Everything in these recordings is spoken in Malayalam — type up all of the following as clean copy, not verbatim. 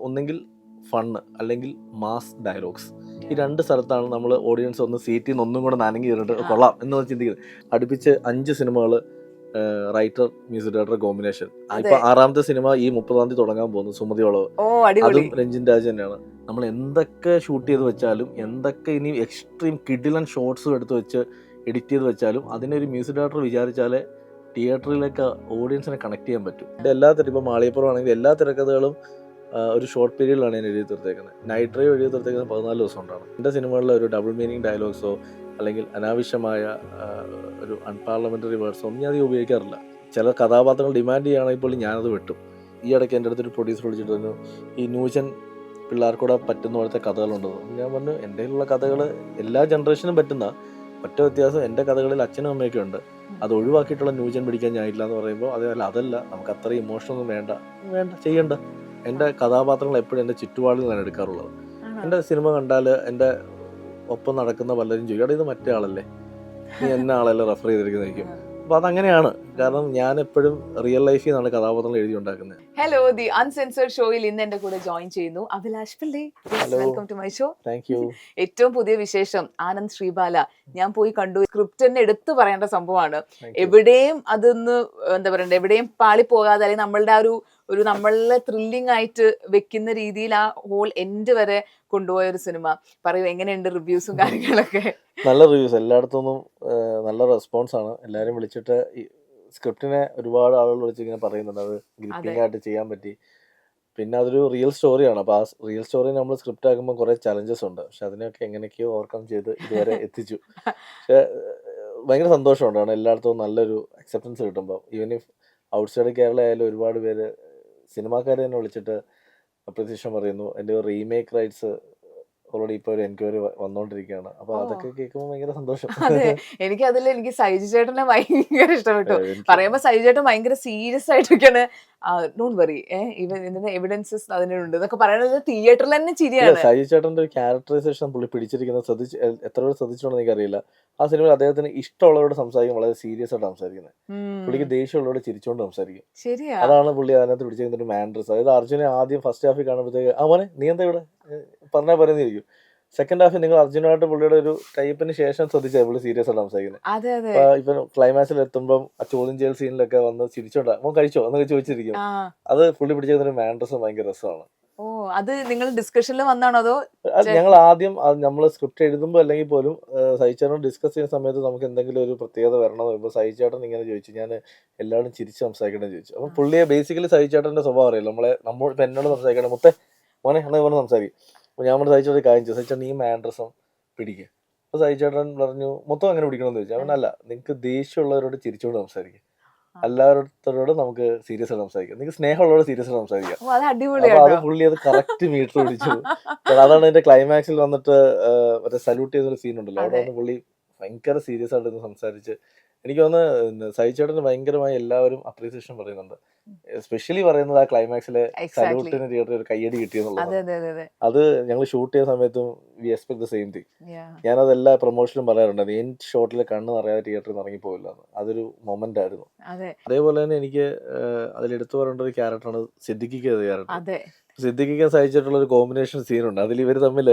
ഒന്നെങ്കിൽ ഫണ്ണ് അല്ലെങ്കിൽ മാസ് ഡയലോഗ്സ്. ഈ രണ്ട് സ്ഥലത്താണ് നമ്മൾ ഓഡിയൻസ് ഒന്ന് സീറ്റിൽ നിന്ന് ഒന്നും കൂടെ നനങ്ങി കയറിട്ട് കൊള്ളാം എന്ന് ചിന്തിക്കുന്നത്. അടുപ്പിച്ച് 5 സിനിമകൾ റൈറ്റർ മ്യൂസിക് ഡയറക്ടർ കോമ്പിനേഷൻ. ഇപ്പൊ 6ാമത്തെ സിനിമ ഈ 30-ാം തീയതി തുടങ്ങാൻ പോകുന്നു, സുമതി വളവ്. അതും രഞ്ജിൻ രാജ് തന്നെയാണ്. നമ്മൾ എന്തൊക്കെ ഷൂട്ട് ചെയ്ത് വെച്ചാലും, എന്തൊക്കെ ഇനി എക്സ്ട്രീം കിഡിലൻ ഷോട്ട്സും എടുത്ത് വെച്ച് എഡിറ്റ് ചെയ്ത് വെച്ചാലും, അതിനൊരു മ്യൂസിക് ഡയറക്ടർ വിചാരിച്ചാലേ തിയേറ്ററിലേക്ക് ഓഡിയൻസിനെ കണക്ട് ചെയ്യാൻ പറ്റും. എല്ലാ ഇപ്പോൾ മാളികപ്പുറം ആണെങ്കിൽ എല്ലാ തിരക്കഥകളും ഒരു ഷോർട്ട് പീരീഡിലാണ് ഞാൻ എഴുതി തീർത്തേക്കുന്നത്. നൈറ്റ് ഡ്രൈവ് എഴുതി തീർത്തേക്കുന്നത് 14 ദിവസം കൊണ്ടാണ്. എൻ്റെ സിനിമകളിൽ ഒരു ഡബിൾ മീനിങ് ഡയലോഗ്സോ അല്ലെങ്കിൽ അനാവശ്യമായ ഒരു അൺപാർലമെൻ്ററി വേർഡ്സോ ഒന്നും ഞാൻ അധികം ഉപയോഗിക്കാറില്ല. ചില കഥാപാത്രങ്ങൾ ഡിമാൻഡ് ചെയ്യുകയാണെങ്കിൽ പോലും ഞാനത് വെട്ടും. ഈ ഇടയ്ക്ക് എൻ്റെ അടുത്തൊരു പ്രൊഡ്യൂസർ വിളിച്ചിട്ട് പറഞ്ഞു, ഈ ന്യൂജൻ പിള്ളേർക്കൂടെ പറ്റുന്ന പോലത്തെ കഥകളുണ്ടെന്ന്. ഞാൻ പറഞ്ഞു, എൻ്റെ കയ്യിലുള്ള കഥകൾ എല്ലാ ജനറേഷനും പറ്റുന്ന, ഒറ്റ വ്യത്യാസം എൻ്റെ കഥകളിൽ അച്ഛനും അമ്മയൊക്കെ ഉണ്ട്, അത് ഒഴിവാക്കിയിട്ടുള്ള ന്യൂജൻ പിടിക്കാൻ ഞാനില്ല എന്ന് പറയുമ്പോൾ അതല്ല, നമുക്ക് അത്ര ഇമോഷനൊന്നും വേണ്ട ചെയ്യണ്ട. എൻ്റെ കഥാപാത്രങ്ങൾ എപ്പോഴും എൻ്റെ ചുറ്റുപാടിൽ നിന്നാണ് എടുക്കാറുള്ളത്. എൻ്റെ സിനിമ കണ്ടാൽ എൻ്റെ ഒപ്പം നടക്കുന്ന പലരും ചോദിക്കും, ഇത് മറ്റേ ആളല്ലേ, നീ എന്നെ ആളല്ലേ റെഫർ ചെയ്തിരിക്കുന്നതായിരിക്കും. അപ്പോൾ അതങ്ങനെയാണ്. കാരണം ഞാൻ എപ്പോഴും റിയൽ ലൈഫിൽ നിന്നാണ് കഥാപാത്രങ്ങൾ എഴുതി ഉണ്ടാക്കുന്നത്. ഹലോ, ദി അൺസെൻസർഡ് ഷോയിൽ ഇന്ന് എന്റെ കൂടെ ജോയിൻ ചെയ്യുന്നു Abhilash Pillai. Welcome to my show. Thank you. ഏറ്റവും പുതിയ വിശേഷം ആനന്ദ് ശ്രീബാല. ഞാൻ പോയി കണ്ടു. സ്ക്രിപ്റ്റ് തന്നെ എടുത്തു പറയേണ്ട സംഭവമാണ്. എവിടെയും അതൊന്ന് എന്താ പറയണ്ടേ, എവിടെയും പാളി പോകാതെ, അല്ലെങ്കിൽ നമ്മളുടെ ആ ഒരു നമ്മളെ ത്രില്ലിംഗ് ആയിട്ട് വെക്കുന്ന രീതിയിൽ ആ ഹോൾ എൻഡ് വരെ കൊണ്ടുപോയ ഒരു സിനിമ. പറയൂ, എങ്ങനെയുണ്ട് റിവ്യൂസും കാര്യങ്ങളൊക്കെ? നല്ല റിവ്യൂസ്, എല്ലായിടത്തുനിന്നും നല്ല റെസ്പോൺസ് ആണ്. എല്ലാവരും വിളിച്ചിട്ട് സ്ക്രിപ്റ്റിനെ ഒരുപാട് ആളുകൾ വിളിച്ച് ഇങ്ങനെ പറയുന്നുണ്ട്, അത് ഗ്രിപ്പിംഗ് ആയിട്ട് ചെയ്യാൻ പറ്റി. പിന്നെ അതൊരു റിയൽ സ്റ്റോറിയാണ്. അപ്പോൾ ആ റിയൽ സ്റ്റോറി നമ്മൾ സ്ക്രിപ്റ്റ് ആക്കുമ്പോൾ കുറേ ചലഞ്ചസ് ഉണ്ട്. പക്ഷെ അതിനൊക്കെ എങ്ങനെയൊക്കെയോ ഓവർകം ചെയ്ത് ഇതുവരെ എത്തിച്ചു. പക്ഷെ ഭയങ്കര സന്തോഷമുണ്ട്. കാരണം എല്ലായിടത്തും നല്ലൊരു അക്സെപ്റ്റൻസ് കിട്ടുമ്പോൾ, ഈവൻ ഇഫ് ഔട്ട്സൈഡ് കേരള ആയാലും ഒരുപാട് പേര് സിനിമാക്കാർ തന്നെ വിളിച്ചിട്ട് അപ്രിസിയേഷൻ പറയുന്നു. എൻ്റെ റീമേക്ക് റൈറ്റ്സ് ഓൾറെഡി ഇപ്പോൾ ഒരു എൻക്വയറി വന്നുകൊണ്ടിരിക്കുകയാണ്. അപ്പോൾ അതൊക്കെ കേൾക്കുമ്പോൾ ഭയങ്കര സന്തോഷം. എനിക്ക് സൈജു ചേട്ടനെ ഭയങ്കര ഇഷ്ടപ്പെട്ടു. പറയുമ്പോൾ സൈജു ചേട്ടൻ ഭയങ്കര സീരിയസ് ആയിട്ടൊക്കെയാണ്, ഡോണ്ട് വറി, ഇതിന്റെ എവിഡൻസസ് അതിനുണ്ട് എന്നൊക്കെ പറയുന്നത് തിയേറ്ററിൽ തന്നെ ചിരിയാണ്. സൈജു ചേട്ടൻ്റെ ഒരു ക്യാരക്ടറൈസേഷൻ പുള്ളി പിടിച്ചിരിക്കുന്നത് എത്ര പേര് ശ്രദ്ധിച്ചോണ്ടെന്ന് എനിക്കറിയില്ല. ആ സിനിമയിൽ അദ്ദേഹത്തിന് ഇഷ്ടമുള്ളവരോട് സംസാരിക്കും വളരെ സീരിയസ് ആയിട്ട് സംസാരിക്കുന്നത്. പുള്ളിക്ക് ദേഷ്യമുള്ളവരോട് ചിരിച്ചോണ്ട് സംസാരിക്കും. അതാണ് പുള്ളി അതിനകത്ത് പിടിച്ചിരിക്കുന്ന ഒരു മാൻഡ്രസ്. അതായത് അർജുനെ ആദ്യം ഫസ്റ്റ് ഹാഫിൽ കാണുമ്പോഴത്തേക്ക് മോനെ നീ എന്താ ഇവിടെ പറഞ്ഞാൽ പറയുന്നതായിരിക്കും. സെക്കൻഡ് ഹാഫിൽ നിങ്ങൾ അർജുനായിട്ട് പുള്ളിയുടെ ഒരു ടൈപ്പിന് ശേഷം ശ്രദ്ധിച്ചാൽ പുള്ളി സീരിയസ് ആയിട്ട് സംസാരിക്കുന്നത്. ഇപ്പൊ ക്ലൈമാക്സിൽ എത്തുമ്പോൾ ആ ചോദ്യം ചെയ്യൽ സീനിലൊക്കെ വന്ന് ചിരിച്ചോണ്ടാ മോൻ കഴിച്ചോ എന്നൊക്കെ ചോദിച്ചിരിക്കും. അത് പുള്ളി പിടിച്ചിരിക്കുന്ന ഒരു മാൻഡ്രസും ഭയങ്കര രസമാണ്. അത് നിങ്ങൾ ഡിസ്കഷനിൽ വന്നാണോ അതോ? ഞങ്ങൾ ആദ്യം നമ്മൾ സ്ക്രിപ്റ്റ് എഴുതുമ്പോൾ അല്ലെങ്കിൽ പോലും സഹിച്ചേട്ടൻ ഡിസ്കസ് ചെയ്യുന്ന സമയത്ത് നമുക്ക് എന്തെങ്കിലും ഒരു പ്രത്യേകത വരണം എന്ന് പറയുമ്പോൾ സഹിച്ചേട്ടൻ ഇങ്ങനെ ചോദിച്ചു, ഞാൻ എല്ലാവരും ചിരിച്ച് സംസാരിക്കണമെന്ന് ചോദിച്ചു. അപ്പം പുള്ളിയെ ബേസിക്കലി സഹിച്ചേട്ടൻ്റെ സ്വഭാവം അറിയില്ല. നമ്മൾ ഇപ്പം എന്നോട് സംസാരിക്കണം, മുത്തേ മോനെ എന്ന് പറഞ്ഞ് സംസാരിക്കും. അപ്പോൾ ഞാൻ പറഞ്ഞ സഹിച്ചേട്ടൻ കാര്യം ചെയ്തു, സഹിച്ചേട്ടൻ ഈ മാൻഡ്രസം പിടിക്കുക. അപ്പോൾ സഹിച്ചേട്ടൻ പറഞ്ഞു മൊത്തം അങ്ങനെ പിടിക്കണമെന്ന് ചോദിച്ചു. അവനല്ല, നിങ്ങൾക്ക് ദേഷ്യമുള്ളവരോട് ചിരിച്ചുകൊണ്ട് സംസാരിക്കുക, എല്ലാവരോടും നമുക്ക് സീരിയസ് ആയിട്ട് സംസാരിക്കാം, നിങ്ങൾക്ക് സ്നേഹമുള്ളവരോട് സീരിയസ് ആയിട്ട് സംസാരിക്കാം. അപ്പൊ അത് പുള്ളി അത് കറക്റ്റ് മീറ്റർ പിടിച്ചു. അതാണ് എന്റെ ക്ലൈമാക്സിൽ വന്നിട്ട് മറ്റേ സല്യൂട്ട് ചെയ്തൊരു സീൻ ഉണ്ടല്ലോ, അവിടെ വന്ന് പുള്ളി ഭയങ്കര സീരിയസ് ആയിട്ട് സംസാരിച്ച്. എനിക്ക് തോന്നുന്നു സഹിച്ചേട്ടന് ഭയങ്കരമായി എല്ലാവരും അപ്രീസിയേഷൻ പറയുന്നുണ്ട്. എസ്പെഷ്യലി പറയുന്നത് ആ ക്ലൈമാക്സിലെ സല്യൂട്ടിന് തിയേറ്ററിൽ ഒരു കയ്യടി കിട്ടിയെന്നുള്ളത്. അത് ഞങ്ങൾ ഷൂട്ട് ചെയ്യുന്ന സമയത്തും we expect the same thing. ഞാനത് എല്ലാ പ്രൊമോഷനിലും പറയാറുണ്ട്, മെയിൻ ഷോട്ടിൽ കണ്ണ് നിറയാതെ തിയേറ്ററിൽ നിന്ന് ഇറങ്ങിപ്പോയില്ല. അതൊരു മൊമെന്റ് ആയിരുന്നു. അതേപോലെ തന്നെ എനിക്ക് അതിലെടുത്തു പറയേണ്ട ഒരു ക്യാരക്ടറാണ് സിദ്ദിഖിക്ക് ക്യാരക്ടർ. സിദ്ദിഖിക്ക് സഹിച്ചിട്ടുള്ള ഒരു കോമ്പിനേഷൻ സീനുണ്ട്. അതിൽ ഇവർ തമ്മിൽ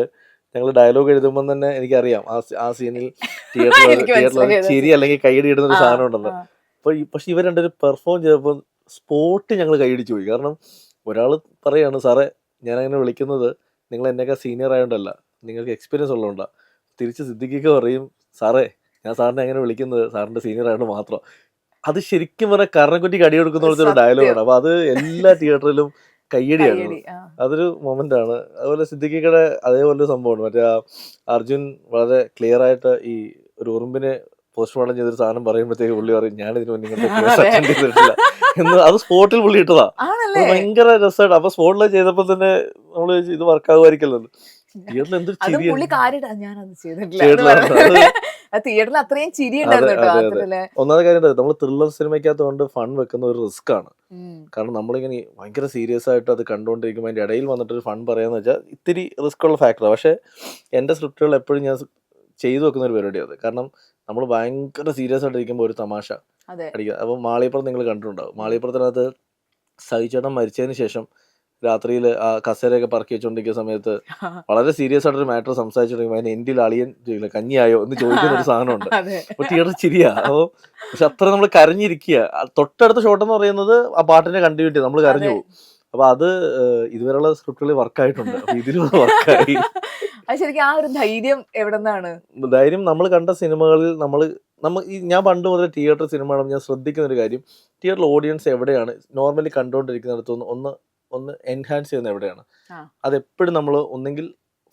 ഞങ്ങൾ ഡയലോഗ് എഴുതുമ്പോൾ തന്നെ എനിക്കറിയാം ആ സീനിൽ തിയേറ്ററിൽ ചിരി അല്ലെങ്കിൽ കൈയടി ഇടുന്ന ഒരു സാധനം ഉണ്ടെന്ന്. പക്ഷെ ഇവർ രണ്ടൊരു പെർഫോം ചെയ്തപ്പോൾ സ്പോട്ട് ഞങ്ങൾ കൈയടിച്ചു പോയി. കാരണം ഒരാൾ പറയാണ്, സാറേ ഞാനങ്ങനെ വിളിക്കുന്നത് നിങ്ങൾ എന്നേക്കാൾ സീനിയർ ആയതുകൊണ്ടല്ല, നിങ്ങൾക്ക് എക്സ്പീരിയൻസ് ഉള്ളതുകൊണ്ടാണ്. തിരിച്ച് സിദ്ദിഖിക്ക് പറയും, സാറേ ഞാൻ സാറിനെ അങ്ങനെ വിളിക്കുന്നത് സാറിൻ്റെ സീനിയർ ആയതുകൊണ്ട് മാത്രം. അത് ശരിക്കും പറഞ്ഞാൽ കർണക്കുറ്റിക്ക് അടി കൊടുക്കുന്ന പോലത്തെ ഒരു ഡയലോഗാണ്. അപ്പോൾ അത് എല്ലാ തിയേറ്ററിലും കയ്യടിയാണ്. അതൊരു മൊമെന്റ് ആണ്. അതുപോലെ സിദ്ദിഖിയുടെ അതേപോലെ സംഭവമാണ്. മറ്റേ അർജുൻ വളരെ ക്ലിയർ ആയിട്ട് ഈ ഒരു ഉറുമ്പിനെ പോസ്റ്റ്മോർട്ടം ചെയ്തൊരു സാധനം പറയുമ്പോഴത്തേക്ക് പുള്ളി പറയും, ഞാൻ ഇതിന് മുന്നേ അറ്റൻഡ് ചെയ്തിട്ടില്ല എന്ന്. അത് സ്പോട്ടിൽ പുള്ളി ഇട്ടതാ. ഭയങ്കര രസമായിട്ട്. അപ്പൊ സ്പോട്ടിൽ ചെയ്തപ്പോ തന്നെ നമ്മള് ഇത് വർക്കാകുമായിരിക്കല്ലോ. തിയേറ്ററിൽ എന്തൊരു ചിരി. തിയേറ്ററിൽ അത്രയും ചിരി ഉണ്ടായിരുന്നു. ഒന്നാമത്തെ കാര്യം നമ്മൾ ത്രില്ലർ സിനിമയ്ക്കകത്തുകൊണ്ട് ഫൺ വെക്കുന്ന ഒരു റിസ്ക് ആണ്. കാരണം നമ്മളിങ്ങനെ ഭയങ്കര സീരിയസ് ആയിട്ട് അത് കണ്ടുകൊണ്ടിരിക്കുമ്പോൾ അതിന്റെ ഇടയിൽ വന്നിട്ടൊരു ഫൺ പറയാന്ന് വെച്ചാൽ ഇത്തിരി റിസ്ക് ഉള്ള ഫാക്ടറാണ്. പക്ഷെ എൻ്റെ സ്ക്രിപ്റ്റുകൾ എപ്പോഴും ഞാൻ ചെയ്തു വെക്കുന്ന ഒരു പരിപാടിയാണ്. കാരണം നമ്മൾ ഭയങ്കര സീരിയസ് ആയിട്ട് ഇരിക്കുമ്പോൾ ഒരു തമാശ അടിക്കുക. അപ്പം മാളികപ്പുറം നിങ്ങൾ കണ്ടിട്ടുണ്ടാവും. മാളികപ്പുറത്തിനകത്ത് സഹിച്ചേട്ടൻ മരിച്ചതിന് ശേഷം രാത്രിയിൽ ആ കസേരയൊക്കെ പറക്കി വെച്ചോണ്ടിരിക്കുന്ന സമയത്ത് വളരെ സീരിയസ് ആയിട്ടൊരു മാറ്റർ സംസാരിച്ചോണ്ടിരിക്കുമ്പോൾ അതിന് എൻ്റെ അളിയൻ ചോദിക്കില്ല കഞ്ഞിയായോ എന്ന് ചോദിക്കുന്ന ഒരു സാധനമുണ്ട്. അതെ. അപ്പോൾ തിയേറ്റർ ചിരിയാ. അപ്പോൾ പക്ഷെ അത്ര നമ്മൾ കരഞ്ഞിരിക്കുക. തൊട്ടടുത്ത ഷോട്ട് എന്ന് പറയുന്നത് ആ പാട്ടിന്റെ കണ്ടിന്യൂറ്റി നമ്മൾ കരഞ്ഞു അതെ. പോകും. അപ്പൊ അത് ഇതുവരെയുള്ള സ്ക്രിപ്റ്റുകളിൽ വർക്കായിട്ടുണ്ട്. അപ്പൊ ഇതിലും വർക്കായി. അത് ശരിക്കും ആ ഒരു ധൈര്യം എവിടെ നിന്നാണ്? ധൈര്യം നമ്മൾ കണ്ട സിനിമകളിൽ ഞാൻ പണ്ട് മുതൽ തിയേറ്റർ സിനിമ കാണുമ്പോൾ ഞാൻ ശ്രദ്ധിക്കുന്ന ഒരു കാര്യം, തിയേറ്ററിൽ ഓഡിയൻസ് എവിടെയാണ് നോർമലി കണ്ടുകൊണ്ടിരിക്കുന്നിടത്തുനിന്ന് ഒന്ന് ഒന്ന് എൻഹാൻസ് ചെയ്യുന്നത് എവിടെയാണ്. ആ. അതെപ്പോഴും നമ്മൾ ഒന്നെങ്കിൽ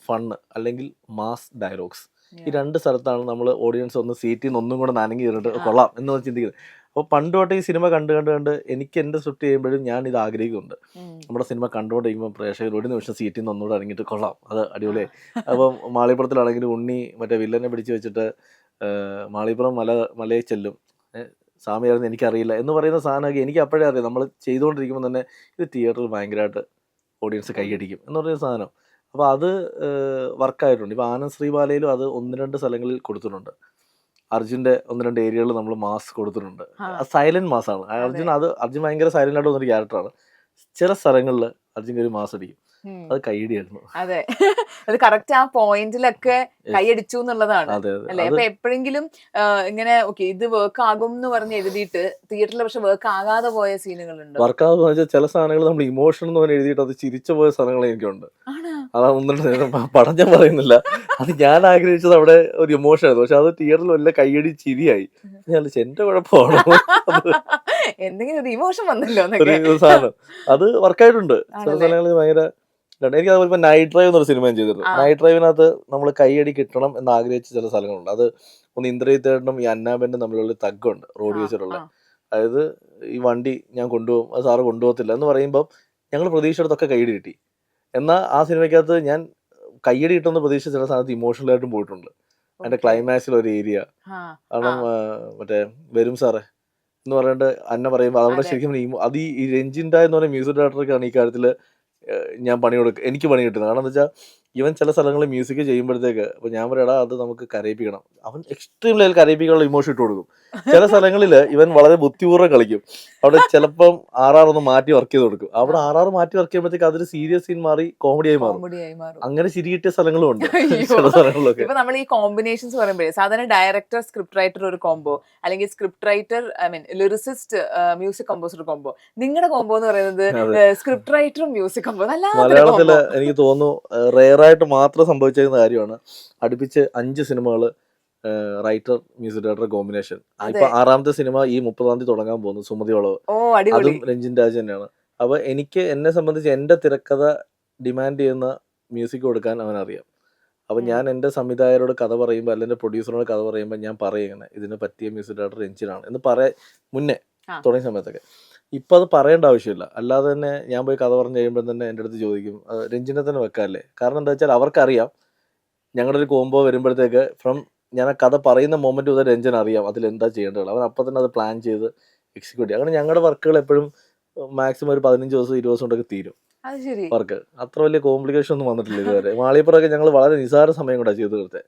ഫണ്ണ് അല്ലെങ്കിൽ മാസ് ഡയലോഗ്സ്, ഈ രണ്ട് സ്ഥലത്താണ് നമ്മൾ ഓഡിയൻസ് ഒന്ന് സീറ്റിൽ നിന്ന് ഒന്നും കൂടെ നനങ്ങി ഇരുന്നിട്ട് കൊള്ളാം എന്ന് ചിന്തിക്കുന്നത്. അപ്പോൾ പണ്ട് തൊട്ട് ഈ സിനിമ കണ്ട് എനിക്ക് എൻ്റെ സ്ക്രിപ്റ്റ് ചെയ്യുമ്പോഴും ഞാൻ ഇത് ആഗ്രഹിക്കുന്നുണ്ട്. നമ്മുടെ സിനിമ കണ്ടുകൊണ്ടിരിക്കുമ്പോൾ പ്രേക്ഷകർ ഒരു നിമിഷം സീറ്റിൽ നിന്ന് ഒന്നുകൂടെ ഇറങ്ങിയിട്ട് കൊള്ളാം, അത് അടിപൊളിയായി. അപ്പം മാളിപ്പുറത്തിലാണെങ്കിലും ഉണ്ണി മറ്റേ വില്ലനെ പിടിച്ച് വെച്ചിട്ട് മാളിപ്പുറം മലയിൽ ചെല്ലും, സ്വാമിയായിരുന്നു എനിക്കറിയില്ല എന്ന് പറയുന്ന സാധനമൊക്കെ എനിക്ക് അപ്പോഴേ അറിയാം. നമ്മൾ ചെയ്തുകൊണ്ടിരിക്കുമ്പോൾ തന്നെ ഇത് തിയേറ്ററിൽ ഭയങ്കരമായിട്ട് ഓഡിയൻസ് കൈയടിക്കും എന്ന് പറയുന്ന സാധനം. അപ്പോൾ അത് വർക്കായിട്ടുണ്ട്. ഇപ്പോൾ ആനന്ദ് ശ്രീബാലയിലും അത് 1-2 സ്ഥലങ്ങളിൽ കൊടുത്തിട്ടുണ്ട്. അർജുൻ്റെ 1-2 ഏരിയകളിൽ നമ്മൾ മാസ് കൊടുത്തിട്ടുണ്ട്. സൈലന്റ് മാസാണ് അർജുൻ ഭയങ്കര സൈലന്റ് ആയിട്ട് വന്നൊരു ക്യാരക്ടറാണ്. ചില സ്ഥലങ്ങളിൽ അർജുൻ ഒരു മാസ് അടിക്കും, അത് കൈയടിയായിരുന്നു. അതെ, അത് കറക്റ്റ് ആ പോയിന്റിലൊക്കെ കൈയടിച്ചു എന്നുള്ളതാണ് അല്ലെ. അപ്പൊ എപ്പോഴെങ്കിലും ഇങ്ങനെ ഓക്കെ ഇത് വർക്ക് ആകും എന്ന് പറഞ്ഞ് എഴുതിയിട്ട് തിയേറ്ററിൽ പക്ഷെ വർക്ക് ആകാതെ പോയ സീനുകളുണ്ട്? വർക്ക് ആകുന്ന വെച്ചാൽ ചില സാധനങ്ങൾ നമ്മൾ ഇമോഷൻ എന്ന് പറഞ്ഞ് എഴുതിയിട്ട് അത് ചിരിച്ചു പോയ സ്ഥലങ്ങൾ എനിക്കുണ്ട്. അതാണ് 1-2 പടം ഞാൻ പറയുന്നില്ല, അത് ഞാൻ ആഗ്രഹിച്ചത് അവിടെ ഒരു ഇമോഷൻ ആയിരുന്നു. പക്ഷെ അത് തിയേറ്ററിൽ വല്ല കൈയടി ചിരിയായി. ഞാൻ എന്റെ കുഴപ്പമാണോ എന്തെങ്കിലും ഒരു ഇമോഷൻ വന്നല്ലോ ഒരു സാധനം. അത് വർക്കായിട്ടുണ്ട് ചില സ്ഥലങ്ങളിൽ ഭയങ്കര. എനിക്ക് അതുപോലെ ഇപ്പൊ നൈറ്റ് ഡ്രൈവ് എന്നൊരു സിനിമ ഞാൻ ചെയ്തിട്ടുണ്ട്. നൈറ്റ് ഡ്രൈവിനകത്ത് നമ്മൾ കൈയടി കിട്ടണം എന്ന് ആഗ്രഹിച്ച ചില സ്ഥലങ്ങളുണ്ട്. അത് ഒന്ന് ഇന്ദ്രജിത്തേട്ടനും ഈ അന്നാബെന്നും തമ്മിലുള്ള തഗ്ഗുണ്ട് റോഡ് വെച്ചിട്ടുള്ള. അതായത് ഈ വണ്ടി ഞാൻ കൊണ്ടുപോകും, അത് സാറ് കൊണ്ടുപോകത്തില്ല എന്ന് പറയുമ്പോൾ ഞങ്ങൾ പ്രതീക്ഷയെടുത്തൊക്കെ കൈയടി കിട്ടി. എന്നാൽ ആ സിനിമയ്ക്കകത്ത് ഞാൻ കയ്യടി കിട്ടുന്ന പ്രതീക്ഷിച്ച ചില സാധനത്ത് ഇമോഷണലായിട്ടും പോയിട്ടുണ്ട്. അതിന്റെ ക്ലൈമാക്സിൽ ഒരു ഏരിയ കാരണം മറ്റേ വരും സാറേ എന്ന് പറഞ്ഞിട്ട് അന്ന പറയുമ്പോൾ അതവിടെ ശരിക്കും അത് ഈ രഞ്ജിൻഡ എന്ന് പറയുന്ന മ്യൂസിക് ഡയറക്ടർക്കാണ് ഈ കാര്യത്തിൽ എനിക്ക് പണി കിട്ടുന്നത്. കാരണം എന്താ വെച്ചാൽ ഇവൻ ചില സ്ഥലങ്ങളിൽ മ്യൂസിക് ചെയ്യുമ്പോഴത്തേക്ക് അപ്പോൾ ഞാൻ പറയടാ അത് നമുക്ക് കരയിപ്പിക്കണം, അവൻ എക്സ്ട്രീം ലെവൽ കരയിപ്പിക്കാനുള്ള ഇമോഷൻ ഇട്ട് കൊടുക്കും. ചില സ്ഥലങ്ങളിൽ ഇവൻ വളരെ ബുദ്ധിപൂർവ്വം കളിക്കും. അവിടെ ചിലപ്പം ഒന്ന് മാറ്റി വർക്ക് ചെയ്ത് കൊടുക്കും. അവിടെ മാറ്റി വർക്ക് ചെയ്യുമ്പോഴത്തേക്ക് അതൊരു സീരിയസ് സീൻ മാറി കോമഡിയായി മാറും. അങ്ങനെ ചിരി കിട്ടിയ സ്ഥലങ്ങളും ഉണ്ട് ചില സ്ഥലങ്ങളിലൊക്കെ. ഇപ്പൊ നമ്മൾ ഈ കോമ്പിനേഷൻസ് പറയുമ്പോഴേ സാധാരണ ഡയറക്ടർ സ്ക്രിപ്റ്റ് റൈറ്റർ ഒരു കോംബോ, അല്ലെങ്കിൽ script writer lyricist music composer combo. നിങ്ങളുടെ കോംബോ എന്ന് പറയുന്നത് സ്ക്രിപ്റ്റ് റൈറ്ററും മ്യൂസിക് കമ്പോസർ. മലയാളത്തില് എനിക്ക് തോന്നുന്നു റെയറായിട്ട് മാത്രം സംഭവിച്ചിരുന്ന കാര്യമാണ് അടുപ്പിച്ച് 5 സിനിമകള് റൈറ്റർ മ്യൂസിക് ഡയറക്ടർ കോമ്പിനേഷൻ. ഇപ്പൊ 6ാമത്തെ സിനിമ ഈ 30-ാം തീയതി തുടങ്ങാൻ പോകുന്നു, സുമതി വളവ്. അതും രഞ്ജിൻ രാജ് തന്നെയാണ്. അപ്പൊ എന്നെ സംബന്ധിച്ച് എന്റെ തിരക്കഥ ഡിമാൻഡ് ചെയ്യുന്ന മ്യൂസിക് കൊടുക്കാൻ അവനറിയാം. അപ്പൊ ഞാൻ എന്റെ സംവിധായകരോട് കഥ പറയുമ്പോൾ അല്ലെങ്കിൽ എന്റെ പ്രൊഡ്യൂസറിനോട് കഥ പറയുമ്പോൾ ഞാൻ പറയുന്നത് ഇതിന് പറ്റിയ മ്യൂസിക് ഡയറക്ടർ രഞ്ജിനാണ് എന്ന് മുന്നേ തുടങ്ങിയ സമയത്തൊക്കെ. ഇപ്പൊ അത് പറയേണ്ട ആവശ്യമില്ല. അല്ലാതെ തന്നെ ഞാൻ പോയി കഥ പറഞ്ഞു കഴിയുമ്പോൾ തന്നെ എൻ്റെ അടുത്ത് ചോദിക്കും രഞ്ജിനെ തന്നെ വെക്കാല്ലേ. കാരണം എന്താ വെച്ചാൽ അവർക്കറിയാം ഞങ്ങളുടെ ഒരു കോംബോ വരുമ്പോഴത്തേക്ക് ഞാൻ ആ കഥ പറയുന്ന മൊമെന്റ് മുതൽ രഞ്ജൻ അറിയാം അതിലെന്താ ചെയ്യേണ്ടത്. അവൻ അപ്പം തന്നെ അത് പ്ലാൻ ചെയ്ത് എക്സിക്യൂട്ട് ചെയ്യും. അങ്ങനെ ഞങ്ങളുടെ വർക്കുകൾ എപ്പോഴും മാക്സിമം ഒരു 15 ദിവസം 20 ദിവസം കൊണ്ടൊക്കെ തീരും വർക്ക്. അത്ര വലിയ കോംപ്ലിക്കേഷൻ ഒന്നും വന്നിട്ടില്ല ഇതുവരെ. മാളിയപ്പുറമൊക്കെ ഞങ്ങൾ വളരെ നിസാര സമയം കൂടെ ചെയ്ത് തീർത്തേ.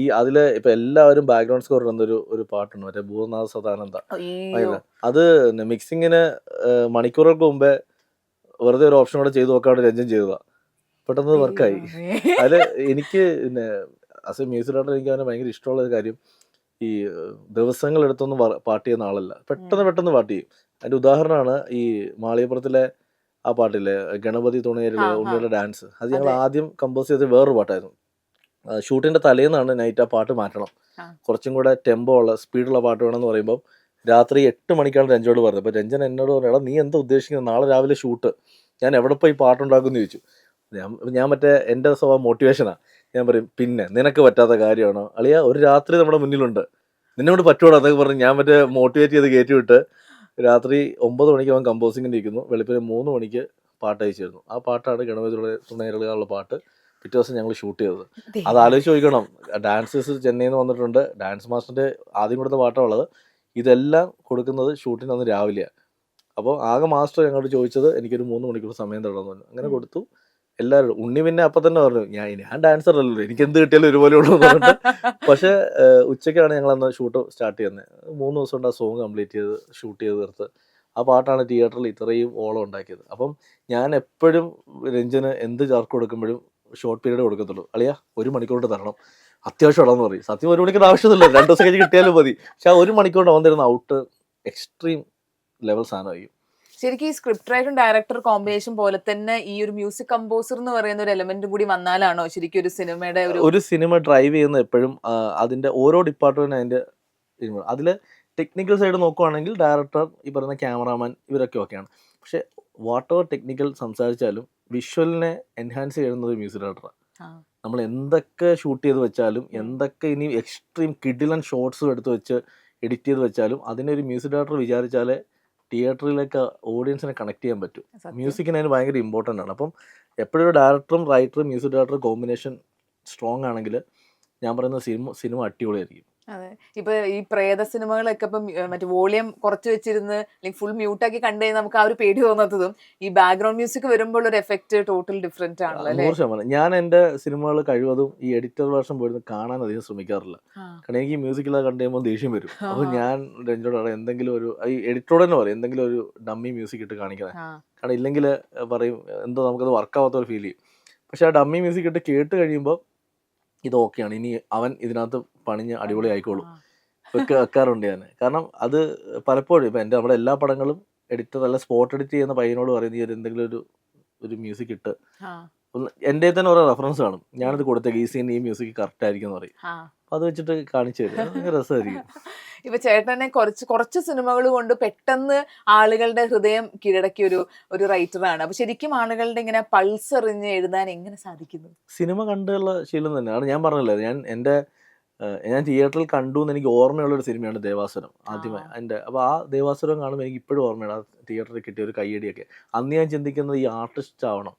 ഈ അതില് ഇപ്പൊ എല്ലാവരും ബാക്ക്ഗ്രൗണ്ട് സ്കോർ ഇടുന്ന ഒരു പാട്ടുണ്ട് മറ്റേ ഭൂനാഥ സദാനന്ദ. അത് മിക്സിങ്ങിന് മണിക്കൂറുകൾക്ക് മുമ്പേ വെറുതെ ഒരു ഓപ്ഷൻ കൂടെ ചെയ്ത് നോക്കാണ്ട് രഞ്ജൻ ചെയ്തതാ. പെട്ടെന്ന് വർക്കായി. അതില് എനിക്ക് പിന്നെ ആസ് എ മ്യൂസിക് ഡയറക്ടർ എനിക്ക് അവനെ ഭയങ്കര ഇഷ്ടമുള്ള ഒരു കാര്യം, ഈ ദിവസങ്ങൾ എടുത്തൊന്നും പാട്ട് ചെയ്യുന്ന ആളല്ല, പെട്ടെന്ന് പാട്ട് ചെയ്യും. അതിന്റെ ഉദാഹരണമാണ് ഈ മാളിയപ്പുറത്തിലെ ആ പാട്ടില്ലേ ഗണപതി തുണയരിലെ ഉണ്ണിയുടെ ഡാൻസ്. അത് ഞങ്ങൾ ആദ്യം കമ്പോസ് ചെയ്ത് വേറൊരു പാട്ടായിരുന്നു. ഷൂട്ടിന്റെ തലേന്നാണ് നൈറ്റ് ആ പാട്ട് മാറ്റണം, കുറച്ചും കൂടെ ടെമ്പോ ഉള്ള സ്പീഡുള്ള പാട്ട് വേണമെന്ന് പറയുമ്പോൾ രാത്രി 8 മണിക്കാണ് രഞ്ജനോട് പറഞ്ഞത്. അപ്പോൾ രഞ്ജൻ എന്നോട് പറഞ്ഞു, നീ എന്താ ഉദ്ദേശിക്കുന്നത്, നാളെ രാവിലെ ഷൂട്ട്, ഞാൻ എവിടെ പോയി പാട്ടുണ്ടാക്കുമെന്ന് ചോദിച്ചു. ഞാൻ മറ്റേ എൻ്റെ സ്വഭാവം മോട്ടിവേഷനാണ്. ഞാൻ പറയും പിന്നെ നിനക്ക് പറ്റാത്ത കാര്യമാണോ അളിയ, ഒരു രാത്രി നമ്മുടെ മുന്നിലുണ്ട്, നിന്നോട് പറ്റുവാണോ എന്നൊക്കെ പറഞ്ഞ് ഞാൻ മറ്റേ മോട്ടിവേറ്റ് ചെയ്ത് കയറ്റി വിട്ട് രാത്രി 9 മണിക്ക് അവൻ കമ്പോസിങ്ങിന് ഇരിക്കുന്നു. വെളുപ്പിന് 3 മണിക്ക് പാട്ട് അയച്ചിരുന്നു. ആ പാട്ടാണ് ഗണപതി തുണയരുള്ള പാട്ട്. പിറ്റേ ദിവസം ഞങ്ങൾ ഷൂട്ട് ചെയ്തത്. അത് ആലോചിച്ച് ചോദിക്കണം, ഡാൻസേഴ്സ് ചെന്നൈയിൽ നിന്ന് വന്നിട്ടുണ്ട്, ഡാൻസ് മാസ്റ്ററിന്റെ ആദ്യം കൊടുത്ത പാട്ടാണ് ഉള്ളത്. ഇതെല്ലാം കൊടുക്കുന്നത് ഷൂട്ടിന് അന്ന് രാവിലെയാണ്. അപ്പോൾ ആകെ മാസ്റ്റർ ഞങ്ങളോട് ചോദിച്ചത് എനിക്കൊരു 3 മണിക്കൂർ സമയം തരണമെന്ന് പറഞ്ഞു. അങ്ങനെ കൊടുത്തു. എല്ലാവരും ഉണ്ണി പിന്നെ അപ്പം തന്നെ പറഞ്ഞു, ഞാൻ ഡാൻസർ അല്ലല്ലോ, എനിക്ക് എന്ത് കിട്ടിയാലും ഒരുപോലെ ഉള്ളൂ എന്ന് പറഞ്ഞിട്ട്. പക്ഷേ ഉച്ചയ്ക്കാണ് ഞങ്ങളന്ന് ഷൂട്ട് സ്റ്റാർട്ട് ചെയ്യുന്നത്. 3 ദിവസം കൊണ്ട് ആ സോങ് കംപ്ലീറ്റ് ചെയ്ത് ഷൂട്ട് ചെയ്ത് തീർത്ത്. ആ ആ പാട്ടാണ് തിയേറ്ററിൽ ഇത്രയും ഓളം ഉണ്ടാക്കിയത്. അപ്പം ഞാൻ എപ്പോഴും രഞ്ജന് എന്ത് ചർക്ക് കൊടുക്കുമ്പോഴും ഷോർട്ട് പീരീഡ് കൊടുക്കത്തുള്ളൂ. അളിയാ 1 മണിക്കൂർ തരണം, അത്യാവശ്യം ഇടാന്ന് പറയും. സത്യം 1 മണിക്കൂർ ആവശ്യമില്ല, 2 ദിവസം കഴിഞ്ഞ് കിട്ടിയാലും മതി. പക്ഷെ ആ 1 മണിക്കൂർ അവൻ തരുന്ന ഔട്ട് എക്സ്ട്രീം ലെവൽ സാധനമായിരിക്കും. ശരിക്കും ഈ സ്ക്രിപ്റ്റ് റൈറ്ററും ഡയറക്ടർ കോമ്പിനേഷൻ പോലെ തന്നെ ഈ ഒരു മ്യൂസിക് കമ്പോസർ എന്ന് പറയുന്ന ഒരു എലമെന്റ് കൂടി വന്നാലാണോ ശരിക്കും ഒരു സിനിമയുടെ ഒരു സിനിമ ഡ്രൈവ് ചെയ്യുന്ന എപ്പോഴും അതിന്റെ ഓരോ ഡിപ്പാർട്ട്മെന്റ് അതിന്റെ അതിൽ ടെക്നിക്കൽ സൈഡ് നോക്കുവാണെങ്കിൽ ഡയറക്ടർ, ഈ പറയുന്ന ക്യാമറാമാൻ, ഇവരൊക്കെ ഓക്കെയാണ്. പക്ഷെ വാട്ട് എവർ ടെക്നിക്കൽ സംസാരിച്ചാലും വിഷ്വലിനെ എൻഹാൻസ് ചെയ്യുന്നത് മ്യൂസിക് ഡയറക്ടറാണ്. നമ്മൾ എന്തൊക്കെ ഷൂട്ട് ചെയ്ത് വെച്ചാലും, എന്തൊക്കെ ഇനി എക്സ്ട്രീം കിഡിലൻ ഷോട്ട്സും എടുത്ത് വെച്ച് എഡിറ്റ് ചെയ്ത് വെച്ചാലും അതിനൊരു മ്യൂസിക് ഡയറക്ടർ വിചാരിച്ചാലേ തിയേറ്ററിലേക്ക് ഓഡിയൻസിനെ കണക്ട് ചെയ്യാൻ പറ്റും. മ്യൂസിക്കിന് അതിന് ഭയങ്കര ഇമ്പോർട്ടൻ്റ് ആണ്. അപ്പം എപ്പോഴും ഒരു ഡയറക്ടറും റൈറ്ററും മ്യൂസിക് ഡയറക്ടറും കോമ്പിനേഷൻ സ്ട്രോങ് ആണെങ്കിൽ ഞാൻ പറയുന്ന സിനിമ അടിപൊളിയായിരിക്കും. അതെ, ഇപ്പൊ ഈ പ്രേത സിനിമകളൊക്കെ ഇപ്പം മറ്റേ വോളിയം കുറച്ച് വെച്ചിരുന്ന് അല്ലെങ്കിൽ ഫുൾ മ്യൂട്ടാക്കി കണ്ടു കഴിഞ്ഞാൽ നമുക്ക് ആ ഒരു പേടി തോന്നാത്തതും ഈ ബാക്ക്ഗ്രൗണ്ട് മ്യൂസിക് വരുമ്പോൾ ഒരു എഫക്ട് ടോട്ടൽ ഡിഫറെന്റ് ആണല്ലോ അല്ലേ? 100%. ഞാൻ എൻ്റെ സിനിമകൾ കഴിവതും ഈ എഡിറ്റർ വേർഷൻ പോയിരുന്ന് കാണാൻ അധികം ശ്രമിക്കാറില്ല. കാരണം എനിക്ക് ഈ മ്യൂസിക്കിലൊക്കെ കണ്ടു കഴിയുമ്പോൾ ദേഷ്യം വരും. അപ്പോൾ ഞാൻ രഞ്ജനോട് പറയാം, എന്തെങ്കിലും ഒരു ഈ എഡിറ്ററോട് തന്നെ പറയും എന്തെങ്കിലും ഒരു ഡമ്മി മ്യൂസിക് ഇട്ട് കാണിക്കണേ. കാരണം ഇല്ലെങ്കിൽ പറയും എന്തോ നമുക്കത് വർക്കാവാത്ത ഒരു ഫീൽ ചെയ്യും. പക്ഷെ ആ ഡമ്മി മ്യൂസിക് ഇട്ട് കേട്ട് കഴിയുമ്പോൾ ഇത് ഓക്കെയാണ്, ഇനി അവൻ ഇതിനകത്ത് പണിഞ്ഞ് അടിപൊളി ആയിക്കോളും വെക്കാറുണ്ട് ഞാൻ. കാരണം അത് പലപ്പോഴും ഇപ്പം നമ്മുടെ എല്ലാ പടങ്ങളും എഡിറ്റർ അല്ല സ്പോട്ട് എഡിറ്റ് ചെയ്യുന്ന പയ്യനോട് പറയും നീ എന്തെങ്കിലും ഒരു മ്യൂസിക് ഇട്ട് എൻ്റെ തന്നെ ഓരോ റെഫറൻസ് കാണും, ഞാനിത് കൊടുത്തേക്ക് ഈ സീൻ ഈ മ്യൂസിക് കറക്റ്റ് ആയിരിക്കും എന്ന് പറയും. അപ്പം അത് വെച്ചിട്ട് കാണിച്ചു തരും, ഭയങ്കര രസമായിരിക്കും. ഇപ്പൊ ചേട്ടനെ കുറച്ച് സിനിമകൾ കൊണ്ട് പെട്ടെന്ന് ആളുകളുടെ ഹൃദയം കീഴടക്കിയ ഒരു റൈറ്ററാണ്. അപ്പൊ ശരിക്കും ആളുകളുടെ ഇങ്ങനെ പൾസ് എറിഞ്ഞ് എഴുതാൻ എങ്ങനെ സാധിക്കുന്നു? സിനിമ കണ്ടുള്ള ശീലം തന്നെയാണ്. ഞാൻ പറഞ്ഞല്ലോ, ഞാൻ തിയേറ്ററിൽ കണ്ടു എന്ന് എനിക്ക് ഓർമ്മയുള്ളൊരു സിനിമയാണ് ദേവാസുരം. ആദ്യമായി അപ്പോൾ ആ ദേവാസുരം കാണുമ്പോൾ എനിക്ക് ഇപ്പോഴും ഓർമ്മയാണ് ആ തിയേറ്ററിൽ കിട്ടിയ ഒരു കയ്യടിയൊക്കെ. അന്ന് ഞാൻ ചിന്തിക്കുന്നത് ഈ ആർട്ടിസ്റ്റ് ആവണം,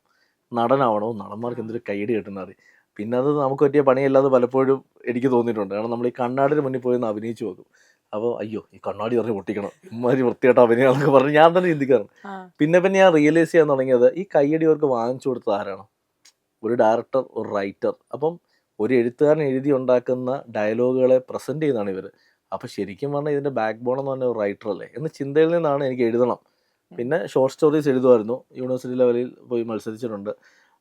നടനാവണോ, നടന്മാർക്ക് എന്തൊരു കയ്യടി കിട്ടുന്നത്. പിന്നെ അത് നമുക്ക് പറ്റിയ പണിയല്ലാതെ പലപ്പോഴും എനിക്ക് തോന്നിയിട്ടുണ്ട്. കാരണം നമ്മൾ ഈ കണ്ണാടിന് മുന്നിൽ പോയി ഒന്ന് അഭിനയിച്ചു നോക്കും. അപ്പോൾ അയ്യോ ഈ കണ്ണാടി പറഞ്ഞ് പൊട്ടിക്കണം, ഇമ്മാതിരി വൃത്തിയായിട്ട് അഭിനയാന്നൊക്കെ പറഞ്ഞ് ഞാൻ തന്നെ ചിന്തിക്കാറുണ്ട്. പിന്നെ ഞാൻ റിയലൈസ് ചെയ്യാൻ തുടങ്ങിയത് ഈ കയ്യടി അവർക്ക് വാങ്ങിച്ചു കൊടുത്തത് ആരാണ്? ഒരു ഡയറക്ടർ, ഒരു റൈറ്റർ. അപ്പം ഒരു എഴുത്തുകാരൻ എഴുതി ഉണ്ടാക്കുന്ന ഡയലോഗുകളെ പ്രസൻറ്റ് ചെയ്യുന്നതാണ് ഇവർ. അപ്പോൾ ശരിക്കും പറഞ്ഞാൽ ഇതിൻ്റെ ബാക്ക് ബോൺ എന്ന് പറഞ്ഞ ഒരു റൈറ്റർ അല്ലേ എന്ന ചിന്തയിൽ നിന്നാണ് എനിക്ക് എഴുതണം. പിന്നെ ഷോർട്ട് സ്റ്റോറീസ് എഴുതുമായിരുന്നു, യൂണിവേഴ്സിറ്റി ലെവലിൽ പോയി മത്സരിച്ചിട്ടുണ്ട്.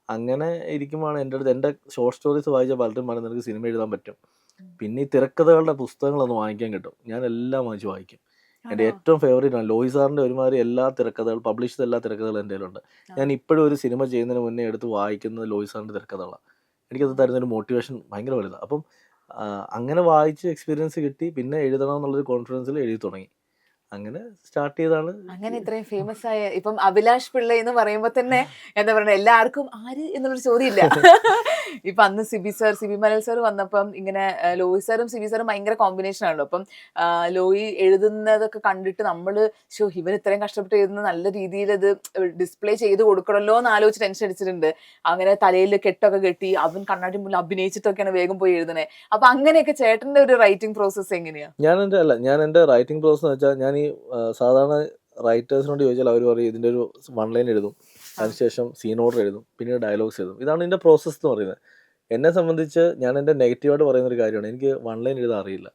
അങ്ങനെ ഇരിക്കുമ്പോഴാണ് എൻ്റെ അടുത്ത് എൻ്റെ ഷോർട്ട് സ്റ്റോറീസ് വായിച്ച പലരും പറഞ്ഞ് നിനക്ക് സിനിമ എഴുതാൻ പറ്റും. പിന്നെ ഈ തിരക്കഥകളുടെ പുസ്തകങ്ങളൊന്ന് വാങ്ങിക്കാൻ കിട്ടും, ഞാൻ എല്ലാം വാങ്ങിച്ച് വായിക്കും. എൻ്റെ ഏറ്റവും ഫേവറേറ്റ് ആണ് ലോയി സാറിൻ്റെ ഒരുമാതിരി എല്ലാ തിരക്കഥകൾ, പബ്ലിഷ് ചെയ്ത എല്ലാ തിരക്കഥകളും എൻ്റെ കയ്യിലുണ്ട്. ഞാൻ ഇപ്പോഴും ഒരു സിനിമ ചെയ്യുന്നതിന് മുന്നേ എടുത്ത് വായിക്കുന്നത് ലോയി സാറിൻ്റെ തിരക്കഥകളാണ്. എനിക്കത് തരുന്നൊരു മോട്ടിവേഷൻ ഭയങ്കര വലുതാണ്. അപ്പം അങ്ങനെ വായിച്ച് എക്സ്പീരിയൻസ് കിട്ടി, പിന്നെ എഴുതണം എന്നുള്ളൊരു കോൺഫിഡൻസിൽ എഴുതി തുടങ്ങി. അങ്ങനെ സ്റ്റാർട്ട് ചെയ്താണ്. അങ്ങനെ ഇത്രയും ഫേമസ് ആയ ഇപ്പം അഭിലാഷ് പിള്ള എന്ന് പറയുമ്പോൾ തന്നെ എന്താ പറയുക, എല്ലാവർക്കും ആര് എന്നുള്ളൊരു ചോദ്യമില്ല. ഇപ്പൊ അന്ന് സിബി മലൽ സാർ വന്നപ്പം ഇങ്ങനെ ലോയി സാറും സിബി സാറും ഭയങ്കര കോമ്പിനേഷൻ ആണല്ലോ. അപ്പം ലോയി എഴുതുന്നതൊക്കെ കണ്ടിട്ട് നമ്മള് ഇവൻ ഇത്രയും കഷ്ടപ്പെട്ട് എഴുതുന്ന നല്ല രീതിയിൽ അത് ഡിസ്പ്ലേ ചെയ്ത് കൊടുക്കണമല്ലോ എന്ന് ആലോചിച്ച് ടെൻഷൻ അടിച്ചിട്ടുണ്ട്. അങ്ങനെ തലയിൽ കെട്ടൊക്കെ കെട്ടി അവൻ കണ്ണാടി മുന്നിൽ അഭിനയിച്ചിട്ടൊക്കെയാണ് വേഗം പോയി എഴുതണേ. അപ്പൊ അങ്ങനെയൊക്കെ ചേട്ടന്റെ ഒരു റൈറ്റിംഗ് പ്രോസസ് എങ്ങനെയാ? ഞാൻ എൻ്റെ റൈറ്റിംഗ് പ്രോസസ് എന്ന് വെച്ചാൽ ഞാൻ ഈ സാധാരണ റൈറ്റേഴ്സിനോട് ചോദിച്ചാൽ അവർ പറയും ഇതിൻ്റെ ഒരു 1 ലൈൻ എഴുതും, അതിനുശേഷം സീൻ ഓർഡർ എഴുതും, പിന്നെ ഡയലോഗ്സ് എഴുതും. ഇതാണ് ഇതിൻ്റെ പ്രോസസ്സ് എന്ന് പറയുന്നത്. എന്നെ സംബന്ധിച്ച് ഞാൻ എൻ്റെ നെഗറ്റീവായിട്ട് പറയുന്നൊരു കാര്യമാണ്, എനിക്ക് 1 ലൈൻ എഴുതാൻ അറിയില്ല.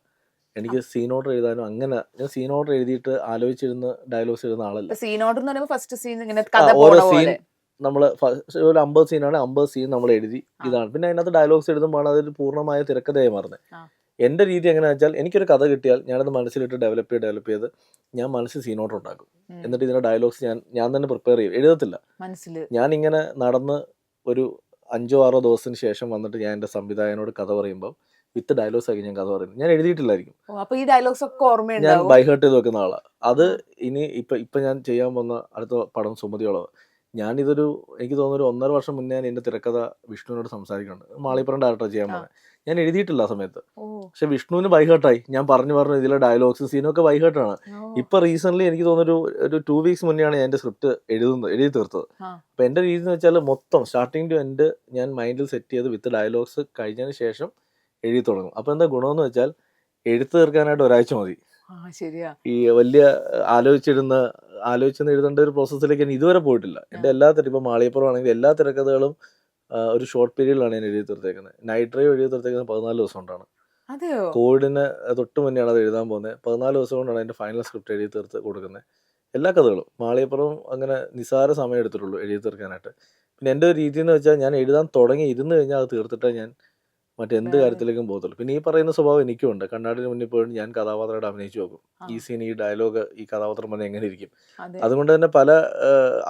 എനിക്ക് സീൻ ഓർഡർ എഴുതാനും അങ്ങനെ ഞാൻ സീൻ ഓർഡർ എഴുതിയിട്ട് ആലോചിച്ചിരുന്ന് ഡയലോഗ്സ് എഴുതുന്ന ആളല്ല. സീൻ ഓർഡർ എന്ന് പറയുമ്പോൾ ഫസ്റ്റ് സീൻ ഇങ്ങനെ ഓരോ സീൻ നമ്മൾ ഒരു 50 സീനാണ്, 50 സീൻ നമ്മൾ എഴുതി ഇതാണ്. പിന്നെ അതിനകത്ത് ഡയലോഗ്സ് എഴുതുമ്പോൾ അതൊരു പൂർണ്ണമായ തിരക്കഥയായി മാറുന്നത്. എൻ്റെ രീതി എങ്ങനെയാണെന്ന് വെച്ചാൽ എനിക്കൊരു കഥ കിട്ടിയാൽ ഞാനത് മനസ്സിലിട്ട് ഡെവലപ്പ് ചെയ്ത് ഞാൻ മനസ്സിൽ സീൻ ഓർഡർ ഉണ്ടാക്കും. എന്നിട്ട് ഇതിൻ്റെ ഡയലോഗ്സ് ഞാൻ തന്നെ പ്രിപ്പയർ ചെയ്യും, എഴുതത്തില്ല. ഞാനിങ്ങനെ നടന്ന് ഒരു 5-6 ദിവസത്തിന് ശേഷം വന്നിട്ട് ഞാൻ എൻ്റെ സംവിധായകനോട് കഥ പറയുമ്പോൾ വിത്ത് ഡയലോഗ്സ് ആക്കി ഞാൻ കഥ പറയുന്നത്. ഞാൻ എഴുതിയിട്ടില്ലായിരിക്കും, ഞാൻ ബൈഹേർട്ട് ചെയ്ത് വെക്കുന്ന ആളാണ്. അത് ഇനി ഇപ്പം ഞാൻ ചെയ്യാൻ പോകുന്ന അടുത്ത പടം സുമതിയോളവ്. ഞാനിതൊരു എനിക്ക് തോന്നുന്നു 1.5 വർഷം മുന്നേ ഞാൻ എൻ്റെ തിരക്കഥ വിഷ്ണുവിനോട് സംസാരിക്കുന്നുണ്ട്. മാളിപ്പുറം ഡയറക്ടർ ചെയ്യാൻ പോകുന്നത്. ഞാൻ എഴുതിയിട്ടില്ല ആ സമയത്ത്. പക്ഷെ വിഷ്ണുവിന് ബൈഹേർട്ടായി. ഞാൻ പറഞ്ഞു ഇതിലെ ഡയലോഗ്സും സീനൊക്കെ ബൈഹേർട്ടാണ്. ഇപ്പൊ റീസെന്റ് എനിക്ക് തോന്നുന്നു ഒരു 2 വീക്സ് മുന്നെയാണ് ഞാൻ എൻ്റെ സ്ക്രിപ്റ്റ് എഴുതി തീർത്തത്. അപ്പൊ എൻ്റെ രീതി എന്ന് വെച്ചാൽ മൊത്തം സ്റ്റാർട്ടിങ് ടു എൻഡ് ഞാൻ മൈൻഡിൽ സെറ്റ് ചെയ്ത് വിത്ത് ഡയലോഗ്സ് കഴിഞ്ഞതിന് ശേഷം എഴുതി തുടങ്ങും. അപ്പൊ എന്താ ഗുണമെന്ന് വെച്ചാൽ എഴുത്ത് തീർക്കാനായിട്ട് ഒരാഴ്ച മതി. ഈ വലിയ ആലോചിച്ചെഴുതുന്ന എഴുതേണ്ട ഒരു പ്രോസസ്സിലേക്ക് ഞാൻ ഇതുവരെ പോയിട്ടില്ല. എൻ്റെ എല്ലാ ഇപ്പൊ മാളിയപ്പുറം ആണെങ്കിൽ എല്ലാ തിരക്കഥകളും ഒരു ഷോർട്ട് പീരീഡിലാണ് ഞാൻ എഴുതി തീർത്തേക്കുന്നത്. നൈറ്റ് ഡ്രൈവ് എഴുതി തീർത്തേക്കുന്നത് 14 ദിവസം കൊണ്ടാണ്. കോവിഡിന് തൊട്ട് മുന്നെയാണ് അത് എഴുതാൻ പോകുന്നത്. 14 ദിവസം കൊണ്ടാണ് അതിൻ്റെ ഫൈനൽ സ്ക്രിപ്റ്റ് എഴുതി തീർത്ത് കൊടുക്കുന്നത്. എല്ലാ കഥകളും. മാളികപ്പുറം അങ്ങനെ നിസ്സാര സമയം എടുത്തിട്ടുള്ളൂ എഴുതി തീർക്കാനായിട്ട്. പിന്നെ എൻ്റെ ഒരു രീതി എന്ന് വെച്ചാൽ ഞാൻ എഴുതാൻ തുടങ്ങി ഇരുന്ന് കഴിഞ്ഞാൽ അത് തീർത്തിട്ടേ ഞാൻ മറ്റെന്ത് വേറെ കാര്യത്തിലേക്കും പോകത്തുള്ളൂ. പിന്നെ ഈ പറയുന്ന സ്വഭാവം എനിക്കുണ്ട്. കണ്ണാടിന് മുന്നിൽ പോയിട്ട് ഞാൻ കഥാപാത്രമായിട്ട് അഭിനയിച്ചു നോക്കും. ആ ഈ സീൻ, ഈ ഡയലോഗ് ഈ കഥാപാത്രം പറഞ്ഞാൽ എങ്ങനെ ഇരിക്കും. അതെ അതുകൊണ്ട് തന്നെ പല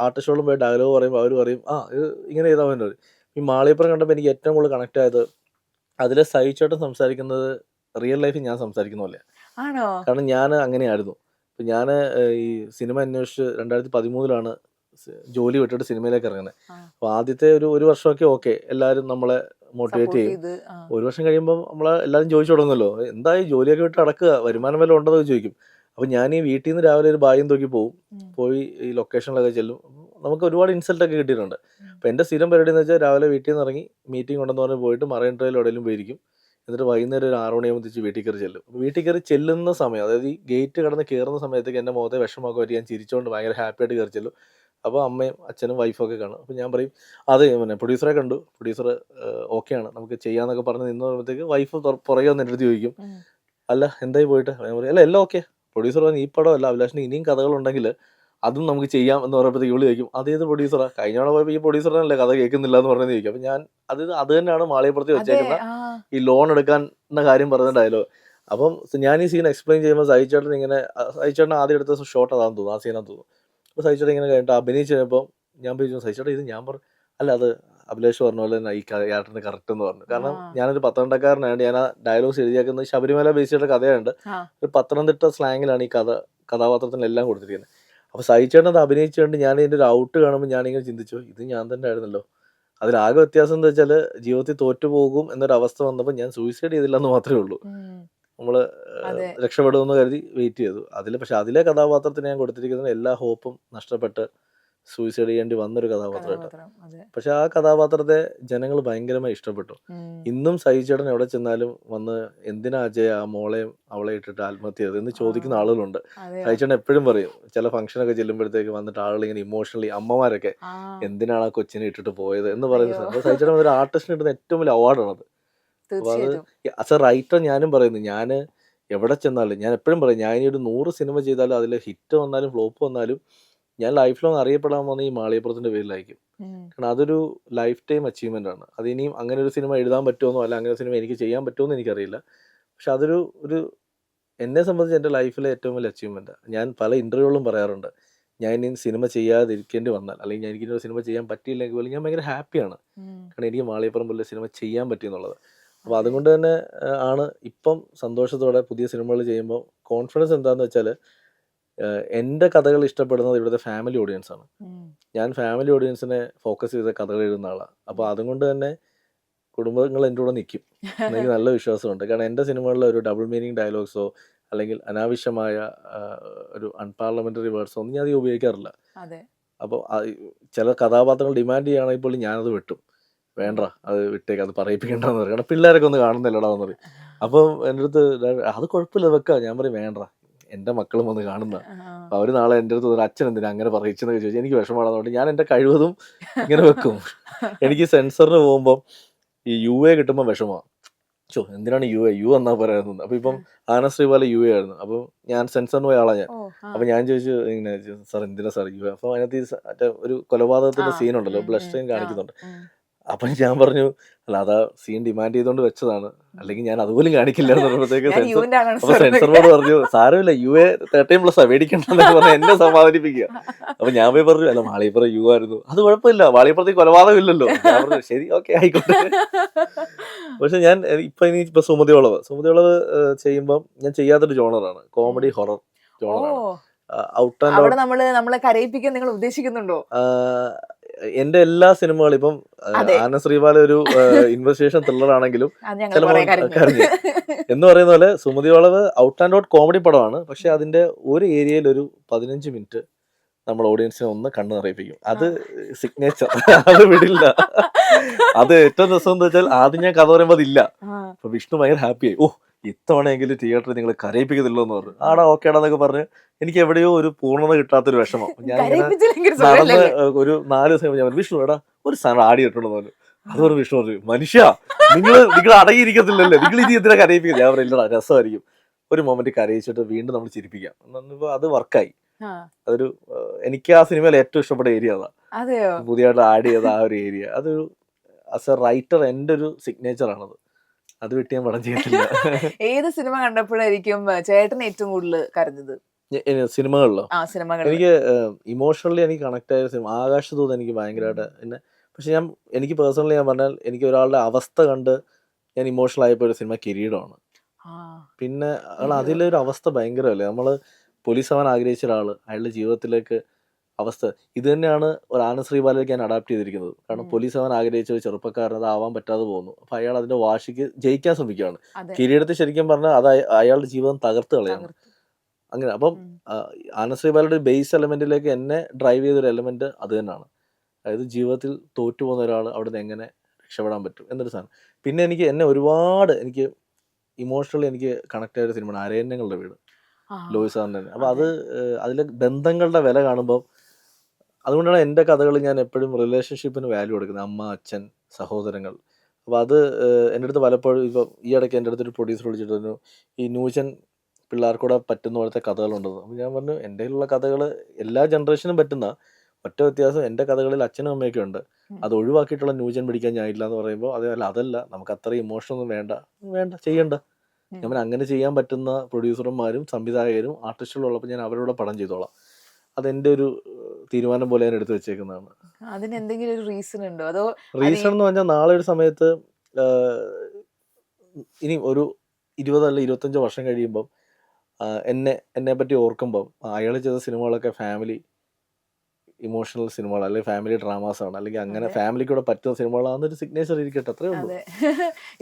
ആർട്ടിസ്റ്റുകളും പോയി ഡയലോഗ് പറയുമ്പോൾ അവർ പറയും ഇത് ഇങ്ങനെ ചെയ്താൽ മതി. ഈ മാളികപ്പുറം കണ്ടപ്പോൾ എനിക്ക് ഏറ്റവും കൂടുതൽ കണക്ട് ആയത് അതിലെ സഹിച്ചോട്ടം സംസാരിക്കുന്നത് റിയൽ ലൈഫിൽ ഞാൻ സംസാരിക്കുന്ന പോലെ. ആണോ കാരണം ഞാൻ അങ്ങനെയായിരുന്നു. ഇപ്പം ഞാൻ ഈ സിനിമ അന്വേഷിച്ച് 2013 ജോലി വിട്ടിട്ട് സിനിമയിലേക്ക് ഇറങ്ങുന്നത്. ആ അപ്പോൾ ആദ്യത്തെ ഒരു വർഷമൊക്കെ ഓക്കെ, എല്ലാവരും നമ്മളെ മോട്ടിവേറ്റ് സപ്പോർട്ട് ചെയ്യും. ചെയ്ത് ഒരു വർഷം കഴിയുമ്പോൾ നമ്മളെ എല്ലാവരും ചോദിച്ചു തുടങ്ങുമല്ലോ, എന്തായി ജോലിയൊക്കെ വിട്ട് അടക്കുക, വരുമാനം വല്ലതും ഉണ്ടോ എന്ന് ചോദിക്കും. അപ്പോൾ ഞാൻ ഈ വീട്ടിൽ നിന്ന് രാവിലെ ഒരു ബാഗും തൂക്കി പോകും, പോയി ഈ ലൊക്കേഷനിലൊക്കെ ചെല്ലും. നമുക്ക് ഒരുപാട് ഇൻസൾട്ടൊക്കെ കിട്ടിയിട്ടുണ്ട്. അപ്പോൾ എൻ്റെ സ്ഥിരം പരിപാടി എന്ന് വെച്ചാൽ രാവിലെ വീട്ടിൽ നിന്ന് ഇറങ്ങി മീറ്റിംഗ് ഉണ്ടെന്ന് പറഞ്ഞ് പോയിട്ട് മറൈൻ ഡ്രൈവിൽ എവിടെയെങ്കിലും പോയിരിക്കും. എന്നിട്ട് വൈകുന്നേരം ഒരു 6 മണിയാകുമ്പോൾ തിരിച്ച് വീട്ടിൽ കയറി ചെല്ലും. അപ്പോൾ വീട്ടിൽ കയറി ചെല്ലുന്ന സമയം, അതായത് ഈ ഗേറ്റ് കടന്ന് കയറുന്ന സമയത്തേക്ക് എൻ്റെ മുഖത്തെ വിഷമമൊക്കെ പറ്റി ഞാൻ ചിരിച്ചുകൊണ്ട് ഭയങ്കര ഹാപ്പി ആയിട്ട് കയറി ചെല്ലും. അപ്പോൾ അമ്മയും അച്ഛനും വൈഫൊക്കെ കാണും. അപ്പോൾ ഞാൻ പറയും പിന്നെ പ്രൊഡ്യൂസറെ കണ്ടു, പ്രൊഡ്യൂസർ ഓക്കെയാണ് നമുക്ക് ചെയ്യാമെന്നൊക്കെ പറഞ്ഞ് നിന്ന് പറയുമ്പോഴത്തേക്ക് വൈഫ് പുറകെ വന്ന് എൻ്റെ അടുത്ത് ചോദിക്കും, അല്ല എന്തായി പോയിട്ട്. ഞാൻ പറയും അല്ല എല്ലാം ഓക്കെ. പ്രൊഡ്യൂസർ പറഞ്ഞു ഈ പടമല്ല അഭിലാഷിന് ഇനിയും കഥകളുണ്ടെങ്കിൽ അതും നമുക്ക് ചെയ്യാം എന്ന് പറയുമ്പോഴത്തേക്ക് ഇവള് ചോദിക്കും അതേത് പ്രൊഡ്യൂസറാ, കഴിഞ്ഞ തവണ പോയപ്പോൾ ഈ പ്രൊഡ്യൂസറിനല്ലേ കഥ കേൾക്കുന്നില്ല എന്ന് പറഞ്ഞത് ചോദിക്കും. അപ്പം ഞാൻ അത് തന്നെയാണ് മാളികപ്പുറത്ത് അതെ വെച്ചേക്കുന്ന ആ ഈ ലോൺ എടുക്കാൻ എന്ന കാര്യം പറഞ്ഞ ഡയലോഗ്. അപ്പം ഞാൻ ഈ സീൻ എക്സ്പ്ലെയിൻ ചെയ്യുമ്പോൾ സഹിച്ചേട്ടൻ ഇങ്ങനെ, സഹിച്ചേട്ടൻ ആദ്യം എടുത്ത ഷോട്ട് അതാണെന്ന് തോന്നുന്നു, ആ സീനാന്ന് തോന്നുന്നു. അപ്പോൾ സഹിച്ചേട്ടൻ ഇങ്ങനെ കഴിഞ്ഞിട്ട് അഭിനയിച്ച് കഴിഞ്ഞപ്പോൾ ഞാൻ ചോദിച്ചു സഹിച്ചേട്ടൻ ഇത് ഞാൻ പറഞ്ഞു അല്ല അത് അഭിലാഷ് പറഞ്ഞ പോലെ തന്നെ ഈ ക്യാരക്ടറിന് കറക്റ്റ് എന്ന് പറഞ്ഞു. കാരണം ആ ഞാനൊരു പത്തനംതിട്ടക്കാരനായത് ഞാൻ ആ ഡയലോഗ്സ് എഴുതിയേക്കുന്നത് ശബരിമല ബേസ് ചെയ്ത കഥയുണ്ട്. ആ ഒരു പത്തനംതിട്ട സ്ലാങ്ങിലാണ് ഈ കഥാപാത്രത്തിനെല്ലാം കൊടുത്തിരിക്കുന്നത്. അപ്പോൾ സഹിച്ചേട്ടൻ അത് അഭിനയിച്ചുകൊണ്ട് ഞാൻ ഇതിൻ്റെ ഒരു ഔട്ട് കാണുമ്പോൾ ഞാനിങ്ങനെ ചിന്തിച്ചു ഇത് ഞാൻ തന്നെ ആയിരുന്നല്ലോ. അതിലാകെ വ്യത്യാസം എന്താ വെച്ചാൽ ജീവിതത്തിൽ തോറ്റുപോകും എന്നൊരവസ്ഥ വന്നപ്പോൾ ഞാൻ സൂയിസൈഡ് ചെയ്തില്ല എന്ന് മാത്രമേ ഉള്ളൂ. ഉം, നമ്മൾ അതെ രക്ഷപ്പെടുമെന്ന് കരുതി വെയിറ്റ് ചെയ്തു. പക്ഷെ അതിലെ കഥാപാത്രത്തിന് ഞാൻ കൊടുത്തിരിക്കുന്ന എല്ലാ ഹോപ്പും നഷ്ടപ്പെട്ട് സൂയിസൈഡ് ചെയ്യേണ്ടി വന്നൊരു കഥാപാത്രമായിട്ട്. കഥാപാത്രം അതെ പക്ഷെ ആ കഥാപാത്രത്തെ ജനങ്ങൾ ഭയങ്കരമായി ഇഷ്ടപ്പെട്ടു. ഉം, ഇന്നും സഹിച്ചേട്ടൻ എവിടെ ചെന്നാലും വന്ന് എന്തിനാ അജയ ആ മോളെയും അവളെ ഇട്ടിട്ട് ആത്മഹത്യ ചെയ്തത് എന്ന് ചോദിക്കുന്ന ആളുകളുണ്ട്. അതെയോ സഹിച്ചേട്ടൻ എപ്പോഴും പറയും ചില ഫംഗ്ഷനൊക്കെ ചെല്ലുമ്പോഴത്തേക്ക് വന്നിട്ട് ആളുകൾ ഇങ്ങനെ ഇമോഷണലി അമ്മമാരൊക്കെ ആ എന്തിനാണ് ആ കൊച്ചിനെ ഇട്ടിട്ട് പോയത് എന്ന് പറയുന്ന അയ്യോ സമയത്ത് സഹിച്ചേട്ടൻ ഒരു ആർട്ടിസ്റ്റിന് കിട്ടുന്ന ഏറ്റവും വലിയ അവാർഡാണത്. അപ്പോൾ അത് തീർച്ചയായിട്ടും ആസ് എ റൈറ്റർ ഞാനും പറയുന്നു, ഞാൻ എവിടെ ചെന്നാലും ഞാൻ എപ്പോഴും പറയും ഞാൻ ഇനി ഒരു 100 സിനിമ ചെയ്താലും അതിൽ ഹിറ്റ് വന്നാലും ഫ്ലോപ്പ് വന്നാലും ഞാൻ ലൈഫ് ലോങ് അറിയപ്പെടാൻ പോകുന്ന ഈ മാളികപ്പുറത്തിൻ്റെ പേരിലായിരിക്കും. ഉം, കാരണം അതൊരു ലൈഫ് ടൈം അച്ചീവ്മെൻ്റ് ആണ്. അതിനിയും അങ്ങനെ ഒരു സിനിമ എഴുതാൻ പറ്റുമെന്നോ അല്ല അങ്ങനെ ഒരു സിനിമ എനിക്ക് ചെയ്യാൻ പറ്റുമെന്ന് എനിക്കറിയില്ല. പക്ഷെ ഒരു എന്നെ സംബന്ധിച്ച് എൻ്റെ ലൈഫിലെ ഏറ്റവും വലിയ അച്ചീവ്മെൻറ്റാണ്. ഞാൻ പല ഇൻ്റർവ്യൂകളിലും പറയാറുണ്ട് ഞാൻ ഇനി സിനിമ ചെയ്യാതിരിക്കേണ്ടി വന്നാൽ അല്ലെങ്കിൽ എനിക്ക് ഒരു സിനിമ ചെയ്യാൻ പറ്റിയില്ലെങ്കിൽ പോലും ഞാൻ ഭയങ്കര ഹാപ്പിയാണ്. ഉം, കാരണം എനിക്ക് മാളികപ്പുറം പോലെ സിനിമ ചെയ്യാൻ പറ്റിയെന്നുള്ളത്. അപ്പോൾ അതെ അതുകൊണ്ട് തന്നെ ആണ് ഇപ്പം സന്തോഷത്തോടെ പുതിയ സിനിമകൾ ചെയ്യുമ്പോൾ കോൺഫിഡൻസ് എന്താണെന്ന് വെച്ചാൽ എൻ്റെ കഥകൾ ഇഷ്ടപ്പെടുന്നത് ഇവിടുത്തെ ഫാമിലി ഓഡിയൻസാണ്. ഉം, ഞാൻ ഫാമിലി ഓഡിയൻസിനെ ഫോക്കസ് ചെയ്ത കഥകൾ എഴുതുന്ന ആളാണ്. അപ്പോൾ അതുകൊണ്ട് തന്നെ കുടുംബങ്ങൾ എൻ്റെ കൂടെ നിൽക്കും എനിക്ക് നല്ല വിശ്വാസമുണ്ട്. കാരണം എൻ്റെ സിനിമകളിൽ ഒരു ഡബിൾ മീനിങ് ഡയലോഗ്സോ അല്ലെങ്കിൽ അനാവശ്യമായ ഒരു അൺപാർലമെൻ്ററി വേർഡ്സോ ഒന്നും ഞാൻ അധികം ഉപയോഗിക്കാറില്ല. അതെ അപ്പോൾ ചില കഥാപാത്രങ്ങൾ ഡിമാൻഡ് ചെയ്യുകയാണെങ്കിൽ പോലും ഞാനത് വെട്ടും. വേണ്ട അത് വിട്ടേക്ക്, അത് പറയിപ്പിക്കേണ്ടെന്ന് പറയും. കാരണം പിള്ളേരൊക്കെ ഒന്ന് കാണുന്നില്ലടാ എന്ന് പറയും. അപ്പം എൻ്റെ അടുത്ത് അത് കുഴപ്പമില്ല വെക്കാം. ഞാൻ പറയും വേണ്ട എൻ്റെ മക്കളും വന്ന് കാണുന്ന. ആ അപ്പോൾ അവർ നാളെ എൻ്റെ അടുത്ത് അച്ഛൻ എന്തിനാ അങ്ങനെ പറയിച്ചെന്നൊക്കെ ചോദിച്ചാൽ എനിക്ക് വിഷമമാണെന്നുകൊണ്ട് ഞാൻ എൻ്റെ കഴിവതും ഇങ്ങനെ വെക്കും. എനിക്ക് സെൻസറിന് പോകുമ്പോൾ ഈ UA കിട്ടുമ്പോൾ വിഷമമാണ്. എന്തിനാണ് യു എന്നാ പറയുന്നത്. അപ്പോൾ ഇപ്പം ആനന്ദ് ശ്രീബാല UA ആയിരുന്നു. അപ്പോൾ ഞാൻ സെൻസറിന് പോയ ആളാണ് ഞാൻ. ഓ ആ അപ്പോൾ ഞാൻ ചോദിച്ചു ഇങ്ങനെ സാർ എന്തിനാ സാർ UA. അപ്പോൾ അതിനകത്ത് മറ്റേ ഒരു കൊലപാതകത്തിൻ്റെ ആ സീനുണ്ടല്ലോ, ഉം, ബ്ലഡ് ഉം, സ്ട്രെയിൻ ആ കാണിക്കുന്നുണ്ട്. ഉം, അപ്പം ഞാൻ പറഞ്ഞു അല്ല അതാ സീൻ ഡിമാൻഡ് ചെയ്തുകൊണ്ട് വെച്ചതാണ്, അല്ലെങ്കിൽ ഞാൻ അതുപോലും കാണിക്കില്ല എന്ന് പറഞ്ഞപ്പോഴത്തേക്ക് ഞാൻ യുവിന്റെ ആളാണ് അപ്പോൾ സാർ സെൻസറിനോട് പറഞ്ഞു സാരമില്ല UA 13+ മേടിക്കണ്ടെന്നൊക്കെ പറഞ്ഞ് എന്നെ സമാധാനിപ്പിക്കുക. അപ്പോൾ ഞാൻ പോയി പറഞ്ഞു അല്ല മാളികപ്പുറം U ആയിരുന്നു. അത് കുഴപ്പമില്ല, മാളികപ്പുറത്തേക്ക് കൊലപാതകം ഇല്ലല്ലോ. ഞാൻ പറഞ്ഞു ശരി ഓക്കെ ആയിക്കോട്ടെ. പക്ഷെ ഞാൻ ഇപ്പൊ സുമതിവളവ് ചെയ്യുമ്പം ഞാൻ ചെയ്യാത്തൊരു ജോണറാണ്, കോമഡി ഹൊറർ ജോണറാണ്. ഓ ഔട്ട് ആൻഡ് അവിടെ നമ്മളെ കരയിപ്പിക്കാൻ നിങ്ങൾ ഉദ്ദേശിക്കുന്നുണ്ടോ? എന്റെ എല്ലാ സിനിമകളും ഇപ്പം അതെ ആനന്ദ് ശ്രീബാല ഒരു ഇൻവെസ്റ്റിഗേഷൻ ത്രില്ലർ ആണെങ്കിലും അത് ഞങ്ങൾ ചിലപ്പോൾ പറയാൻ കരഞ്ഞു കരഞ്ഞു എന്ന് പറയുന്ന പോലെ സുമതി വളവ് ഔട്ട് ആൻഡ് ഔട്ട് കോമഡി പടമാണ്. പക്ഷെ അതിന്റെ ഒരു ഏരിയയിൽ ഒരു 15 മിനിറ്റ് നമ്മൾ ഓഡിയൻസിനെ ഒന്ന് കണ്ണു നിറയിപ്പിക്കും. അത് സിഗ്നേച്ചർ, അത് വിടില്ല. അത് ഏറ്റവും രസം എന്താ വെച്ചാൽ ആദ്യം ഞാൻ കഥ പറയുമ്പോൾ അതില്ല. അപ്പൊ വിഷ്ണു ഭയങ്കര ഹാപ്പിയായി, ഓ ഇത്തവണയെങ്കിലും തിയേറ്ററിൽ നിങ്ങൾ കരയിപ്പിക്കത്തില്ലോ എന്ന് പറഞ്ഞു. ആടാ ഓക്കെ ആടാന്നൊക്കെ പറഞ്ഞ് എനിക്ക് എവിടെയോ ഒരു പൂർണ്ണത കിട്ടാത്തൊരു വിഷമം. ഞാൻ ഇങ്ങനെ നടന്ന് ഒരു 4 ദിവസം ഞാൻ വിഷ്ണു എടാ ഒരു സാധനം ആടിയിട്ടുണ്ടെന്ന് പറഞ്ഞു. അത് പറഞ്ഞു വിഷ്ണു പറഞ്ഞു മനുഷ്യ നിങ്ങൾ അടങ്ങിയിരിക്കത്തില്ലല്ലേ, നിങ്ങൾ ഇനി എന്തിനാ കരയിപ്പിക്കുക. ഞാൻ പറയില്ലടാ രസമായിരിക്കും, ഒരു മൊമെന്റ് കരയിച്ചിട്ട് വീണ്ടും നമ്മൾ ചിരിപ്പിക്കാം. അത് വർക്കായി. ആ. അതൊരു എനിക്ക് ആ സിനിമയിൽ ഏറ്റവും ഇഷ്ടപ്പെട്ട ഏരിയ അതാ. അതെയോ? പുതിയതായിട്ട് ആഡ് ചെയ്ത ആ ഒരു ഏരിയ അതൊരു ആസ് എ റൈറ്റർ എൻ്റെ ഒരു സിഗ്നേച്ചർ ആണത്. അത് വിട്ട് ഞാൻ പടം ചെയ്യത്തില്ല. ഏത് സിനിമ കണ്ടപ്പോഴായിരിക്കും ചേട്ടൻ ഏറ്റവും കൂടുതൽ കരഞ്ഞത്? സിനിമകളിലോ? സിനിമകളിൽ. എനിക്ക് ഇമോഷണലി എനിക്ക് കണക്ട് ആയ സിനിമ ആകാശദൂത് എനിക്ക് ഭയങ്കരമായിട്ട് എന്നെ. പക്ഷെ എനിക്ക് പേഴ്സണലി ഞാൻ പറഞ്ഞാൽ എനിക്ക് ഒരാളുടെ അവസ്ഥ കണ്ട് ഞാൻ ഇമോഷണൽ ആയപ്പോൾ ഒരു സിനിമ കിരീടമാണ്. പിന്നെ അതിലൊരു അവസ്ഥ ഭയങ്കരമല്ലേ, നമ്മൾ പോലീസ് ആവാൻ ആഗ്രഹിച്ച ഒരാൾ അയാളുടെ ജീവിതത്തിലേക്ക് അവസ്ഥ ഇത് തന്നെയാണ് ഒരു ആനന്ദ് ശ്രീബാലയിലേക്ക് ഞാൻ അഡാപ്റ്റ് ചെയ്തിരിക്കുന്നത്. കാരണം പോലീസ് ആവാൻ ആഗ്രഹിച്ച ഒരു ചെറുപ്പക്കാരൻ അത് ആവാൻ പറ്റാതെ പോകുന്നു. അപ്പോൾ അയാൾ അതിന്റെ വാശിക്ക് ജയിക്കാൻ ശ്രമിക്കുകയാണ്. കിരീടത്തിൽ ശരിക്കും പറഞ്ഞാൽ അത് അയാളുടെ ജീവിതം തകർത്ത് കളയാണ്. അങ്ങനെ അപ്പം ആനന്ദ് ശ്രീബാലയുടെ ബേസ് എലമെന്റിലേക്ക് എന്നെ ഡ്രൈവ് ചെയ്തൊരു എലമെന്റ് അത് തന്നെയാണ്. അതായത് ജീവിതത്തിൽ തോറ്റു പോകുന്ന ഒരാൾ അവിടെ നിന്ന് എങ്ങനെ രക്ഷപ്പെടാൻ പറ്റും എന്നൊരു സാധനം. പിന്നെ എന്നെ ഒരുപാട് എനിക്ക് ഇമോഷണലി എനിക്ക് കണക്ട് ആയ ഒരു സിനിമയാണ് അരയന്നങ്ങളുടെ വീട്, ലോഹിത് സാറിൻ്റെ തന്നെ. അപ്പോൾ അത് അതിലെ ബന്ധങ്ങളുടെ വില കാണുമ്പോൾ അതുകൊണ്ടാണ് എൻ്റെ കഥകൾ ഞാൻ എപ്പോഴും റിലേഷൻഷിപ്പിന് വാല്യൂ കൊടുക്കുന്നത്. അമ്മ, അച്ഛൻ, സഹോദരങ്ങൾ. അപ്പോൾ അത് എൻ്റെ അടുത്ത് പലപ്പോഴും ഇപ്പോൾ ഈ ഇടയ്ക്ക് എൻ്റെ അടുത്തൊരു പ്രൊഡ്യൂസർ വിളിച്ചിട്ട് പറഞ്ഞു ഈ ന്യൂജൻ പിള്ളേർക്കൂടെ പറ്റുന്ന പോലത്തെ കഥകളുണ്ടെന്ന്. അപ്പോൾ ഞാൻ പറഞ്ഞു എൻ്റെ കയ്യിലുള്ള കഥകൾ എല്ലാ ജനറേഷനും പറ്റുന്ന ഒറ്റ വ്യത്യാസം എൻ്റെ കഥകളിൽ അച്ഛനും അമ്മയൊക്കെ ഉണ്ട്, അത് ഒഴിവാക്കിയിട്ടുള്ള ന്യൂജൻ പിടിക്കാൻ ഞാനില്ല എന്ന് പറയുമ്പോൾ അതല്ല നമുക്ക് അത്ര ഇമോഷനൊന്നും വേണ്ട ചെയ്യണ്ട. ഞാൻ അങ്ങനെ ചെയ്യാൻ പറ്റുന്ന പ്രൊഡ്യൂസർമാരും സംവിധായകരും ആർട്ടിസ്റ്റുകളും ഉള്ളപ്പോൾ ഞാൻ അവരോട് പടം ചെയ്തോളാം. അതെൻ്റെ ഒരു തീരുമാനം പോലെ ഞാൻ എടുത്തു വെച്ചേക്കുന്നതാണ്. അതിന് എന്തെങ്കിലും ഒരു റീസൺ ഉണ്ടോ? അതോ റീസൺ എന്ന് പറഞ്ഞാൽ നാളെ ഒരു സമയത്ത് ഇനി ഒരു 20 അല്ല 25 വർഷം കഴിയുമ്പം എന്നെ പറ്റി ഓർക്കുമ്പം അയാൾ ചെയ്ത സിനിമകളൊക്കെ ഫാമിലി ഇമോഷണൽ സിനിമകൾ അല്ലെങ്കിൽ ഫാമിലി ഡ്രാമാസ് ആണ്, അല്ലെങ്കിൽ അങ്ങനെ ഫാമിലിക്കൂടെ പറ്റുന്ന സിനിമകളാണെന്നൊരു സിഗ്നേച്ചർ ഇരിക്കട്ടെ, അത്രേ ഉള്ളൂ.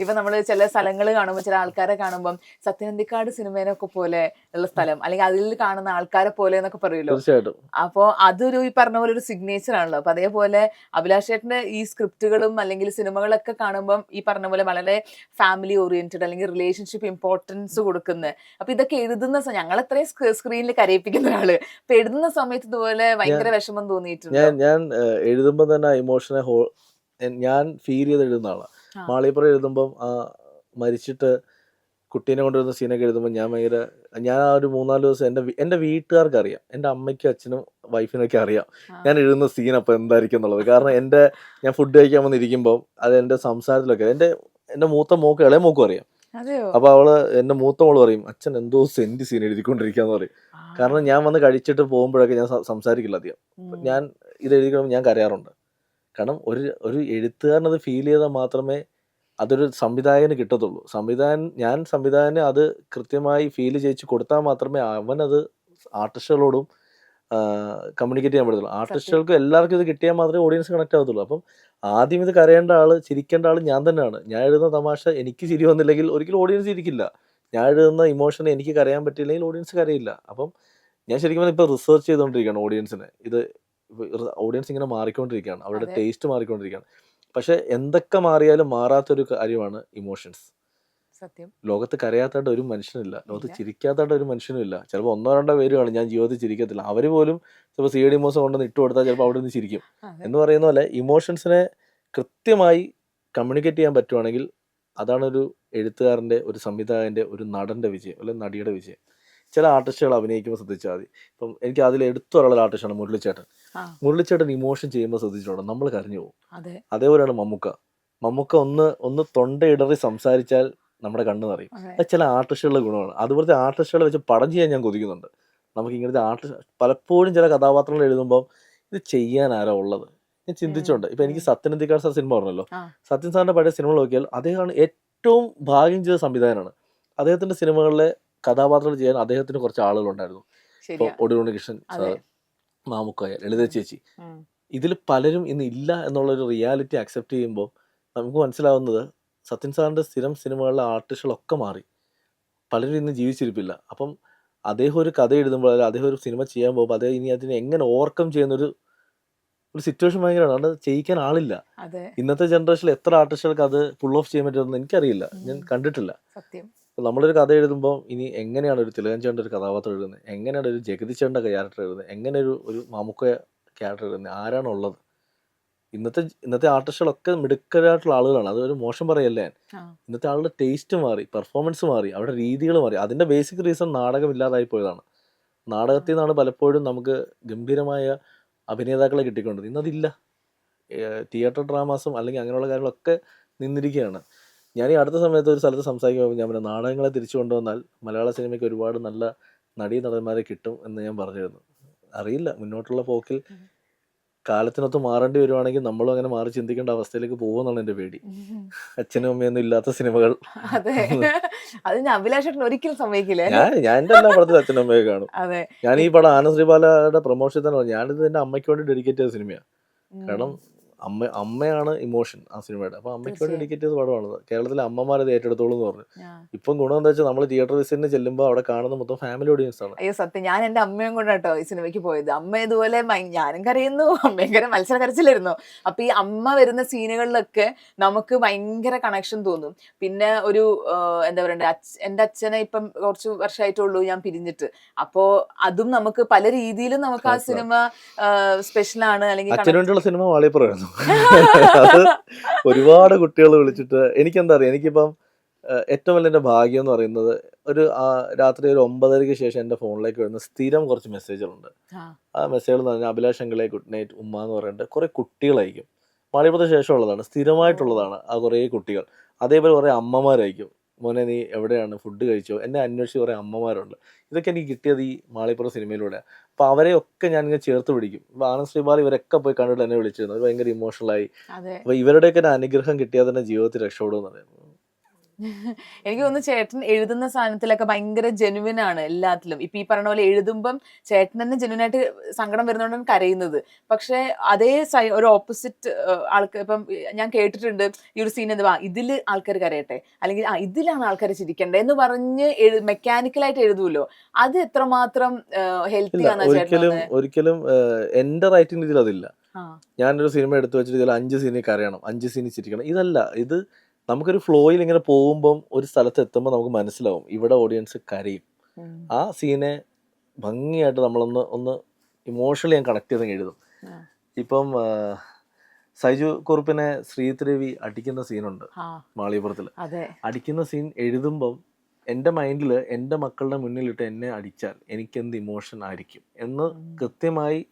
ഇപ്പൊ നമ്മള് ചില സ്ഥലങ്ങൾ കാണുമ്പോൾ ചില ആൾക്കാരെ കാണുമ്പോൾ സത്യനന്ദിക്കാട് സിനിമേനൊക്കെ പോലെ ഉള്ള സ്ഥലം, അല്ലെങ്കിൽ അതിൽ കാണുന്ന ആൾക്കാരെ പോലെ എന്നൊക്കെ പറയുമല്ലോ. തീർച്ചയായിട്ടും. അപ്പോൾ അതൊരു ഈ പറഞ്ഞ പോലെ ഒരു സിഗ്നേച്ചർ ആണല്ലോ. അപ്പൊ അതേപോലെ അഭിലാഷ് ചേട്ടന്റെ ഈ സ്ക്രിപ്റ്റുകളും അല്ലെങ്കിൽ സിനിമകളൊക്കെ കാണുമ്പോൾ ഈ പറഞ്ഞ പോലെ വളരെ ഫാമിലി ഓറിയന്റഡ് അല്ലെങ്കിൽ റിലേഷൻഷിപ്പ് ഇമ്പോർട്ടൻസ് കൊടുക്കുന്നത്. അപ്പൊ ഇതൊക്കെ എഴുതുന്ന ഞങ്ങൾ അത്രയും സ്ക്രീനിൽ കരയിപ്പിക്കുന്ന ഒരാള്, അപ്പൊ എഴുതുന്ന സമയത്ത് ഇതുപോലെ ഭയങ്കര വിഷമം തോന്നിയിട്ടുണ്ട്. ഞാൻ എഴുതുമ്പോൾ തന്നെ ഇമോഷനെ ഞാൻ ഫീൽ ചെയ്ത് എഴുതുന്ന ആളാണ്. മാളികപ്പുറം എഴുതുമ്പം മരിച്ചിട്ട് കുട്ടീനെ കൊണ്ടുവരുന്ന സീനൊക്കെ എഴുതുമ്പോൾ ഞാൻ ആ ഒരു 3-4 ദിവസം എൻ്റെ വീട്ടുകാർക്ക് അറിയാം, എൻ്റെ അമ്മയ്ക്കും അച്ഛനും വൈഫിനൊക്കെ അറിയാം ഞാൻ എഴുതുന്ന സീൻ അപ്പോൾ എന്തായിരിക്കും എന്നുള്ളത്. കാരണം ഞാൻ ഫുഡ് കഴിക്കാൻ വന്നിരിക്കുമ്പോൾ അത് എൻ്റെ സംസാരത്തിലൊക്കെ എൻ്റെ മൂത്ത മോക്ക് ഇളയ മോക്കും അറിയാം. അപ്പോൾ എൻ്റെ മൂത്ത മോള് പറയും അച്ഛൻ എന്തോ സെന്റ് സീൻ എഴുതിക്കൊണ്ടിരിക്കാന്ന് പറയും. കാരണം ഞാൻ വന്ന് കഴിച്ചിട്ട് പോകുമ്പോഴൊക്കെ ഞാൻ സംസാരിക്കില്ല അധികം. ഞാൻ ഇത് എഴുതിക്കണം ഞാൻ കരയാറുണ്ട്. കാരണം ഒരു എഴുത്തുകാരനത് ഫീൽ ചെയ്താൽ മാത്രമേ അതൊരു സംവിധായകന് കിട്ടത്തുള്ളൂ. സംവിധായകന് അത് കൃത്യമായി ഫീൽ ചെയ്യിച്ച് കൊടുത്താൽ മാത്രമേ അവനത് ആർട്ടിസ്റ്റുകളോടും കമ്മ്യൂണിക്കേറ്റ് ചെയ്യാൻ പറ്റത്തുള്ളൂ. ആർട്ടിസ്റ്റുകൾക്ക് എല്ലാവർക്കും ഇത് കിട്ടിയാൽ മാത്രമേ ഓഡിയൻസ് കണക്ട് ആവത്തുള്ളൂ. അപ്പം ആദ്യം ഇത് കരയേണ്ട ആള്, ചിരിക്കേണ്ട ആള് ഞാൻ തന്നെയാണ്. ഞാൻ എഴുതുന്ന തമാശ എനിക്ക് ചിരി വന്നില്ലെങ്കിൽ ഒരിക്കലും ഓഡിയൻസ് ചിരിക്കില്ല. ഞാൻ എഴുതുന്ന ഇമോഷനെ എനിക്ക് കരയാൻ പറ്റിയില്ലെങ്കിൽ ഓഡിയൻസ് കരയില്ല. അപ്പം ഞാൻ ശരിക്കും പറഞ്ഞാൽ ഇപ്പോൾ റിസർച്ച് ചെയ്തുകൊണ്ടിരിക്കുകയാണ് ഓഡിയൻസിനെ. ഓഡിയൻസ് ഇങ്ങനെ മാറിക്കൊണ്ടിരിക്കുകയാണ്, അവരുടെ ടേസ്റ്റ് മാറിക്കൊണ്ടിരിക്കുകയാണ്. പക്ഷെ എന്തൊക്കെ മാറിയാലും മാറാത്തൊരു കാര്യമാണ് ഇമോഷൻസ്. സത്യം. ലോകത്ത് കരയാത്തായിട്ട് ഒരു മനുഷ്യനില്ല, ലോകത്ത് ചിരിക്കാത്തായിട്ട് ഒരു മനുഷ്യനും ഇല്ല. ചിലപ്പോൾ 1-2 പേര് കാണും ഞാൻ ജീവിതത്തിൽ ചിരിക്കത്തില്ല, അവര് പോലും ചിലപ്പോൾ CD മോസം കൊണ്ടുവന്ന് ഇട്ട് കൊടുത്താൽ ചിലപ്പോൾ അവിടെ നിന്ന് ചിരിക്കും. എന്ന് പറയുന്ന പോലെ ഇമോഷൻസിനെ കൃത്യമായി കമ്മ്യൂണിക്കേറ്റ് ചെയ്യാൻ പറ്റുവാണെങ്കിൽ അതാണ് ഒരു എഴുത്തുകാരൻ്റെ, ഒരു സംവിധായകൻ്റെ, ഒരു നടൻ്റെ വിജയം അല്ലെങ്കിൽ നടിയുടെ വിജയം. ചില ആർട്ടിസ്റ്റുകൾ അഭിനയിക്കുമ്പോൾ ശ്രദ്ധിച്ചാൽ മതി. ഇപ്പം എനിക്ക് അതിൽ എടുത്തു പറയാനുള്ള ആർട്ടിസ്റ്റാണ് മുരളിച്ചേട്ടൻ ഇമോഷൻ ചെയ്യുമ്പോൾ ശ്രദ്ധിച്ചിട്ടുണ്ടോ, നമ്മൾ കരഞ്ഞു പോകും. അതേപോലെയാണ് മമ്മൂക്ക ഒന്ന് തൊണ്ടയിടറി സംസാരിച്ചാൽ നമ്മുടെ കണ്ണ് നിറയും. അത് ചില ആർട്ടിസ്റ്റുകളുടെ ഗുണമാണ്. അതുപോലത്തെ ആർട്ടിസ്റ്റുകളെ വെച്ച് പടം ചെയ്യാൻ ഞാൻ കൊതിക്കുന്നുണ്ട്. നമുക്ക് ഇങ്ങനത്തെ ആർട്ടിസ്റ്റ് പലപ്പോഴും ചില കഥാപാത്രങ്ങൾ എഴുതുമ്പോൾ ഇത് ചെയ്യാൻ ആരാ ഉള്ളത് ഞാൻ ചിന്തിച്ചുണ്ട്. ഇപ്പം എനിക്ക് സത്യനന്ദിക്കാട് സാർ സിനിമ പറഞ്ഞല്ലോ, സത്യൻ സാറിൻ്റെ പഴയ സിനിമകൾ നോക്കിയാൽ അദ്ദേഹമാണ് ഏറ്റവും ഭാഗ്യം ചെയ്ത സംവിധായകനാണ്. അദ്ദേഹത്തിൻ്റെ സിനിമകളിലെ കഥാപാത്രങ്ങൾ ചെയ്യാൻ അദ്ദേഹത്തിന് കുറച്ച് ആളുകളുണ്ടായിരുന്നു. ഇപ്പോൾ ഒടുവിൽ കൃഷ്ണൻ സാർ, മാമുക്കായ, ലളിത ചേച്ചി, ഇതിൽ പലരും ഇന്ന് ഇല്ല എന്നുള്ളൊരു റിയാലിറ്റി അക്സെപ്റ്റ് ചെയ്യുമ്പോൾ നമുക്ക് മനസ്സിലാവുന്നത് സത്യൻ സാറിൻ്റെ സ്ഥിരം സിനിമകളിലെ ആർട്ടിസ്റ്റുകളൊക്കെ മാറി, പലരും ഇന്ന് ജീവിച്ചിരിപ്പില്ല. അപ്പം അദ്ദേഹം ഒരു കഥ എഴുതുമ്പോൾ അല്ലെങ്കിൽ അദ്ദേഹം ഒരു സിനിമ ചെയ്യാൻ പോകുമ്പോൾ അദ്ദേഹം ഇനി അതിനെ എങ്ങനെ ഓവർകം ചെയ്യുന്നൊരു സിറ്റുവേഷൻ ഭയങ്കരമാണ്. അത് ചെയ്യിക്കാൻ ആളില്ല. ഇന്നത്തെ ജനറേഷനിൽ എത്ര ആർട്ടിസ്റ്റുകൾക്ക് അത് പുൾ ഓഫ് ചെയ്യാൻ പറ്റുമെന്ന് എനിക്കറിയില്ല, ഞാൻ കണ്ടിട്ടില്ല. നമ്മളൊരു കഥ എഴുതുമ്പോൾ ഇനി എങ്ങനെയാണ് ഒരു തിലകഞ്ചേട്ടൻ്റെ ഒരു കഥാപാത്രം എഴുതുന്നത്, എങ്ങനെയാണ് ഒരു ജഗതിച്ചേട്ടൻ്റെ ക്യാരക്ടർ എഴുതുന്നത്, എങ്ങനെ ഒരു മാമുക്ക ക്യാരക്ടർ എഴുതുന്നത്, ആരാണുള്ളത്? ഇന്നത്തെ ആർട്ടിസ്റ്റുകളൊക്കെ മിടുക്കരായിട്ടുള്ള ആളുകളാണ്. അതൊരു മോശം പറയല്ലേ. ഇന്നത്തെ ആളുടെ ടേസ്റ്റ് മാറി, പെർഫോമൻസ് മാറി, അവരുടെ രീതികൾ മാറി. അതിന്റെ ബേസിക് റീസൺ നാടകം ഇല്ലാതായി പോയതാണ്. നാടകത്തിൽ നിന്നാണ് പലപ്പോഴും നമുക്ക് ഗംഭീരമായ അഭിനേതാക്കളെ കിട്ടിക്കൊണ്ടത്. ഇന്നതില്ല. തിയേറ്റർ ഡ്രാമാസും അല്ലെങ്കിൽ അങ്ങനെയുള്ള കാര്യങ്ങളൊക്കെ നിന്നിരിക്കുകയാണ്. ഞാൻ ഈ അടുത്ത സമയത്ത് ഒരു സ്ഥലത്ത് സംസാരിക്കുമ്പോൾ ഞാൻ പറഞ്ഞു, നാടകങ്ങളെ തിരിച്ചു കൊണ്ടുവന്നാൽ മലയാള സിനിമയ്ക്ക് ഒരുപാട് നല്ല നടീ നടന്മാരെ കിട്ടും എന്ന് ഞാൻ പറഞ്ഞിരുന്നു. അറിയില്ല, മുന്നോട്ടുള്ള പോക്കിൽ കാലത്തിനൊത്ത് മാറേണ്ടി വരുവാണെങ്കിൽ നമ്മളും അങ്ങനെ മാറി ചിന്തിക്കേണ്ട അവസ്ഥയിലേക്ക് പോകുമെന്നാണ് എൻ്റെ പേടി. അച്ഛനും അമ്മയൊന്നും ഇല്ലാത്ത സിനിമകൾ. അതെ, അത് ഞാൻ അഭിലാഷേട്ടൻ ഒരിക്കലും സമ്മതിക്കില്ലേ? ഞാൻ എൻ്റെ എല്ലാ പടത്തിലും അച്ഛനും അമ്മയെ കാണും. അതെ. ഞാൻ ഈ പടം ആനന്ദ് ശ്രീബാലയുടെ പ്രൊമോഷൻ തന്നെ പറഞ്ഞു, ഞാനിത് എൻ്റെ അമ്മയ്ക്ക് വേണ്ടി ഡെഡിക്കേറ്റ് ചെയ്ത സിനിമയാണ്. കാരണം അമ്മയാണ് ഇമോഷൻ ആ സിനിമയുടെ. അപ്പോൾ അമ്മയ്ക്ക് വേണ്ടി ഡെഡിക്കേറ്റ് ചെയ്ത പടമാണത്. കേരളത്തിലെ അമ്മമാരത് ഏറ്റെടുത്തോളൂ എന്ന് പറഞ്ഞു. ഇപ്പം ഗുണം എന്താ വെച്ചാൽ നമ്മൾ തിയേറ്റർ വിസിറ്റിന് ചെല്ലുമ്പോൾ അവിടെ കാണുന്ന മൊത്തം ഫാമിലി ഓഡിയൻസ് ആണ്. അയ്യോ സത്യം, ഞാൻ എന്റെ അമ്മയും കൊണ്ടാട്ടോ ഈ സിനിമയ്ക്ക് പോയത്. അമ്മ ഇതുപോലെ ഞാനും കരയുന്നു, ഭയങ്കര മത്സര കരച്ചിലായിരുന്നു. അപ്പൊ ഈ അമ്മ വരുന്ന സീനുകളിലൊക്കെ നമുക്ക് ഭയങ്കര കണക്ഷൻ തോന്നും. പിന്നെ ഒരു എന്താ പറയണ്ടേ, എന്റെ അച്ഛനെ ഇപ്പം കുറച്ച് വർഷമായിട്ടുള്ളൂ ഞാൻ പിരിഞ്ഞിട്ട്. അപ്പോ അതും നമുക്ക് പല രീതിയിലും നമുക്ക് ആ സിനിമ സ്പെഷ്യലാണ്. അല്ലെങ്കിൽ അച്ഛന് വേണ്ടിയുള്ള സിനിമ വാളിയപ്പുറമായിരുന്നു. അത് ഒരുപാട് കുട്ടികൾ വിളിച്ചിട്ട് എനിക്കെന്താ അറിയാം, എനിക്കിപ്പം ഏറ്റവും വലിയ എൻ്റെ ഭാഗ്യം എന്ന് പറയുന്നത് രാത്രി ഒരു 9:30 ശേഷം എൻ്റെ ഫോണിലേക്ക് വരുന്ന സ്ഥിരം കുറച്ച് മെസ്സേജുകളുണ്ട്. ആ മെസ്സേജുകൾ എന്ന് പറഞ്ഞാൽ അഭിലാഷ് അങ്കിളെ ഗുഡ് നൈറ്റ് ഉമ്മ എന്ന് പറഞ്ഞിട്ട് കുറേ കുട്ടികളയക്കും. മാളികപ്പുറത്തിന് ശേഷമുള്ളതാണ്, സ്ഥിരമായിട്ടുള്ളതാണ് ആ കുറേ കുട്ടികൾ. അതേപോലെ കുറേ അമ്മമാരായിരിക്കും, മോനെ നീ എവിടെയാണ്, ഫുഡ് കഴിച്ചോ, എന്നെ അന്വേഷിച്ച് കുറേ അമ്മമാരുണ്ട്. ഇതൊക്കെ എനിക്ക് കിട്ടിയത് ഈ മാളികപ്പുറം സിനിമയിലൂടെയാണ്. അപ്പോൾ അവരെയൊക്കെ ഞാനിങ്ങനെ ചേർത്ത് പിടിക്കും. ഇപ്പോൾ ആനന്ദ് ശ്രീബാല ഇവരൊക്കെ പോയി കണ്ടിട്ട് എന്നെ വിളിച്ചിരുന്നു. അത് ഭയങ്കര ഇമോഷണലായി. അപ്പോൾ ഇവരുടെയൊക്കെ ഒരു അനുഗ്രഹം കിട്ടിയാൽ തന്നെ ജീവിതത്തിൽ രക്ഷപ്പെടുമെന്ന് പറയുന്നത്. എനിക്ക് തോന്നുന്നു ചേട്ടൻ എഴുതുന്ന സാധനത്തിലൊക്കെ ഭയങ്കര ജെനുവിൻ ആണ് എല്ലാത്തിലും. ഇപ്പൊ ഈ പറഞ്ഞ പോലെ എഴുതുമ്പം ചേട്ടൻ തന്നെ ജെനുവിൻ ആയിട്ട് സങ്കടം വരുന്നതുകൊണ്ടാണ് കരയുന്നത്. പക്ഷെ അതേ ഒരു ഓപ്പോസിറ്റ് ആൾക്ക് ഇപ്പം ഞാൻ കേട്ടിട്ടുണ്ട്, ഈ ഒരു സീൻ എന്താ ഇതില് ആൾക്കാർ കരയട്ടെ, അല്ലെങ്കിൽ ഇതിലാണ് ആൾക്കാർ ചിരിക്കണ്ടേ എന്ന് പറഞ്ഞ് മെക്കാനിക്കലായിട്ട് എഴുതുമല്ലോ. അത് എത്രമാത്രം ഹെൽത്തി ആണ് ചേട്ടൻ? ഒരിക്കലും എന്റെ റൈറ്റിംഗ് ഇതിൽ അതില്ല. ഞാനൊരു സിനിമ എടുത്തു വെച്ചിട്ട് ഇതിൽ 5 സീനിൽ കരയണം, 5 സീനിൽ ചിരിക്കണം, ഇതല്ല. ഇത് നമുക്കൊരു ഫ്ലോയിൽ ഇങ്ങനെ പോകുമ്പം ഒരു സ്ഥലത്ത് എത്തുമ്പോൾ നമുക്ക് മനസ്സിലാവും ഇവിടെ ഓഡിയൻസ് കരയും. ആ സീനെ ഭംഗിയായിട്ട് നമ്മളൊന്ന് ഇമോഷണലി ഞാൻ കണക്ട് ചെയ്ത് എഴുതും. ഇപ്പം സൈജു കുറുപ്പിനെ ശ്രീദേവി അടിക്കുന്ന സീനുണ്ട് മാളികപ്പുറത്തിൽ. അടിക്കുന്ന സീൻ എഴുതുമ്പം എൻ്റെ മൈൻഡിൽ എൻ്റെ മക്കളുടെ മുന്നിലിട്ട് എന്നെ അടിച്ചാൽ എനിക്കെന്ത് ഇമോഷൻ ആയിരിക്കും എന്ന് കൃത്യമായി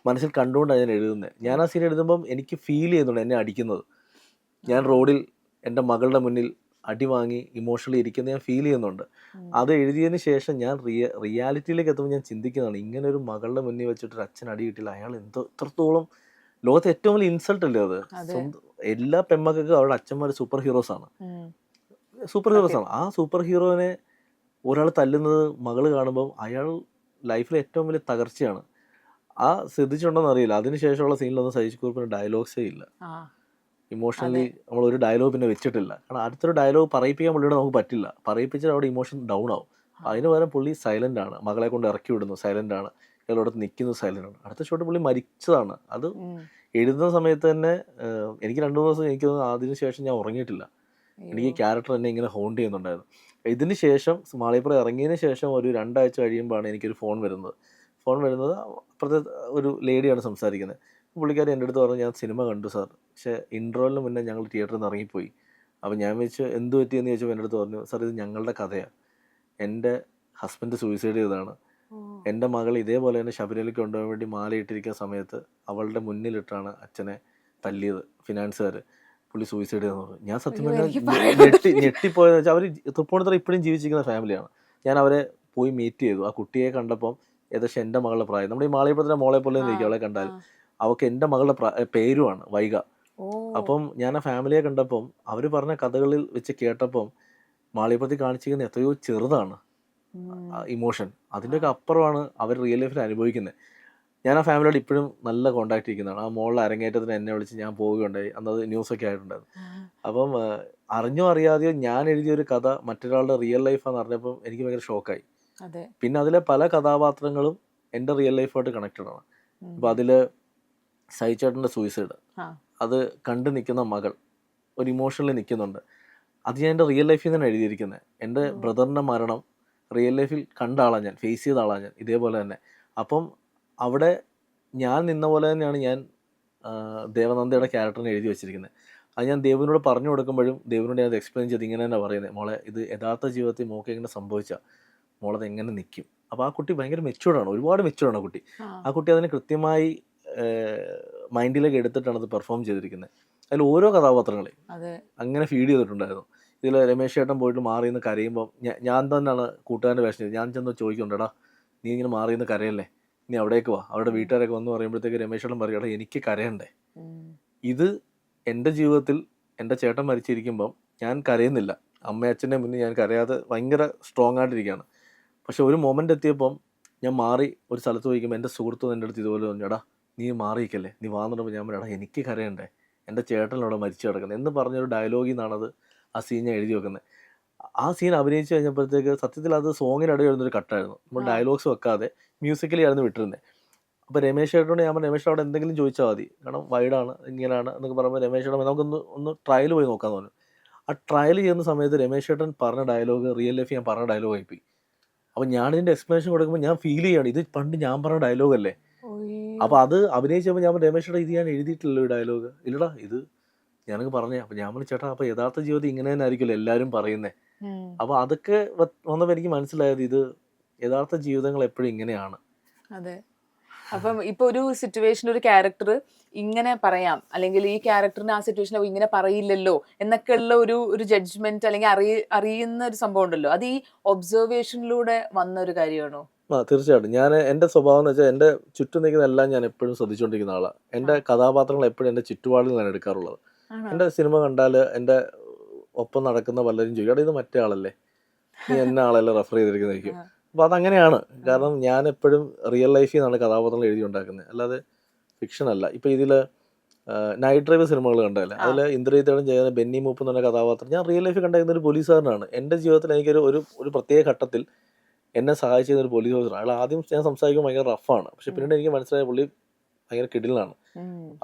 മനസ്സിൽ കണ്ടുകൊണ്ടാണ് ഞാൻ എഴുതുന്നത്. ഞാൻ ആ സീൻ എഴുതുമ്പം എനിക്ക് ഫീൽ ചെയ്യുന്നുണ്ട് എന്നെ അടിക്കുന്നത്. ഞാൻ റോഡിൽ എൻ്റെ മകളുടെ മുന്നിൽ അടി വാങ്ങി ഇമോഷണലി ഇരിക്കുന്നത് ഞാൻ ഫീൽ ചെയ്യുന്നുണ്ട്. അത് എഴുതിയതിന് ശേഷം ഞാൻ റിയാലിറ്റിയിലേക്ക് എത്തുമ്പോൾ ഞാൻ ചിന്തിക്കുന്നതാണ്, ഇങ്ങനെ ഒരു മകളുടെ മുന്നിൽ വെച്ചിട്ട് ഒരു അച്ഛൻ അടി കിട്ടില്ല, അയാൾ എത്രത്തോളം ലോകത്തെ ഏറ്റവും വലിയ ഇൻസൾട്ട് അല്ലേ അത്. എല്ലാ പെമ്മക്കൾക്കും അവരുടെ അച്ഛന്മാർ സൂപ്പർ ഹീറോസ് ആണ്. ആ സൂപ്പർ ഹീറോനെ ഒരാൾ തല്ലുന്നത് മകള് കാണുമ്പോൾ അയാൾ ലൈഫിലെ ഏറ്റവും വലിയ തകർച്ചയാണ്. ആ ശ്രദ്ധിച്ചിട്ടുണ്ടോന്ന് അറിയില്ല, അതിനുശേഷമുള്ള സീനിലൊന്നും സൈജു കുറുപ്പിന് ഡയലോഗ്സേ ഇല്ല. ഇമോഷണലി നമ്മൾ ഒരു ഡയലോഗ് പിന്നെ വെച്ചിട്ടില്ല. കാരണം അടുത്തൊരു ഡയലോഗ് പറയിപ്പിക്കാൻ പുള്ളിയോട് നമുക്ക് പറ്റില്ല. പറയിപ്പിച്ചാൽ അവിടെ ഇമോഷൻ ഡൗൺ ആവും. അതിന് പകരം പുള്ളി സൈലൻ്റ് ആണ്. മകളെ കൊണ്ട് ഇറക്കി വിടുന്നു, സൈലൻ്റ് ആണ്. ഇയാളോടത്ത് നിൽക്കുന്നത് സൈലൻ്റ് ആണ്. അടുത്ത ഷോട്ട് പുള്ളി മരിച്ചതാണ്. അത് എഴുതുന്ന സമയത്ത് തന്നെ എനിക്ക് 2-3 ദിവസം എനിക്ക് അതിന് ശേഷം ഞാൻ ഉറങ്ങിയിട്ടില്ല. എനിക്ക് ക്യാരക്ടർ എന്നെ ഇങ്ങനെ ഹോണ്ട് ചെയ്യുന്നുണ്ടായിരുന്നു. ഇതിന് ശേഷം മാളികപ്പുറം ഇറങ്ങിയതിന് ശേഷം ഒരു 2 ആഴ്ച കഴിയുമ്പോഴാണ് എനിക്കൊരു ഫോൺ വരുന്നത്. അപ്പുറത്തെ ഒരു ലേഡിയാണ് സംസാരിക്കുന്നത്. പുള്ളിക്കാരി എൻ്റെ അടുത്ത് പറഞ്ഞു, ഞാൻ സിനിമ കണ്ടു സാർ, പക്ഷേ ഇൻട്രോലിന് മുന്നേ ഞങ്ങൾ തിയേറ്ററിൽ നിന്ന് ഇറങ്ങിപ്പോയി. അപ്പോൾ ഞാൻ വെച്ച് എന്ത് പറ്റിയെന്ന് ചോദിച്ചപ്പോൾ എൻ്റെ അടുത്ത് പറഞ്ഞു, സാർ ഇത് ഞങ്ങളുടെ കഥയാണ്, എൻ്റെ ഹസ്ബൻഡ് സൂയിസൈഡ് ചെയ്തതാണ്. എൻ്റെ മകൾ ഇതേപോലെ തന്നെ ശബരിമലയ്ക്ക് കൊണ്ടുപോകാൻ വേണ്ടി മാലയിട്ടിരിക്കുന്ന സമയത്ത് അവളുടെ മുന്നിലിട്ടാണ് അച്ഛനെ തല്ലിയത് ഫിനാൻസുകാർ. പുള്ളി സൂയിസൈഡ് ചെയ്തെന്ന് പറഞ്ഞു. ഞാൻ സത്യം പറഞ്ഞാൽ ഞെട്ടിപ്പോയെന്ന് വെച്ചാൽ അവർ തൃപ്പൂണിത്തുറ ഇപ്പോഴും ജീവിച്ചിരിക്കുന്ന ഫാമിലിയാണ്. ഞാൻ അവരെ പോയി മീറ്റ് ചെയ്തു. ആ കുട്ടിയെ കണ്ടപ്പം ഏകദേശം എൻ്റെ മകളുടെ പ്രായം, നമ്മുടെ ഈ മാളികപ്പുറത്തിൻ്റെ മോളെ പോലെ ഇരിക്കും അവളെ കണ്ടാൽ. അവൾക്ക് എൻ്റെ മകളുടെ പേരുമാണ് വൈഗ. അപ്പം ഞാൻ ആ ഫാമിലിയെ കണ്ടപ്പം അവർ പറഞ്ഞ കഥകളിൽ വെച്ച് കേട്ടപ്പം മാളികപ്പുറത്തിൽ കാണിച്ചിരിക്കുന്ന എത്രയോ ചെറുതാണ് ഇമോഷൻ. അതിൻ്റെയൊക്കെ അപ്പുറമാണ് അവർ റിയൽ ലൈഫിൽ അനുഭവിക്കുന്നത്. ഞാൻ ആ ഫാമിലിയോട് ഇപ്പോഴും നല്ല കോൺടാക്ട് ഇരിക്കുന്നതാണ്. ആ മോളുടെ അരങ്ങേറ്റത്തിന് എന്നെ വിളിച്ച് ഞാൻ പോവുകയുണ്ടായി. അന്നത് ന്യൂസൊക്കെ ആയിട്ടുണ്ടായിരുന്നു. അപ്പം അറിഞ്ഞോ അറിയാതെയോ ഞാൻ എഴുതിയൊരു കഥ മറ്റൊരാളുടെ റിയൽ ലൈഫാന്ന് അറിഞ്ഞപ്പം എനിക്ക് ഭയങ്കര ഷോക്കായി. പിന്നെ അതിലെ പല കഥാപാത്രങ്ങളും എൻ്റെ റിയൽ ലൈഫായിട്ട് കണക്റ്റഡ് ആണ്. അപ്പം അതിൽ സൈചേട്ടൻ്റെ സൂയിസൈഡ്, അത് കണ്ടു നിൽക്കുന്ന മകൾ ഒരു ഇമോഷണലി നിൽക്കുന്നുണ്ട്. അത് ഞാൻ എൻ്റെ റിയൽ ലൈഫിൽ നിന്നാണ് എഴുതിയിരിക്കുന്നത്. എൻ്റെ ബ്രദറിൻ്റെ മരണം റിയൽ ലൈഫിൽ കണ്ട ആളാണ് ഞാൻ, ഫേസ് ചെയ്ത ആളാണ് ഞാൻ ഇതേപോലെ തന്നെ. അപ്പം അവിടെ ഞാൻ നിന്ന പോലെ തന്നെയാണ് ഞാൻ ദേവനന്ദയുടെ ക്യാരക്ടറിനെ എഴുതി വെച്ചിരിക്കുന്നത്. അത് ഞാൻ ദേവിനോട് പറഞ്ഞു കൊടുക്കുമ്പോഴും ദേവിനോട് ഞാൻ അത് എക്സ്പ്ലെയിൻ ചെയ്ത് ഇങ്ങനെ തന്നെ പറയുന്നത്, മോളെ ഇത് യഥാർത്ഥ ജീവിതത്തിൽ മോൾക്ക് എങ്ങനെ സംഭവിച്ചാൽ മോളത് എങ്ങനെ നിൽക്കും, അപ്പോൾ ആ കുട്ടി ഭയങ്കര മെച്യൂർഡാണ്, ഒരുപാട് മെച്യൂർഡാണ് ആ കുട്ടി. ആ കുട്ടി അതിനെ കൃത്യമായി മൈൻഡിലേക്ക് എടുത്തിട്ടാണ് അത് പെർഫോം ചെയ്തിരിക്കുന്നത്. അതിൽ ഓരോ കഥാപാത്രങ്ങളെയും അങ്ങനെ ഫീഡ് ചെയ്തിട്ടുണ്ടായിരുന്നു. ഇതിൽ രമേശ് ചേട്ടൻ പോയിട്ട് മാറി നിന്ന് കരയുമ്പോൾ ഞാൻ തന്നെയാണ് കൂട്ടുകാരൻ്റെ വേഷം ചെയ്തത്. ഞാൻ ചെന്ന് ചോദിക്കുന്നുണ്ടെടാ, നീ ഇങ്ങനെ മാറി നിന്ന് കരയല്ലേ, നീ അവിടേക്ക് വാ. അവരുടെ വീട്ടുകാരൊക്കെ വന്ന് പറയുമ്പോഴത്തേക്ക് രമേശ് ചേട്ടൻ പറയും, എടാ എനിക്ക് കരയണ്ടേ. ഇത് എൻ്റെ ജീവിതത്തിൽ എൻ്റെ ചേട്ടൻ മരിച്ചിരിക്കുമ്പം ഞാൻ കരയുന്നില്ല, അമ്മയച്ഛൻ്റെ മുന്നിൽ ഞാൻ കരയാതെ ഭയങ്കര സ്ട്രോങ് ആയിട്ടിരിക്കുകയാണ്. പക്ഷെ ഒരു മൊമെൻ്റ് എത്തിയപ്പം ഞാൻ മാറി ഒരു സ്ഥലത്ത് പോയിക്കുമ്പോൾ എൻ്റെ സുഹൃത്ത് എൻ്റെ അടുത്ത് ഇതുപോലെ പറഞ്ഞു, എടാ നീ മാറിയിരിക്കല്ലേ, നീ വാന്നിടുമ്പോൾ ഞാൻ പറയാം, എടാ എനിക്ക് കരയണ്ടേ, എൻ്റെ ചേട്ടനോടെ മരിച്ചു കിടക്കുന്നത് എന്ന് പറഞ്ഞൊരു ഡയലോഗിൽ നിന്നാണത് ആ സീൻ ഞാൻ എഴുതി വെക്കുന്നത്. ആ സീൻ അഭിനയിച്ച് കഴിഞ്ഞപ്പോഴത്തേക്ക് സത്യത്തിൽ അത് സോങ്ങിനിടയിൽ വരുന്നൊരു കട്ടായിരുന്നു. നമ്മൾ ഡയലോഗ്സ് വെക്കാതെ മ്യൂസിക്കലി ആയിരുന്നു വിട്ടിരുന്നത്. അപ്പോൾ രമേശ് ചേട്ടനോട് ഞാൻ പറഞ്ഞു, രമേശ് അവിടെ എന്തെങ്കിലും ചോദിച്ചാൽ മതി, കാരണം വൈഡാണ് ഇങ്ങനെയാണ് എന്നൊക്കെ പറയുമ്പോൾ രമേശ് ചേട്ടൻ നമുക്കൊന്ന് ട്രയൽ പോയി നോക്കാമെന്ന് പറഞ്ഞു. ആ ട്രയൽ ചെയ്യുന്ന സമയത്ത് രമേശ് ചേട്ടൻ പറഞ്ഞ ഡയലോഗ് റിയൽ ലൈഫ് ഞാൻ പറഞ്ഞ ഡയലോഗ് ആയിപ്പോയി. അപ്പോൾ ഞാനിതിൻ്റെ എക്സ്പ്ലനേഷൻ കൊടുക്കുമ്പോൾ ഞാൻ ഫീൽ ചെയ്യാണ്, ഇത് പണ്ട് ഞാൻ പറഞ്ഞ ഡയലോഗ് അല്ലേ. അപ്പോൾ അത് അഭിനയിച്ചപ്പോൾ ഞാൻ രമേശ് ചേട്ടാ ഇത് ഞാൻ എഴുതിയിട്ടില്ലല്ലോ ഈ ഡയലോഗ്. ഇല്ലടാ ഇത് ഞാനങ്ങ് പറഞ്ഞേ. അപ്പോൾ ഞാൻ പറഞ്ഞു, ചേട്ടാ അപ്പോൾ യഥാർത്ഥ ജീവിതം ഇങ്ങനെ തന്നെ ആയിരിക്കുമല്ലോ എല്ലാവരും പറയുന്നത്. അപ്പോൾ അതൊക്കെ വന്നപ്പോൾ എനിക്ക് മനസ്സിലായത് ഇത് യഥാർത്ഥ ജീവിതങ്ങൾ എപ്പോഴും ഇങ്ങനെയാണ്. അതെ. അപ്പം ഇപ്പൊ ഒരു സിറ്റുവേഷൻ ഒരു ക്യാരക്ടർ ഇങ്ങനെ പറയാം, അല്ലെങ്കിൽ ഈ ക്യാരക്ടറിന് ആ സിറ്റുവേഷൻ ഇങ്ങനെ പറയില്ലല്ലോ എന്നൊക്കെ ഉള്ള ഒരു ജഡ്ജ്മെന്റ് അല്ലെങ്കിൽ അറിയുന്ന ഒരു സംഭവം ഉണ്ടല്ലോ, അത് ഈ ഒബ്സർവേഷനിലൂടെ വന്ന ഒരു കാര്യമാണോ? തീർച്ചയായിട്ടും. ഞാൻ എൻ്റെ സ്വഭാവം എന്ന് വെച്ചാൽ എൻ്റെ ചുറ്റും നിൽക്കുന്ന എല്ലാം ഞാൻ എപ്പോഴും ശ്രദ്ധിച്ചുകൊണ്ടിരിക്കുന്ന ആളാണ്. എൻ്റെ കഥാപാത്രങ്ങൾ എപ്പോഴും എൻ്റെ ചുറ്റുപാടിൽ ഞാൻ എടുക്കാറുള്ളത്. എൻ്റെ സിനിമ കണ്ടാൽ എൻ്റെ ഒപ്പം നടക്കുന്ന പലരും ചോദിക്കും, എടാ ഇത് മറ്റേ ആളല്ലേ, നീ എന്നെ ആളല്ലേ റെഫർ ചെയ്തിരിക്കുന്നതായിരിക്കും. അപ്പോൾ അതങ്ങനെയാണ്, കാരണം ഞാൻ എപ്പോഴും റിയൽ ലൈഫിൽ നിന്നാണ് കഥാപാത്രങ്ങൾ എഴുതി ഉണ്ടാക്കുന്നത്, അല്ലാതെ ഫിക്ഷൻ അല്ല. ഇപ്പോൾ ഇതിൽ നൈറ്റ് ഡ്രൈവ് സിനിമകൾ കണ്ടല്ലേ, അതിൽ ഇന്ദ്രജിത്തേടൻ ചെയ്യുന്ന ബെന്നി മൂപ്പ് എന്ന് പറഞ്ഞ കഥാപാത്രം ഞാൻ റിയൽ ലൈഫിൽ കണ്ടിരുന്ന ഒരു പോലീസുകാരനാണ്. എൻ്റെ ജീവിതത്തിൽ എനിക്കൊരു ഒരു പ്രത്യേക ഘട്ടത്തിൽ എന്നെ സഹായിച്ചിരുന്ന ഒരു പോലീസ് ഓഫീസറാണ്. അയാൾ ആദ്യം ഞാൻ സംസാരിക്കുമ്പോൾ ഭയങ്കര റഫാണ്, പക്ഷെ പിന്നീട് എനിക്ക് മനസ്സിലായ പുള്ളി ഭയങ്കര കിടിലാണ്.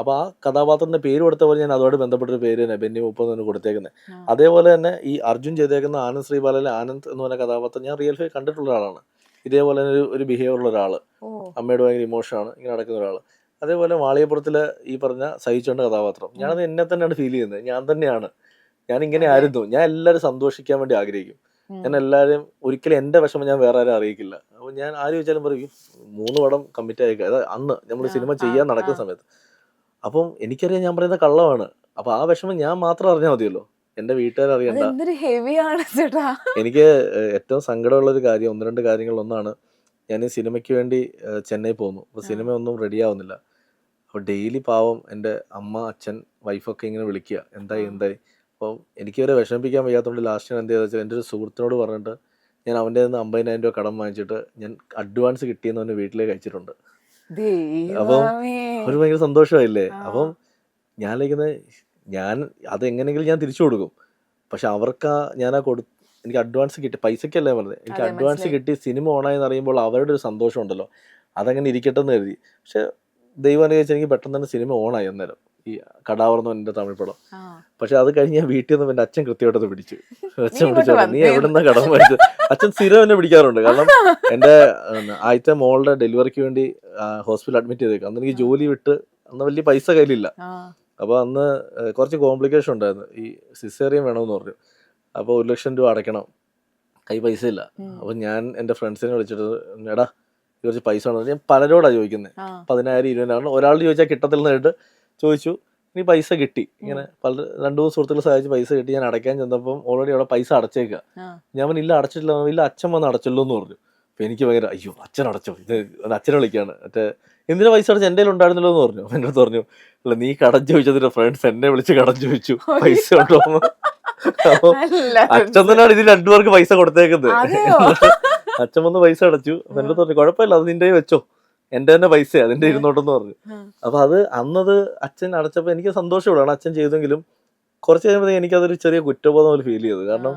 അപ്പോൾ ആ കഥാപാത്രത്തിൻ്റെ പേര് കൊടുത്ത പോലെ ഞാൻ അതുമായിട്ട് ബന്ധപ്പെട്ടൊരു പേര് തന്നെ ബെന്നി മൂപ്പ് എന്ന് കൊടുത്തേക്കുന്നത്. അതേപോലെ തന്നെ ഈ അർജുൻ ചെയ്തേക്കുന്ന ആനന്ദ് ശ്രീബാലയിലെ ആനന്ദ് എന്ന് പറഞ്ഞ കഥാപാത്രം ഞാൻ റിയൽ ലൈഫ് കണ്ടിട്ടുള്ള ഒരാളാണ്. ഇതേപോലെ തന്നെ ഒരു ബിഹേവിയറുള്ള ഒരാൾ, അമ്മയോട് ഭയങ്കര ഇമോഷനാണ്, ഇങ്ങനെ നടക്കുന്ന ഒരാൾ. അതേപോലെ വാളിയപ്പുറത്തിലെ ഈ പറഞ്ഞ സഹിച്ചോണ്ട കഥാപാത്രം, ഞാനത് എന്നെ തന്നെയാണ് ഫീൽ ചെയ്യുന്നത്, ഞാൻ തന്നെയാണ്, ഞാൻ ഇങ്ങനെ ആയിരുന്നു. ഞാൻ എല്ലാവരും സന്തോഷിക്കാൻ വേണ്ടി ആഗ്രഹിക്കും, ഞാൻ എല്ലാവരും ഒരിക്കലും എൻ്റെ വിഷമം ഞാൻ വേറെ ആരും അറിയിക്കില്ല. അപ്പോൾ ഞാൻ ആര് ചോദിച്ചാലും പറയും 3 പടം കമ്മിറ്റ് ആയേക്കുക, അതായത് അന്ന് നമ്മൾ സിനിമ ചെയ്യാൻ നടക്കുന്ന സമയത്ത്. അപ്പം എനിക്കറിയാം ഞാൻ പറയുന്ന കള്ളമാണ്. അപ്പോൾ ആ വിഷമം ഞാൻ മാത്രം അറിഞ്ഞാൽ മതിയല്ലോ, എൻ്റെ വീട്ടുകാർ അറിയണ്ട. എനിക്ക് ഏറ്റവും സങ്കടമുള്ളൊരു കാര്യം 1-2 കാര്യങ്ങളിലൊന്നാണ്, ഞാൻ ഈ സിനിമയ്ക്ക് വേണ്ടി ചെന്നൈ പോകുന്നു. അപ്പോൾ സിനിമ ഒന്നും റെഡിയാവുന്നില്ല. അപ്പോൾ ഡെയിലി പാവം എൻ്റെ അമ്മ, അച്ഛൻ, വൈഫൊക്കെ ഇങ്ങനെ വിളിക്കുക, എന്തായി. അപ്പോൾ എനിക്ക് വരെ വിഷമിപ്പിക്കാൻ വയ്യാത്തതുകൊണ്ട് ലാസ്റ്റ് ഞാൻ എന്ത് ചെയ്തെന്ന് വെച്ചാൽ എൻ്റെ ഒരു സുഹൃത്തിനോട് പറഞ്ഞിട്ട് ഞാൻ അവൻ്റെ നിന്ന് 50,000 രൂപ കടം വാങ്ങിച്ചിട്ട് ഞാൻ അഡ്വാൻസ് കിട്ടിയെന്ന് അവൻ്റെ വീട്ടിലേക്ക് അയച്ചിട്ടുണ്ട്. അപ്പം ഒരു ഭയങ്കര സന്തോഷമായില്ലേ. അപ്പം ഞാൻ ലയിക്കുന്നത് ഞാൻ അതെങ്ങനെയെങ്കിലും ഞാൻ തിരിച്ചു കൊടുക്കും. പക്ഷെ അവർക്ക് എനിക്ക് അഡ്വാൻസ് കിട്ടി, പൈസക്കല്ലേ പറഞ്ഞത്, എനിക്ക് അഡ്വാൻസ് കിട്ടി സിനിമ ഓണായെന്ന് അറിയുമ്പോൾ അവരുടെ ഒരു സന്തോഷം ഉണ്ടല്ലോ, അതങ്ങനെ ഇരിക്കട്ടെ എന്ന് കരുതി. പക്ഷെ ദൈവം അനുഗ്രഹിച്ച് എനിക്ക് പെട്ടെന്ന് തന്നെ സിനിമ ഓണായി അന്നേരം, ഈ കടാവർന്നു എൻ്റെ തമിഴ് പടം. പക്ഷെ അത് കഴിഞ്ഞ് ഞാൻ വീട്ടിൽ നിന്ന് എൻ്റെ അച്ഛൻ കൃത്യമായിട്ട് പിടിച്ചു. അച്ഛൻ പിടിച്ചോട്ടെ, നീ എവിടെന്നാ കടം മേടിച്ചത്. അച്ഛൻ സ്ഥിരം എന്നെ പിടിക്കാറുണ്ട്, കാരണം എൻ്റെ ആദ്യത്തെ മോളുടെ ഡെലിവറിക്ക് വേണ്ടി ഹോസ്പിറ്റലിൽ അഡ്മിറ്റ് ചെയ്തേക്കും. അന്ന് എനിക്ക് ജോലി വിട്ട് അന്ന് വലിയ പൈസ കയ്യിലില്ല. അപ്പോൾ അന്ന് കുറച്ച് കോംപ്ലിക്കേഷൻ ഉണ്ടായിരുന്നു, ഈ സിസേറിയൻ വേണമെന്ന് പറഞ്ഞു. അപ്പോൾ 1 ലക്ഷം രൂപ അടയ്ക്കണം, കൈ പൈസ ഇല്ല. അപ്പോൾ ഞാൻ എൻ്റെ ഫ്രണ്ട്സിനെ വിളിച്ചിട്ട്, എടാ കുറച്ച് പൈസ വേണം. ഞാൻ പലരോടാണ് ചോദിക്കുന്നത്, 10,000 20,000 ഒരാൾ ചോദിച്ചാൽ കിട്ടത്തില്ലെന്നായിട്ട് ചോദിച്ചു. ഇനി പൈസ കിട്ടി, ഇങ്ങനെ 2-3 സുഹൃത്തുക്കൾ സഹായിച്ച് പൈസ കിട്ടി. ഞാൻ അടയ്ക്കാൻ ചെന്നപ്പം ഓൾറെഡി അവിടെ പൈസ അടച്ചേക്കുക. ഞാൻ ഇല്ല അടച്ചിട്ടില്ല, ഇല്ല അച്ഛൻ വന്ന് അടച്ചല്ലോ എന്ന് പറഞ്ഞു. അപ്പോൾ എനിക്ക് ഭയങ്കര അയ്യോ അച്ഛൻ അടച്ചോ, ഇത് അച്ഛനെ വിളിക്കുകയാണ്, മറ്റേ എന്തിനാ പൈസ അടച്ച് എൻ്റെ കയ്യിൽ ഉണ്ടായിരുന്നല്ലോ എന്ന് പറഞ്ഞു. എൻ്റെ അടുത്ത് പറഞ്ഞു, അല്ല നീ കടം ചോദിച്ചതിന്റെ ഫ്രണ്ട്സ് എന്നെ വിളിച്ച് കടം ചോദിച്ചു, പൈസ ഉണ്ടോ. അപ്പോൾ അച്ഛൻ തന്നെയാണ് ഇതിൽ 2 പേർക്ക് പൈസ കൊടുത്തേക്കുന്നത്. അച്ഛൻ വന്ന് പൈസ അടച്ചു. എൻ്റെ അടുത്ത് പറഞ്ഞു കുഴപ്പമില്ല, അത് നിന്റെ വെച്ചോ, എൻ്റെ തന്നെ പൈസ അതിൻ്റെ ഇരുന്നോട്ടെന്ന് പറഞ്ഞു. അപ്പോൾ അത് അന്നത് അച്ഛൻ അടച്ചപ്പോൾ എനിക്ക് സന്തോഷമുള്ളതാണ് അച്ഛൻ ചെയ്തെങ്കിലും. കുറച്ച് കഴിയുമ്പോൾ എനിക്കതൊരു ചെറിയ കുറ്റബോധം പോലെ ഫീൽ ചെയ്തു, കാരണം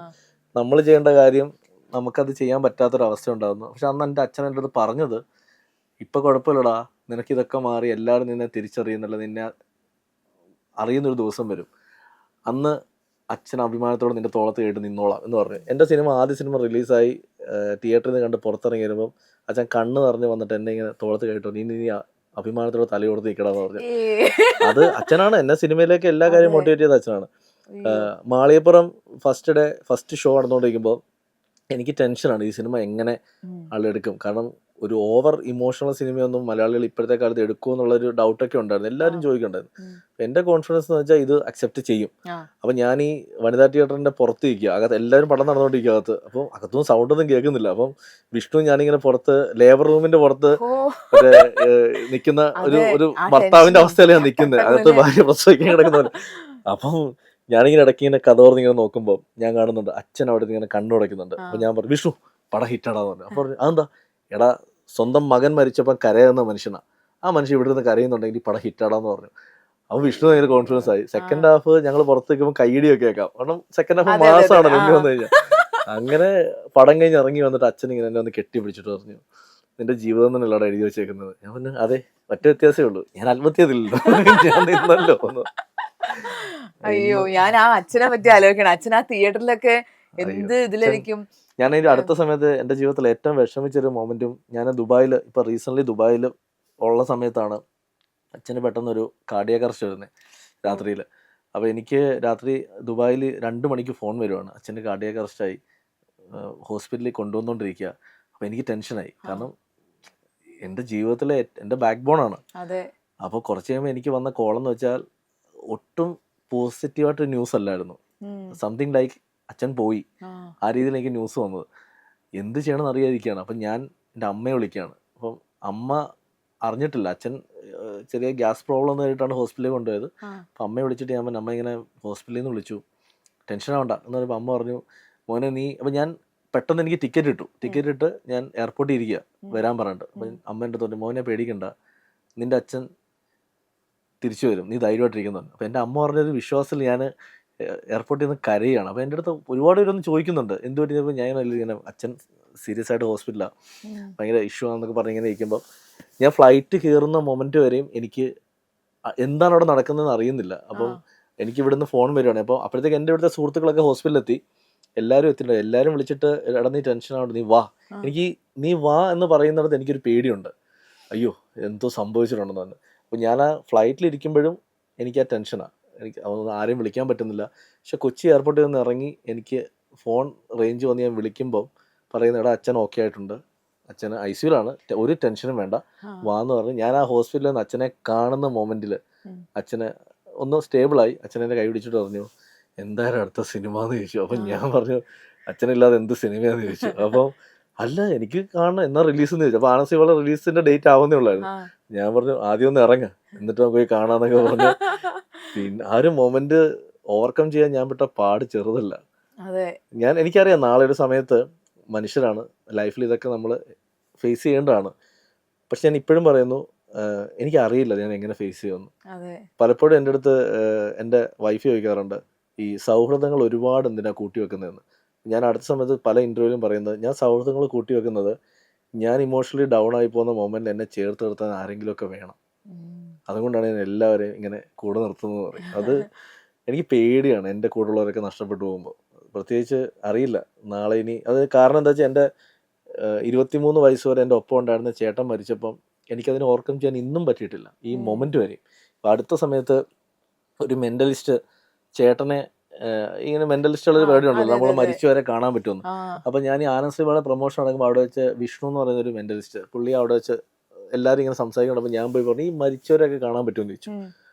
നമ്മൾ ചെയ്യേണ്ട കാര്യം നമുക്കത് ചെയ്യാൻ പറ്റാത്തൊരവസ്ഥ ഉണ്ടാകുന്നു. പക്ഷെ അന്ന് എൻ്റെ അച്ഛൻ എൻ്റെ അടുത്ത് പറഞ്ഞത്, ഇപ്പം കുഴപ്പമില്ലടാ, നിനക്കിതൊക്കെ മാറി എല്ലാവരും നിന്നെ തിരിച്ചറിയുന്നില്ല, നിന്നെ അറിയുന്നൊരു ദിവസം വരും, അന്ന് അച്ഛൻ അഭിമാനത്തോടെ നിന്റെ തോളത്ത് കേട്ട് നിന്നോളാം എന്ന് പറഞ്ഞു. എൻ്റെ ആദ്യ സിനിമ റിലീസായി തിയേറ്ററിൽ നിന്ന് കണ്ട് പുറത്തിറങ്ങി വരുമ്പം അച്ഛൻ കണ്ണ് നിറഞ്ഞ് വന്നിട്ട് എന്നെ ഇങ്ങനെ തോളത്ത് കേട്ടോ, നീ അഭിമാനത്തോടെ തലയോടത്ത് നിൽക്കണമെന്ന് പറഞ്ഞു. അത് അച്ഛനാണ് എന്നെ സിനിമയിലേക്ക് എല്ലാ കാര്യം മോട്ടിവേറ്റ് ചെയ്ത അച്ഛനാണ്. മാളികപ്പുറം ഫസ്റ്റ് ഷോ നടന്നുകൊണ്ടിരിക്കുമ്പോൾ എനിക്ക് ടെൻഷനാണ് ഈ സിനിമ എങ്ങനെ ഉം. ആളെടുക്കും. കാരണം ഒരു ഓവർ ഇമോഷണൽ സിനിമയൊന്നും മലയാളികൾ ഇപ്പോഴത്തെ കാലത്ത് എടുക്കുമോ എന്നുള്ളൊരു ഡൗട്ടൊക്കെ ഉണ്ടായിരുന്നു. ആ. എല്ലാവരും ചോദിക്കുന്നുണ്ടായിരുന്നു. ഉം. എൻ്റെ കോൺഫിഡൻസ് എന്ന് വെച്ചാൽ ഇത് അക്സെപ്റ്റ് ചെയ്യും. ആ. അപ്പം ഞാൻ ഈ വനിതാ തിയേറ്ററിൻ്റെ പുറത്ത് ഇരിക്കുക. അകത്ത് എല്ലാവരും പടം നടന്നുകൊണ്ടിരിക്കുക അകത്ത്. അപ്പം അകത്തൊന്നും സൗണ്ടൊന്നും കേൾക്കുന്നില്ല. അപ്പം വിഷ്ണു ഞാനിങ്ങനെ പുറത്ത് ലേബർ റൂമിൻ്റെ പുറത്ത് ഓ. മറ്റേ നിൽക്കുന്ന ഒരു അതെ, ഒരു ആ ഭർത്താവിൻ്റെ ടെൻഷനും അവസ്ഥയിലാണ് ഞാൻ നിൽക്കുന്നത്. അകത്ത് പെട്ടെന്ന് ഭാര്യ പ്രസവിക്കാൻ കിടക്കുന്ന പോലെ. അപ്പം ഞാനിങ്ങനെ ഇടയ്ക്ക് ഇങ്ങനെ കഥ പറഞ്ഞ് ഇങ്ങനെ നോക്കുമ്പോൾ ഞാൻ കാണുന്നുണ്ട് അച്ഛൻ അവിടെ നിന്ന് ഇങ്ങനെ കണ്ണു തുടയ്ക്കുന്നുണ്ട്. ആ. അപ്പം ഞാൻ പറഞ്ഞു വിഷ്ണു പടം ഹിറ്റാടാന്ന് പറഞ്ഞു. അപ്പോൾ അതെന്താ എടാ സ്വന്തം മകൻ മരിച്ചപ്പോൾ കരയുന്ന മനുഷ്യനാണ്. ആ മനുഷ്യൻ ഇവിടെ നിന്ന് കരയുന്നുണ്ടെങ്കിൽ ഈ പടം ഹിറ്റാടാന്ന് പറഞ്ഞു. അപ്പോൾ വിഷ്ണു ഭയങ്കര കോൺഫിഡൻസ് ആയി. ആ. സെക്കൻഡ് ഹാഫ് ഞങ്ങൾ പുറത്ത് നിൽക്കുമ്പോൾ കൈയിടിയൊക്കെ കേൾക്കാം. കാരണം സെക്കൻഡ് ഹാഫ് അതെ അതെ അതെ. മാസമാണല്ലോ ആ. ഇനി വന്നു കഴിഞ്ഞാൽ. അങ്ങനെ പടം കഴിഞ്ഞ് ഇറങ്ങി വന്നിട്ട് അച്ഛൻ ഇങ്ങനെ എന്നെ ഒന്ന് കെട്ടി പിടിച്ചിട്ട് പറഞ്ഞു നിന്റെ ജീവിതം തന്നെയല്ലോടെ എഴുതി വെച്ചേക്കുന്നത്. ഞാൻ പറഞ്ഞു അതെ ഒറ്റ വ്യത്യാസമേ ഉള്ളൂ ഞാൻ ആത്മഹത്യ ചെയ്തില്ലല്ലോ ഞാൻ നിന്നല്ലോ എന്ന്. അയ്യോ, ഇന്ന് ഞാൻ ആ അച്ഛനെ പറ്റി ആലോചിക്കണം. അച്ഛൻ ആ തിയേറ്ററിലൊക്കെ അയ്യോ എന്ത് അച്ഛൻ ഇതിലായിരിക്കും. ഞാൻ ഇതിന്റെ ഏ, അടുത്ത സമയത്ത് എൻ്റെ ജീവിതത്തിൽ ഏറ്റവും വിഷമിച്ചൊരു മൊമെന്റും ഞാൻ ദുബായിൽ ഇപ്പൊ റീസെന്റ് ദുബായിൽ ഉള്ള സമയത്താണ് അച്ഛന് പെട്ടെന്നൊരു കാർഡിയാക് അറസ്റ്റ് വരുന്നത് ഓ. രാത്രിയിൽ. അപ്പോൾ എനിക്ക് രാത്രി ദുബായിൽ 2 മണിക്ക് ഫോൺ വരുവാണ് അച്ഛന് കാർഡിയാക് അറസ്റ്റായി ഹോസ്പിറ്റലിൽ കൊണ്ടുവന്നുകൊണ്ടിരിക്കുക. അപ്പോൾ എനിക്ക് ടെൻഷനായി. ആ. കാരണം എൻ്റെ ജീവിതത്തിലെ എൻ്റെ ബാക്ക് ബോണാണ്. അതെ. അപ്പോൾ കുറച്ച് കഴിയുമ്പോൾ എനിക്ക് വന്ന കോളെന്ന് വെച്ചാൽ ഒട്ടും പോസിറ്റീവായിട്ട് ന്യൂസ് അല്ലായിരുന്നു. ഉം. സംതിങ് ലൈക്ക് അച്ഛൻ പോയി ആ. ആ രീതിയിൽ എനിക്ക് ന്യൂസ് വന്നത്. എന്ത് ചെയ്യണമെന്ന് അറിയാതിരിക്കുകയാണ്. അപ്പം ഞാൻ എൻ്റെ അമ്മയെ വിളിക്കുകയാണ്. അപ്പം അമ്മ അറിഞ്ഞിട്ടില്ല അച്ഛൻ ചെറിയ ഗ്യാസ് പ്രോബ്ലം എന്ന് ആയിട്ടാണ് ഹോസ്പിറ്റലിൽ കൊണ്ടുപോയത്. ആ. അപ്പം അമ്മയെ വിളിച്ചിട്ട് ഞാൻ പറഞ്ഞു അമ്മ ഇങ്ങനെ ഹോസ്പിറ്റലിൽ നിന്ന് വിളിച്ചു ടെൻഷൻ ആവണ്ട എന്ന് പറയുമ്പോൾ അമ്മ പറഞ്ഞു മോനെ നീ. അപ്പം ഞാൻ പെട്ടെന്ന് എനിക്ക് ടിക്കറ്റ് ഇട്ടു. ഉം. ടിക്കറ്റ് ഇട്ട് ഞാൻ എയർപോർട്ടിൽ ഇരിക്കുക ഉം. വരാൻ പറഞ്ഞിട്ട്. അപ്പം ഉം. അമ്മ എൻ്റെ തോന്നി മോനെ പേടിക്കണ്ട നിൻ്റെ അച്ഛൻ തിരിച്ചു വരും നീ ധൈര്യമായിട്ടിരിക്കുന്നുണ്ട്. അപ്പോൾ എൻ്റെ അമ്മ പറഞ്ഞൊരു വിശ്വാസത്തിൽ ഞാൻ എയർപോർട്ടിൽ നിന്ന് കരയാണ്. അപ്പോൾ എൻ്റെ അടുത്ത് ഒരുപാട് പേരൊന്നും ചോദിക്കുന്നുണ്ട് എന്ത് പറ്റിയപ്പോൾ ഞാൻ ഇങ്ങനെ അച്ഛൻ സീരിയസ് ആയിട്ട് ഹോസ്പിറ്റലാണ് ഉം. ഭയങ്കര ഇഷ്യൂ ആണെന്നൊക്കെ പറഞ്ഞ് ഇങ്ങനെ ഇരിക്കുമ്പോൾ ഞാൻ ഫ്ലൈറ്റ് കയറുന്ന മൊമെൻറ്റ് വരെയും എനിക്ക് എന്താണ് അവിടെ നടക്കുന്നതെന്ന് അറിയുന്നില്ല. ആ. അപ്പം എനിക്ക് ഇവിടുന്ന് ഫോൺ വരികയാണ്. അപ്പോൾ അപ്പോഴത്തേക്ക് എൻ്റെ ഇവിടുത്തെ സുഹൃത്തുക്കളൊക്കെ ഹോസ്പിറ്റലിലെത്തി. എല്ലാവരും എത്തിയിട്ടുണ്ട്. എല്ലാവരും വിളിച്ചിട്ട് എടാ നീ ടെൻഷൻ ആവണ്ട നീ വാ. ആ. എനിക്ക് നീ വാ എന്ന് പറയുന്നിടത്ത് എനിക്കൊരു പേടിയുണ്ട്. അയ്യോ എന്തോ സംഭവിച്ചിട്ടുണ്ടെന്ന് പറഞ്ഞു. അപ്പോൾ ഞാൻ ആ ഫ്ലൈറ്റിലിരിക്കുമ്പോഴും എനിക്ക് ആ ടെൻഷനാണ്. എനിക്ക് അതൊന്നും ആരെയും വിളിക്കാൻ പറ്റുന്നില്ല. പക്ഷെ കൊച്ചി എയർപോർട്ടിൽ നിന്ന് ഇറങ്ങി എനിക്ക് ഫോൺ റേഞ്ച് വന്ന് ഞാൻ വിളിക്കുമ്പം പറയുന്നത് എടാ അച്ഛൻ ഓക്കെ ആയിട്ടുണ്ട് അച്ഛന് ഐസിയുലാണ് ഒരു ടെൻഷനും വേണ്ട ആ. വാന്ന് പറഞ്ഞ് ഞാൻ ആ ഹോസ്പിറ്റലിൽ നിന്ന് അച്ഛനെ കാണുന്ന മൊമെൻറ്റിൽ ഉം. അച്ഛനെ ഒന്ന് സ്റ്റേബിളായി. അച്ഛനെൻ്റെ കൈ പിടിച്ചിട്ട് പറഞ്ഞു എന്തായാലും അടുത്ത സിനിമ എന്ന് ചോദിച്ചു. അപ്പം ആ. ഞാൻ പറഞ്ഞു അച്ഛനില്ലാതെ എന്ത് സിനിമയാന്ന് ചോദിച്ചു. അപ്പം അല്ല എനിക്ക് കാണണം എന്നാ റിലീസ് എന്ന് ചോദിച്ചു. അപ്പോൾ ആനസി വളരെ റിലീസിൻ്റെ ഡേറ്റ് ആവുന്നേ ഉള്ളായിരുന്നു. ആ. ഞാൻ പറഞ്ഞു ആദ്യം ഒന്ന് ഇറങ്ങ എന്നിട്ട് നമുക്ക് പോയി കാണാന്നൊക്കെ പറഞ്ഞു. പിന്നെ ആ ഒരു മൊമെന്റ് ഓവർകം ചെയ്യാൻ ഞാൻ പെട്ട പാട് ചെറുതല്ല. അതെ. എനിക്കറിയാം നാളെ ഒരു സമയത്ത് മനുഷ്യരാണ് ലൈഫിൽ ഇതൊക്കെ നമ്മൾ ഫേസ് ചെയ്യേണ്ടതാണ്. പക്ഷെ ഞാൻ ഇപ്പോഴും പറയുന്നു എനിക്കറിയില്ല ഞാൻ എങ്ങനെ ഫേസ് ചെയ്യുമെന്ന്. അതെ. പലപ്പോഴും എൻ്റെ അടുത്ത് എൻ്റെ വൈഫ് ചോദിക്കാറുണ്ട് ഈ സൗഹൃദങ്ങൾ ഒരുപാട് എന്തിനാ കൂട്ടി വെക്കുന്നതെന്ന്. ഞാൻ അടുത്ത സമയത്ത് പല ഇൻ്റർവ്യൂവിലും പറയുന്നത് ഞാൻ സൗഹൃദങ്ങൾ കൂട്ടി വെക്കുന്നത് ഞാൻ ഇമോഷണലി ഡൗൺ ആയി പോകുന്ന മൊമെൻ്റ് എന്നെ ചേർത്ത് നിർത്താൻ ആരെങ്കിലുമൊക്കെ വേണം. ഉം. അതുകൊണ്ടാണ് ഞാൻ എല്ലാവരെയും ഇങ്ങനെ കൂടെ നിർത്തുന്നത് പറയും. അത് എനിക്ക് പേടിയാണ് എൻ്റെ കൂടെയുള്ളവരൊക്കെ നഷ്ടപ്പെട്ടു പോകുമ്പോൾ. പ്രത്യേകിച്ച് അറിയില്ല നാളെ ഇനി അത് കാരണം എന്താ വെച്ചാൽ എൻ്റെ 23 വയസ്സ് വരെ എൻ്റെ ഒപ്പം ഉണ്ടായിരുന്ന ചേട്ടൻ മരിച്ചപ്പം എനിക്കതിനെ ഓവർകം ചെയ്യാൻ ഇന്നും പറ്റിയിട്ടില്ല ഈ ഉം. മൊമെൻ്റ് വരെ. അപ്പം അടുത്ത സമയത്ത് ഒരു മെൻ്റലിസ്റ്റ് ചേട്ടനെ ഇങ്ങനെ മെൻ്റലിസ്റ്റുള്ളൊരു ആ. പരിപാടി ഉണ്ടല്ലോ അതെ നമ്മൾ അതെ അതെ. മരിച്ചവരെ കാണാൻ പറ്റുമെന്ന്. ആ. അപ്പം ഞാൻ ഈ ആനന്ദ് ശ്രീബാലയുടെ പ്രൊമോഷൻ നടക്കുമ്പോൾ അവിടെ വെച്ച് വിഷ്ണു എന്ന് പറയുന്ന ഒരു മെൻ്റലിസ്റ്റ് പുള്ളി അവിടെ വെച്ച് എല്ലാവരും ഇങ്ങനെ സംസാരിക്കണം. ഞാൻ പോയി പറഞ്ഞു ഈ മരിച്ചവരൊക്കെ കാണാൻ പറ്റുമെന്ന് ചോദിച്ചു. ഉം.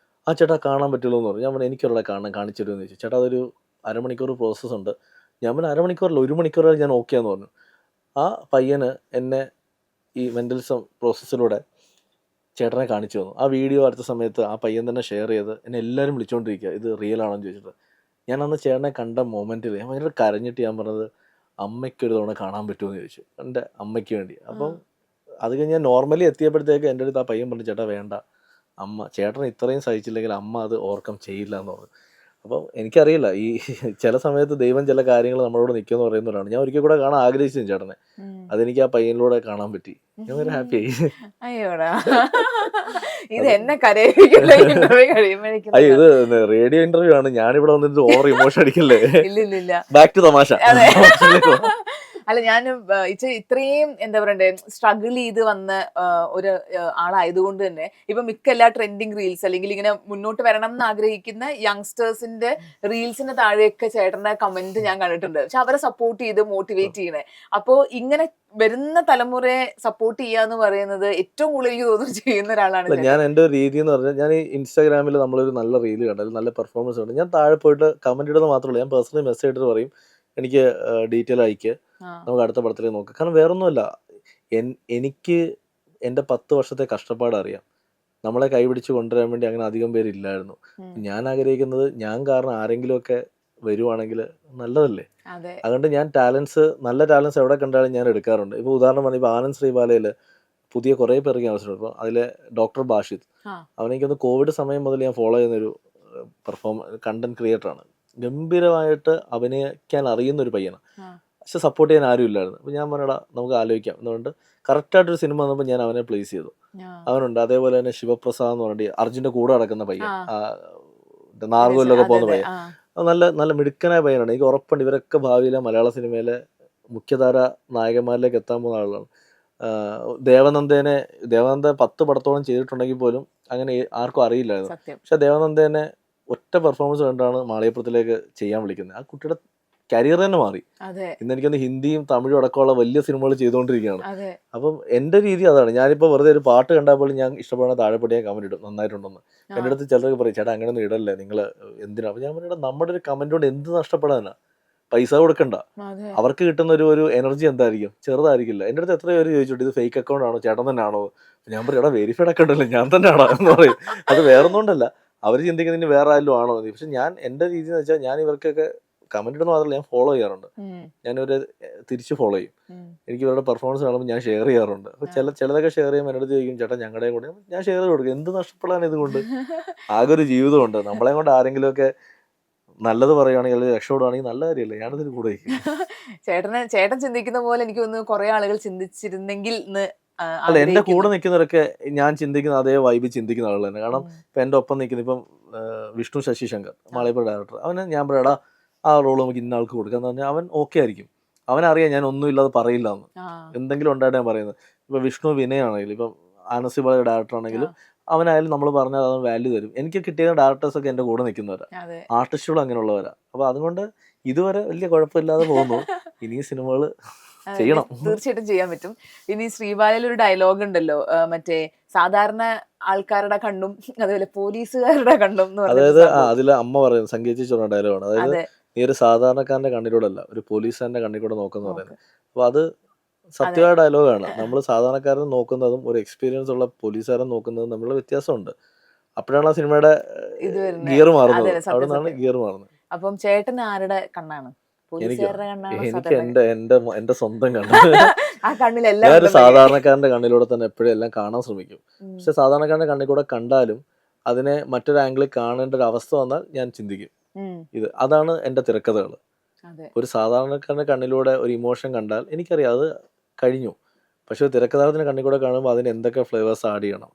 ആ ചേട്ടാ കാണാൻ പറ്റുള്ളൂ എന്ന് പറഞ്ഞു. ഞാൻ പറഞ്ഞു എനിക്കുള്ള കാണിച്ചു തരുമെന്ന് ചോദിച്ചു. ചേട്ടാ അതൊരു അരമണിക്കൂർ പ്രോസസ്സ് ഉണ്ട്. ഞാൻ പറഞ്ഞു അരമണിക്കൂറല്ല 1 മണിക്കൂർ വരെ ഞാൻ ഓക്കെ ആന്ന് പറഞ്ഞു. ആ പയ്യന് എന്നെ ഈ മെൻ്റലിസം പ്രോസസ്സിലൂടെ ചേട്ടനെ കാണിച്ചു തന്നു. ആ വീഡിയോ അടുത്ത സമയത്ത് ആ പയ്യൻ തന്നെ ഷെയർ ചെയ്ത് എന്നെ എല്ലാവരും വിളിച്ചുകൊണ്ടിരിക്കുക ഇത് റിയൽ ആണെന്ന് ചോദിച്ചിട്ട്. ഞാൻ അന്ന് ചേട്ടനെ കണ്ട മൊമെൻറ്റിൽ ഞാൻ ഭയങ്കര കരഞ്ഞിട്ട് ഞാൻ പറഞ്ഞത് അമ്മയ്ക്കൊരു തവണ കാണാൻ പറ്റുമെന്ന് ചോദിച്ചു എൻ്റെ അമ്മയ്ക്ക് വേണ്ടി. അപ്പം അത് കഴിഞ്ഞ് ഞാൻ നോർമലി എത്തിയപ്പോഴത്തേക്ക് എൻ്റെ അടുത്ത് ആ പയ്യൻ പറഞ്ഞു ചേട്ടാ വേണ്ട അമ്മ ചേട്ടൻ ഇത്രയും സഹിച്ചില്ലെങ്കിൽ അമ്മ അത് ഓവർകം ചെയ്യില്ല എന്ന് പറഞ്ഞു. അപ്പം എനിക്കറിയില്ല ഈ ചില സമയത്ത് ദൈവം ചില കാര്യങ്ങൾ നമ്മളോട് നിൽക്കുമെന്ന് പറയുന്നവരാണ്. ഞാൻ ഒരിക്കൽ കൂടെ കാണാൻ ആഗ്രഹിച്ചു ചേട്ടനെ. ഉം. അതെനിക്ക് ആ പയ്യനിലൂടെ കാണാൻ പറ്റി. ഞാൻ ഭയങ്കര ഹാപ്പിയായി. അയ്യോടാ ഇത് എന്നെ കരയിപ്പിക്കുന്ന ഇന്റർവ്യൂ കഴിയുമ്പോഴേക്കും അയ്യോ ഇത് റേഡിയോ ഇന്റർവ്യൂ ആണ്. ഞാനിവിടെ വന്നിട്ട് ഓവർ ഇമോഷൻ അടിക്കല്ലേ. ഇല്ല ഇല്ല ഇല്ല. ബാക്ക് ടു തമാശ. അതെ. അല്ല ഞാൻ ഇത്രയും എന്താ പറയണ്ടേ സ്ട്രഗിൾ ചെയ്ത് വന്ന ഒരു ആളായതുകൊണ്ട് തന്നെ ഇപ്പൊ മിക്ക എല്ലാ ട്രെൻഡിങ് റീൽസ് അല്ലെങ്കിൽ ഇങ്ങനെ മുന്നോട്ട് വരണം എന്ന് ആഗ്രഹിക്കുന്ന യങ്സ്റ്റേഴ്സിന്റെ റീൽസിന്റെ താഴെയൊക്കെ ചേട്ടന്റെ കമന്റ് ഞാൻ കണ്ടിട്ടുണ്ട്. പക്ഷെ അവരെ സപ്പോർട്ട് ചെയ്ത് മോട്ടിവേറ്റ് ചെയ്യണേ. അപ്പോ ഇങ്ങനെ വരുന്ന തലമുറയെ സപ്പോർട്ട് ചെയ്യാന്ന് പറയുന്നത് ഏറ്റവും കൂടുതൽ എനിക്ക് തോന്നുന്നു ചെയ്യുന്ന ഒരാളാണ്. ഞാൻ എൻ്റെ ഒരു രീതി എന്ന് പറഞ്ഞാൽ, ഞാൻ ഈ ഇൻസ്റ്റാഗ്രാമിൽ നമ്മളൊരു നല്ല റീൽ കണ്ടാൽ നല്ല പെർഫോമൻസ് ഉണ്ട്, ഞാൻ താഴെ പോയിട്ട് കമന്റ് ഇടുന്നത് മാത്രമല്ല, ഞാൻ പേഴ്സണലി മെസ്സേജ് ഇട്ടിട്ട് പറയും എനിക്ക് ഡീറ്റെയിൽ അയക്കുക, നമുക്ക് അടുത്ത പടത്തിലേക്ക് നോക്കാം. കാരണം വേറൊന്നുമല്ല, എനിക്ക് എൻ്റെ 10 വർഷത്തെ കഷ്ടപ്പാട് അറിയാം. നമ്മളെ കൈപിടിച്ച് കൊണ്ടുവരാൻ വേണ്ടി അങ്ങനെ അധികം പേരില്ലായിരുന്നു. ഞാൻ ആഗ്രഹിക്കുന്നത് ഞാൻ കാരണം ആരെങ്കിലുമൊക്കെ വരുവാണെങ്കിൽ നല്ലതല്ലേ. അതുകൊണ്ട് ഞാൻ നല്ല ടാലൻസ് എവിടെ കണ്ടാലും ഞാൻ എടുക്കാറുണ്ട്. ഇപ്പോൾ ഉദാഹരണം പറഞ്ഞാൽ ഇപ്പോൾ ആനന്ദ് ശ്രീബാലയിൽ പുതിയ കുറേ പേർക്ക് ഞാൻ അവസരം. ഇപ്പോൾ അതിലെ ഡോക്ടർ ബാഷിദ്, അവനെനിക്കൊന്ന് കോവിഡ് സമയം മുതൽ ഞാൻ ഫോളോ ചെയ്യുന്നൊരു കണ്ടന്റ് ക്രിയേറ്ററാണ്. ഗംഭീരമായിട്ട് അഭിനയിക്കാൻ അറിയുന്നൊരു പയ്യനാണ്. പക്ഷെ സപ്പോർട്ട് ചെയ്യാൻ ആരും ഇല്ലായിരുന്നു. അപ്പോൾ ഞാൻ പറഞ്ഞടാ നമുക്ക് ആലോചിക്കാം എന്നുകൊണ്ട് കറക്റ്റായിട്ടൊരു സിനിമ വന്നപ്പോൾ ഞാൻ അവനെ പ്ലേസ് ചെയ്തു. അവനുണ്ട്. അതേപോലെ തന്നെ ശിവപ്രസാദ് എന്ന് പറഞ്ഞിട്ട് അർജുൻ്റെ കൂടെ നടക്കുന്ന പയ്യൻ, നാഗോലിലൊക്കെ പോകുന്ന പയ്യൻ, നല്ല നല്ല മിടുക്കനായ പയ്യനാണ്. എനിക്ക് ഉറപ്പുണ്ട് ഇവരൊക്കെ ഭാവിയിലെ മലയാള സിനിമയിലെ മുഖ്യധാര നായകന്മാരിലേക്ക് എത്താൻ പോകുന്ന ആളുകളാണ്. ദേവനന്ദ 10 പടത്തോളം ചെയ്തിട്ടുണ്ടെങ്കിൽ പോലും അങ്ങനെ ആർക്കും അറിയില്ലായിരുന്നു. പക്ഷെ ദേവനന്ദനെ ഒറ്റ പെർഫോമൻസ് കണ്ടാണ് മാളികപ്പുറത്തിലേക്ക് ചെയ്യാൻ വിളിക്കുന്നത്. ആ കുട്ടിയുടെ കരിയർ തന്നെ മാറി. ഇന്ന് എനിക്കൊന്ന് ഹിന്ദിയും തമിഴും അടക്കമുള്ള വലിയ സിനിമകൾ ചെയ്തുകൊണ്ടിരിക്കുകയാണ്. അപ്പം എൻ്റെ രീതി അതാണ്. ഞാനിപ്പോൾ വെറുതെ ഒരു പാട്ട് കണ്ടാൽ പോലും ഞാൻ ഇഷ്ടപ്പെടുന്ന താഴെപ്പടി ഞാൻ കമന്റ് ഇടും നന്നായിട്ടുണ്ടെന്ന്. എൻ്റെ അടുത്ത് ചിലർക്ക് പറയും ചേട്ടാ അങ്ങനെയൊന്നും ഇടല്ലേ നിങ്ങൾ എന്തിനാ. അപ്പം ഞാൻ പറഞ്ഞാൽ നമ്മുടെ ഒരു കമന്റ് കൊണ്ട് എന്ത് നഷ്ടപ്പെടാനാ, പൈസ കൊടുക്കണ്ട. അവർക്ക് കിട്ടുന്ന ഒരു എനർജി എന്തായിരിക്കും, ചെറുതായിരിക്കില്ല. എൻ്റെ അടുത്ത് എത്ര പേര് ചോദിച്ചോട്ടെ ഇത് ഫേക്ക് അക്കൗണ്ട് ആണോ ചേട്ടൻ തന്നെ ആണോ. ഞാൻ പറയും എടാ വെരിഫൈഡ് അക്കൗണ്ട് അല്ലേ ഞാൻ തന്നെ ആണോ എന്ന് പറയും. അത് വേറൊന്നുകൊണ്ടല്ല, അവർ ചിന്തിക്കുന്നതിന് വേറെ ആരും ആണോ എന്ന്. പക്ഷെ ഞാൻ എൻ്റെ രീതി എന്ന് വെച്ചാൽ ഞാൻ ഇവർക്കൊക്കെ കമന്റ് ഇടുന്ന മാത്രമല്ല ഞാൻ ഫോളോ ചെയ്യാറുണ്ട്. ഞാനിവരെ തിരിച്ച് ഫോളോ ചെയ്യും. എനിക്ക് ഇവരുടെ പെർഫോമൻസ് കാണുമ്പോൾ ഞാൻ ഷെയർ ചെയ്യാറുണ്ട്. അപ്പോൾ ചിലതൊക്കെ ഷെയർ ചെയ്യുമ്പോൾ എൻ്റെ അടുത്ത് ചോദിക്കും ചേട്ടാ ഞങ്ങളുടെയും കൂടെ ഞാൻ ഷെയർ കൊടുക്കും. എന്ത് നഷ്ടപ്പെടാൻ ഇതുകൊണ്ട്, ആകെ ഒരു ജീവിതമുണ്ട്. നമ്മളെ കൊണ്ട് ആരെങ്കിലുമൊക്കെ നല്ലത് പറയുകയാണെങ്കിൽ രക്ഷപ്പെടുകയാണെങ്കിൽ നല്ല കാര്യമല്ലേ, ഞാനതിന് കൂടെ ചേട്ടൻ ചിന്തിക്കുന്ന പോലെ എനിക്ക് തോന്നുന്നു കുറെ ആളുകൾ ചിന്തിച്ചിരുന്നെങ്കിൽ. അല്ല, എൻ്റെ കൂടെ നിൽക്കുന്നവരൊക്കെ ഞാൻ ചിന്തിക്കുന്ന അതേ വൈബ് ചിന്തിക്കുന്ന ആളുകൾ തന്നെ. കാരണം ഇപ്പം എൻ്റെ ഒപ്പം നിൽക്കുന്ന ഇപ്പം വിഷ്ണു ശശിശങ്കർ മാളികപ്പുറ ഡയറക്ടർ, അവന് ഞാൻ പറയടാ ആ റോള് നമുക്ക് ഇന്ന ആൾക്ക് കൊടുക്കാന്ന് പറഞ്ഞാൽ അവൻ ഓക്കെ ആയിരിക്കും. അവനറിയാം ഞാൻ ഒന്നും ഇല്ലാതെ പറയില്ല എന്ന്, എന്തെങ്കിലും ഉണ്ടായിട്ട് ഞാൻ പറയുന്നത്. ഇപ്പം വിഷ്ണു വിനയാണെങ്കിലും ഇപ്പം ആനന്ദ് ശ്രീബാലയുടെ ഡയറക്ടർ ആണെങ്കിലും അവനായാലും നമ്മൾ പറഞ്ഞാൽ അവൻ വാല്യൂ തരും. എനിക്ക് കിട്ടിയ ഡയറക്ടേഴ്സൊക്കെ എൻ്റെ കൂടെ നിൽക്കുന്നവരാ, ആർട്ടിസ്റ്റുകളും അങ്ങനെയുള്ളവരാ. അപ്പോൾ അതുകൊണ്ട് ഇതുവരെ വലിയ കുഴപ്പമില്ലാതെ പോകുന്നു. ഇനി സിനിമകൾ ചെയ്യണം, തീർച്ചയായിട്ടും ചെയ്യാൻ പറ്റും. ഇനി ശ്രീബാലയിൽ ഒരു ഡയലോഗ് ഉണ്ടല്ലോ, മറ്റേ സാധാരണ ആൾക്കാരുടെ കണ്ണും അതുപോലെ പോലീസുകാരുടെ കണ്ണും എന്ന് പറയുന്നത്. അതായത് അതിലെ അമ്മ പറയുന്നത് സംഗീതിച്ചുള്ള ഡയലോഗാണ്. അതായത് നീ ഒരു സാധാരണക്കാരന്റെ കണ്ണിലൂടെ അല്ല ഒരു പോലീസുകാരന്റെ കണ്ണിൽ കൂടെ നോക്കുന്ന പറയുന്നത്. അപ്പോൾ അത് സത്യമായ ഡയലോഗാണ്. നമ്മൾ സാധാരണക്കാരൻ നോക്കുന്നതും ഒരു എക്സ്പീരിയൻസ് ഉള്ള പോലീസുകാരൻ നോക്കുന്നതും തമ്മിലുള്ള വ്യത്യാസമുണ്ട്. അപ്പോഴാണ് ആ സിനിമയുടെ ഗിയർ മാറുന്നത്. അവിടെ നിന്നാണ് ഗിയർ മാറുന്നത്. അപ്പം ചേട്ടന് ആരുടെ കണ്ണാണ്? എനിക്ക് എന്റെ സ്വന്തം കണ്ണ്. ഞാനൊരു സാധാരണക്കാരന്റെ കണ്ണിലൂടെ തന്നെ എപ്പോഴും എല്ലാം കാണാൻ ശ്രമിക്കും. പക്ഷെ സാധാരണക്കാരന്റെ കണ്ണിൽ കൂടെ കണ്ടാലും അതിനെ മറ്റൊരു ആംഗിളിൽ കാണേണ്ട ഒരു അവസ്ഥ വന്നാൽ ഞാൻ ചിന്തിക്കും. അതാണ് എന്റെ തിരക്കഥകൾ. ഒരു സാധാരണക്കാരന്റെ കണ്ണിലൂടെ ഒരു ഇമോഷൻ കണ്ടാൽ എനിക്കറിയാം അത് കഴിഞ്ഞു. പക്ഷെ തിരക്കഥാരത്തിന്റെ കണ്ണിൽ കൂടെ കാണുമ്പോൾ അതിന് എന്തൊക്കെ ഫ്ലേവേഴ്സ് ആഡ് ചെയ്യണം,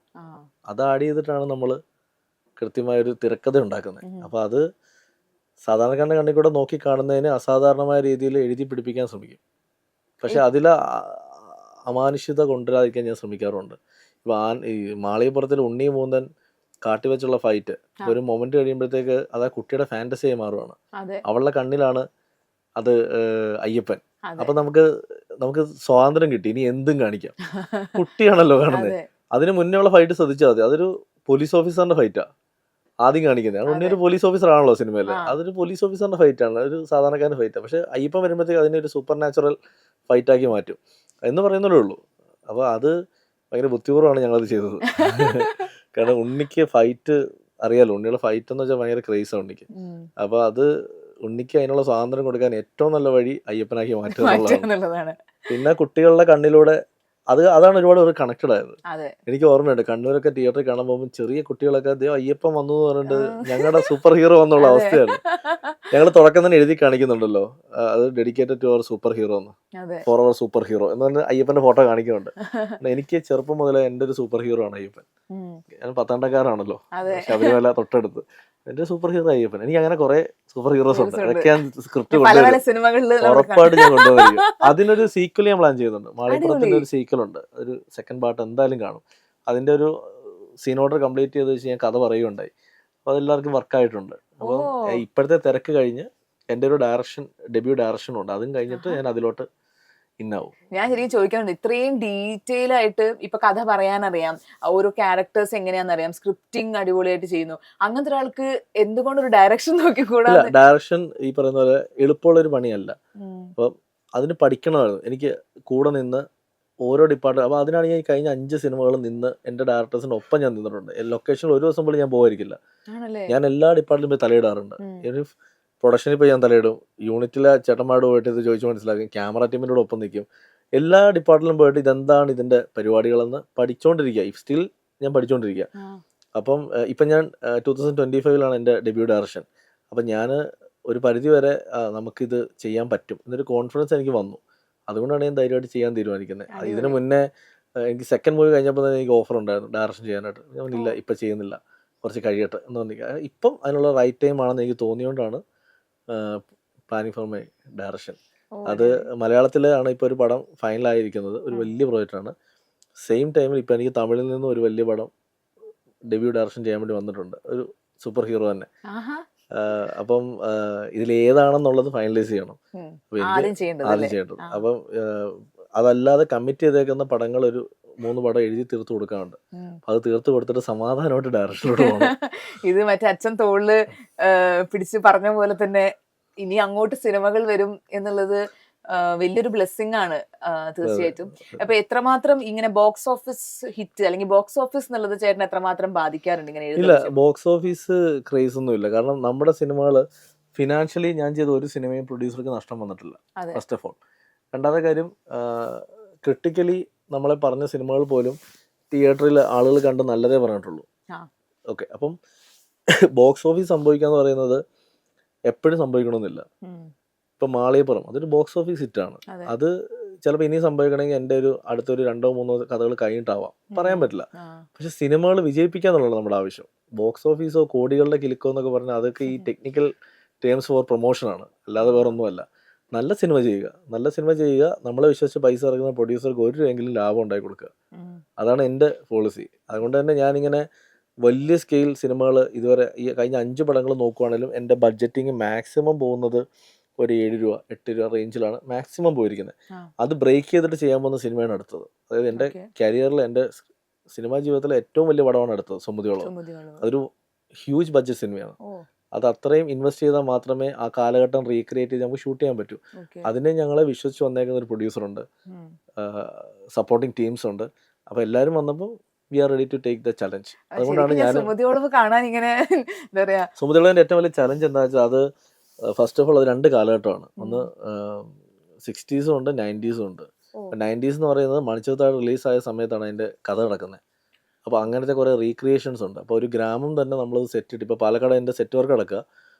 അത് ആഡ് ചെയ്തിട്ടാണ് നമ്മൾ കൃത്യമായൊരു തിരക്കഥ ഉണ്ടാക്കുന്നത്. അപ്പോൾ അത് സാധാരണക്കാരൻ്റെ കണ്ണിൽ കൂടെ നോക്കി കാണുന്നതിന് അസാധാരണമായ രീതിയിൽ എഴുതി പിടിപ്പിക്കാൻ ശ്രമിക്കും. പക്ഷെ അതിൽ അമാനുഷ്യത കൊണ്ടുവരാതിരിക്കാൻ ഞാൻ ശ്രമിക്കാറുണ്ട്. ഇപ്പോൾ ഈ മാളികപ്പുറത്തിൽ ഉണ്ണി മൂന്തൻ കാട്ടി വെച്ചുള്ള ഫൈറ്റ് ഒരു മൊമെന്റ് കഴിയുമ്പോഴത്തേക്ക് അത് ആ കുട്ടിയുടെ ഫാന്റസിയായി മാറുകയാണ്. അവളുടെ കണ്ണിലാണ് അത് അയ്യപ്പൻ. അപ്പൊ നമുക്ക് സ്വാതന്ത്ര്യം കിട്ടി, ഇനി എന്തും കാണിക്കാം. കുട്ടിയാണല്ലോ കാണുന്നത്. അതിന് മുന്നേ ഉള്ള ഫൈറ്റ് ശ്രദ്ധിച്ചാൽ മതി, അതൊരു പോലീസ് ഓഫീസറിന്റെ ഫൈറ്റാ ആദ്യം കാണിക്കുന്നത്. ഉണ്ണി ഒരു പോലീസ് ഓഫീസർ ആണല്ലോ സിനിമയിൽ, അതൊരു പോലീസ് ഓഫീസറിന്റെ ഫൈറ്റ് ആണ്, ഒരു സാധാരണക്കാരന്റെ ഫൈറ്റാണ്. പക്ഷെ അയ്യപ്പൻ വരുമ്പോഴത്തേക്ക് അതിനെ ഒരു സൂപ്പർ നാച്ചുറൽ ഫൈറ്റാക്കി മാറ്റും എന്ന് പറയുന്നതേ ഉള്ളൂ. അപ്പോൾ അത് ഭയങ്കര ബുദ്ധിപൂർവ്വമാണ് ഞങ്ങളത് ചെയ്തത്. കാരണം ഉണ്ണിക്ക് ഫൈറ്റ് അറിയാലോ, ഉണ്ണിയുടെ ഫൈറ്റ് എന്ന് വെച്ചാൽ ഭയങ്കര ക്രേസാണ് ഉണ്ണിക്ക്. അപ്പോൾ അത് ഉണ്ണിക്ക് അതിനുള്ള സ്വാതന്ത്ര്യം കൊടുക്കാൻ ഏറ്റവും നല്ല വഴി അയ്യപ്പനാക്കി മാറ്റുക എന്നുള്ളതാണ്. പിന്നെ കുട്ടികളുടെ കണ്ണിലൂടെ അതാണ് ഒരുപാട് ഒരു കണക്റ്റഡ് ആയത്. എനിക്ക് ഓർമ്മയുണ്ട് കണ്ണൂരൊക്കെ തിയേറ്ററിൽ കാണാൻ പോകുമ്പോൾ ചെറിയ കുട്ടികളൊക്കെ അയ്യപ്പൻ വന്നു എന്ന് പറഞ്ഞിട്ട് ഞങ്ങളുടെ സൂപ്പർ ഹീറോ എന്നുള്ള അവസ്ഥയാണ്. ഞങ്ങൾ തുടക്കം തന്നെ എഴുതി കാണിക്കുന്നുണ്ടല്ലോ, അത് dedicated to our superhero എന്ന്, ഫോർ അവർ സൂപ്പർ ഹീറോ എന്ന് പറഞ്ഞാൽ അയ്യപ്പന്റെ ഫോട്ടോ കാണിക്കുന്നുണ്ട്. എനിക്ക് ചെറുപ്പം മുതലേ എൻ്റെ ഒരു സൂപ്പർ ഹീറോ ആണ് അയ്യപ്പൻ. ഞാൻ പത്താണ്ടക്കാരാണല്ലോ, ശബരിമല തൊട്ടടുത്ത്. എൻ്റെ സൂപ്പർ ഹീറോ അയ്യപ്പൻ. എനിക്ക് അങ്ങനെ കുറെ സൂപ്പർ ഹീറോസ് ഉണ്ട്. Heroes ഉണ്ട്. അതൊക്കെ ഞാൻ സ്ക്രിപ്റ്റ് പല പല കൊണ്ടുവരും. സിനിമകളിൽ നമ്മൾ ഉറപ്പായിട്ട് ഞാൻ കൊണ്ടുവരും. അതിനൊരു സീക്വൽ ഞാൻ പ്ലാൻ ചെയ്യുന്നുണ്ട്. അടിപൊളി. മാളികപ്പുറത്തിന്റെ ഒരു സീക്വൽ ഉണ്ട്. ഒരു സെക്കൻഡ് പാർട്ട് എന്തായാലും കാണും. അതിന്റെ ഒരു സീൻ ഓർഡർ കംപ്ലീറ്റ് ചെയ്ത് വെച്ച് ഞാൻ കഥ പറയുകയുണ്ടായി. അപ്പോൾ അതെല്ലാവർക്കും വർക്കായിട്ടുണ്ട്. ഓ അപ്പം ഇപ്പോഴത്തെ തിരക്ക് കഴിഞ്ഞ് എൻ്റെ ഒരു ഡെബ്യൂ ഡയറക്ഷനും ഉണ്ട്. അതും കഴിഞ്ഞിട്ട് ഞാൻ അതിലോട്ട് ഇന്നാവും. ഞാൻ ശരിക്കും ചോദിക്കാറുണ്ട്, ഇത്രയും ഡീറ്റെയിൽ ആയിട്ട് ഇപ്പൊ കഥ പറയാനറിയാം, ഓരോ ക്യാരക്ടേഴ്സ് എങ്ങനെയാണെന്നറിയാം, സ്ക്രിപ്റ്റിംഗ് അടിപൊളിയായിട്ട് ചെയ്യുന്നു, അങ്ങനത്തെ ഒരാൾക്ക് എന്തുകൊണ്ട് ഒരു ഡയറക്ഷൻ നോക്കിക്കൂടാ? ഇല്ല, ഡയറക്ഷൻ ഈ പറയുന്ന പോലെ എളുപ്പമുള്ളൊരു പണിയല്ല. അപ്പം അതിന് പഠിക്കണമായിരുന്നു. എനിക്ക് കൂടെ നിന്ന് ഓരോ ഡിപ്പാർട്ട്മെന്റ്, അപ്പോൾ അതിനാണ് ഞാൻ ഈ കഴിഞ്ഞ 5 സിനിമകളും നിന്ന് എൻ്റെ ഡയറക്ടേഴ്സിൻ്റെ ഒപ്പം ഞാൻ നിന്നിട്ടുണ്ട്. ലൊക്കേഷനിൽ ഒരു ദിവസം പോലും ഞാൻ പോകാതിരിക്കില്ല. ആണല്ലേ? ഞാൻ എല്ലാ ഡിപ്പാർട്ട്മെന്റിലും പോയി തലയിടാറുണ്ട്. ഒരു പ്രൊഡക്ഷനിൽ പോയി ഞാൻ തലയിടും, യൂണിറ്റിലെ ചേട്ടന്മാരോട് പോയിട്ട് ഇത് ചോദിച്ചു മനസ്സിലാക്കും, ക്യാമറ ടീമിൻ്റെ ഒപ്പം നിൽക്കും, എല്ലാ ഡിപ്പാർട്ട്മെന്റിലും പോയിട്ട് ഇതെന്താണ് ഇതിൻ്റെ പരിപാടികളെന്ന് പഠിച്ചുകൊണ്ടിരിക്കുക. സ്റ്റിൽ ഞാൻ പഠിച്ചുകൊണ്ടിരിക്കുക. അപ്പം ഇപ്പം ഞാൻ 2025 എൻ്റെ ഡെബ്യൂ ഡയറക്ഷൻ. അപ്പം ഞാൻ ഒരു പരിധി വരെ നമുക്കിത് ചെയ്യാൻ പറ്റും എന്നൊരു കോൺഫിഡൻസ് എനിക്ക് വന്നു. അതുകൊണ്ടാണ് ഞാൻ ധൈര്യമായിട്ട് ചെയ്യാൻ തീരുമാനിക്കുന്നത്. ഇതിന് മുന്നേ എനിക്ക് സെക്കൻഡ് മൂവി കഴിഞ്ഞപ്പോൾ തന്നെ എനിക്ക് ഓഫർ ഉണ്ടായിരുന്നു ഡയറക്ഷൻ ചെയ്യാനായിട്ട്. ഞാൻ പറഞ്ഞില്ല, ഇപ്പം ചെയ്യുന്നില്ല, കുറച്ച് കഴിയട്ടെ എന്ന് പറഞ്ഞിരിക്കുക. ഇപ്പം അതിനുള്ള റൈറ്റ് ടൈം ആണെന്ന് എനിക്ക് തോന്നിയോണ്ടാണ് പ്ലാനിങ് ഫോർ മൈ ഡയറക്ഷൻ. അത് മലയാളത്തിലാണ് ഇപ്പോൾ ഒരു പടം ഫൈനലായിരിക്കുന്നത്. ഒരു വലിയ പ്രോജക്റ്റാണ്. സെയിം ടൈമിൽ ഇപ്പം എനിക്ക് തമിഴിൽ നിന്നും ഒരു വലിയ പടം ഡെബ്യൂ ഡയറക്ഷൻ ചെയ്യാൻ വേണ്ടി വന്നിട്ടുണ്ട്, ഒരു സൂപ്പർ ഹീറോ തന്നെ. അപ്പം ഇതിലേതാണെന്നുള്ളത് ഫൈനലൈസ് ചെയ്യണം. ആദ്യം ചെയ്യേണ്ടത്. അപ്പം അതല്ലാതെ കമ്മിറ്റ് ചെയ്തേക്കുന്ന പടങ്ങൾ ഒരു 3 പടം എഴുതി തീർത്ത് കൊടുക്കാറുണ്ട്. അത് തീർത്ത് കൊടുത്തിട്ട് സമാധാനമായിട്ട് ഡയറക്ഷനിലോട്ട് പോകണം. ഇത് മറ്റേ അച്ഛൻ തോളില് പിടിച്ച് പറഞ്ഞ പോലെ തന്നെ ഇനി അങ്ങോട്ട് സിനിമകൾ വരും എന്നുള്ളത് വലിയൊരു ബ്ലെസ്സിങ് ആണ് തീർച്ചയായിട്ടും. അപ്പൊ എത്രമാത്രം ഇങ്ങനെ ബോക്സ് ഓഫീസ് ഹിറ്റ് അല്ലെങ്കിൽ ബോക്സ് ഓഫീസ് എന്നുള്ളത് ചേട്ടൻ എത്രമാത്രം ബാധിക്കാറുണ്ട് ഇങ്ങനെ? ഇല്ല, ബോക്സ് ഓഫീസ് ക്രേസ് ഒന്നും ഇല്ല. കാരണം നമ്മുടെ സിനിമകൾ ഫിനാൻഷ്യലി ഞാൻ ചെയ്ത ഒരു സിനിമയും പ്രൊഡ്യൂസർക്ക് നഷ്ടം വന്നിട്ടില്ല, ഫസ്റ്റ് ഓഫ് ഓൾ. രണ്ടാമത്തെ കാര്യം, ക്രിട്ടിക്കലി നമ്മളെ പറഞ്ഞ സിനിമകൾ പോലും തിയേറ്ററിൽ ആളുകൾ കണ്ട് നല്ലതേ പറഞ്ഞിട്ടുള്ളൂ. ഓക്കെ, അപ്പം ബോക്സ് ഓഫീസ് സംഭവിക്കാന്ന് പറയുന്നത് എപ്പോഴും സംഭവിക്കണമെന്നില്ല. ഇപ്പം മാളികപ്പുറം അതൊരു ബോക്സ് ഓഫീസ് ഹിറ്റാണ്. അത് ചിലപ്പോൾ ഇനി സംഭവിക്കണമെങ്കിൽ എൻ്റെ ഒരു അടുത്തൊരു 2-3 കഥകൾ കഴിഞ്ഞിട്ടാവാം, പറയാൻ പറ്റില്ല. പക്ഷെ സിനിമകൾ വിജയിപ്പിക്കാന്നുള്ളത് നമ്മുടെ ആവശ്യം. ബോക്സ് ഓഫീസോ കോടികളുടെ കിലുക്കോ എന്നൊക്കെ പറഞ്ഞാൽ അതൊക്കെ ഈ ടെക്നിക്കൽ ടേംസ് ഫോർ പ്രൊമോഷനാണ്, അല്ലാതെ വേറെ ഒന്നുമല്ല. നല്ല സിനിമ ചെയ്യുക, നമ്മളെ വിശ്വസിച്ച് പൈസ ഇറക്കുന്ന പ്രൊഡ്യൂസർക്ക് 1 രൂപയെങ്കിലും ലാഭം ഉണ്ടാക്കി കൊടുക്കുക. അതാണ് എൻ്റെ പോളിസി. അതുകൊണ്ട് തന്നെ ഞാനിങ്ങനെ വലിയ സ്കെയിൽ സിനിമകൾ ഇതുവരെ ഈ കഴിഞ്ഞ 5 പടങ്ങൾ നോക്കുവാണെങ്കിലും എൻ്റെ ബഡ്ജറ്റിങ് മാക്സിമം പോകുന്നത് ഒരു 7 രൂപ 8 രൂപ റേഞ്ചിലാണ് മാക്സിമം പോയിരിക്കുന്നത്. അത് ബ്രേക്ക് ചെയ്തിട്ട് ചെയ്യാൻ പോകുന്ന സിനിമയാണ് അടുത്തത്. അതായത് എൻ്റെ കരിയറിൽ എൻ്റെ സിനിമാ ജീവിതത്തിലെ ഏറ്റവും വലിയ പടമാണ് അടുത്തത്, സുമതിയോളം. അതൊരു ഹ്യൂജ് ബഡ്ജറ്റ് സിനിമയാണ്. അത് അത്രയും ഇൻവെസ്റ്റ് ചെയ്താൽ മാത്രമേ ആ കാലഘട്ടം റീക്രിയേറ്റ് ചെയ്ത് നമുക്ക് ഷൂട്ട് ചെയ്യാൻ പറ്റൂ. അതിനെ ഞങ്ങളെ വിശ്വസിച്ച് വന്നേക്കുന്ന ഒരു പ്രൊഡ്യൂസറുണ്ട്, സപ്പോർട്ടിങ് ടീംസ് ഉണ്ട്. അപ്പോൾ എല്ലാവരും വന്നപ്പോൾ we are ready to take the challenge. അതുകൊണ്ടാണ് ഞാൻ സുമതിയോളവിൻ്റെ ഏറ്റവും വലിയ ചലഞ്ച് എന്താ വെച്ചാൽ, അത് ഫസ്റ്റ് ഓഫ് ഓൾ അത് 2 കാലഘട്ടമാണ്. ഒന്ന് 60s ഉണ്ട്, 90s ഉണ്ട്. 90s എന്ന് പറയുന്നത് മണിച്ചിത്രത്താഴ് റിലീസായ സമയത്താണ് അതിൻ്റെ കഥ നടക്കുന്നത്. അപ്പോൾ അങ്ങനത്തെ കുറേ റീക്രിയേഷൻസ് ഉണ്ട്. അപ്പോൾ ഒരു ഗ്രാമം തന്നെ നമ്മളത് സെറ്റിട്ട്, ഇപ്പോൾ പാലക്കാട് എൻ്റെ സെറ്റ് വർക്ക് അടക്കുക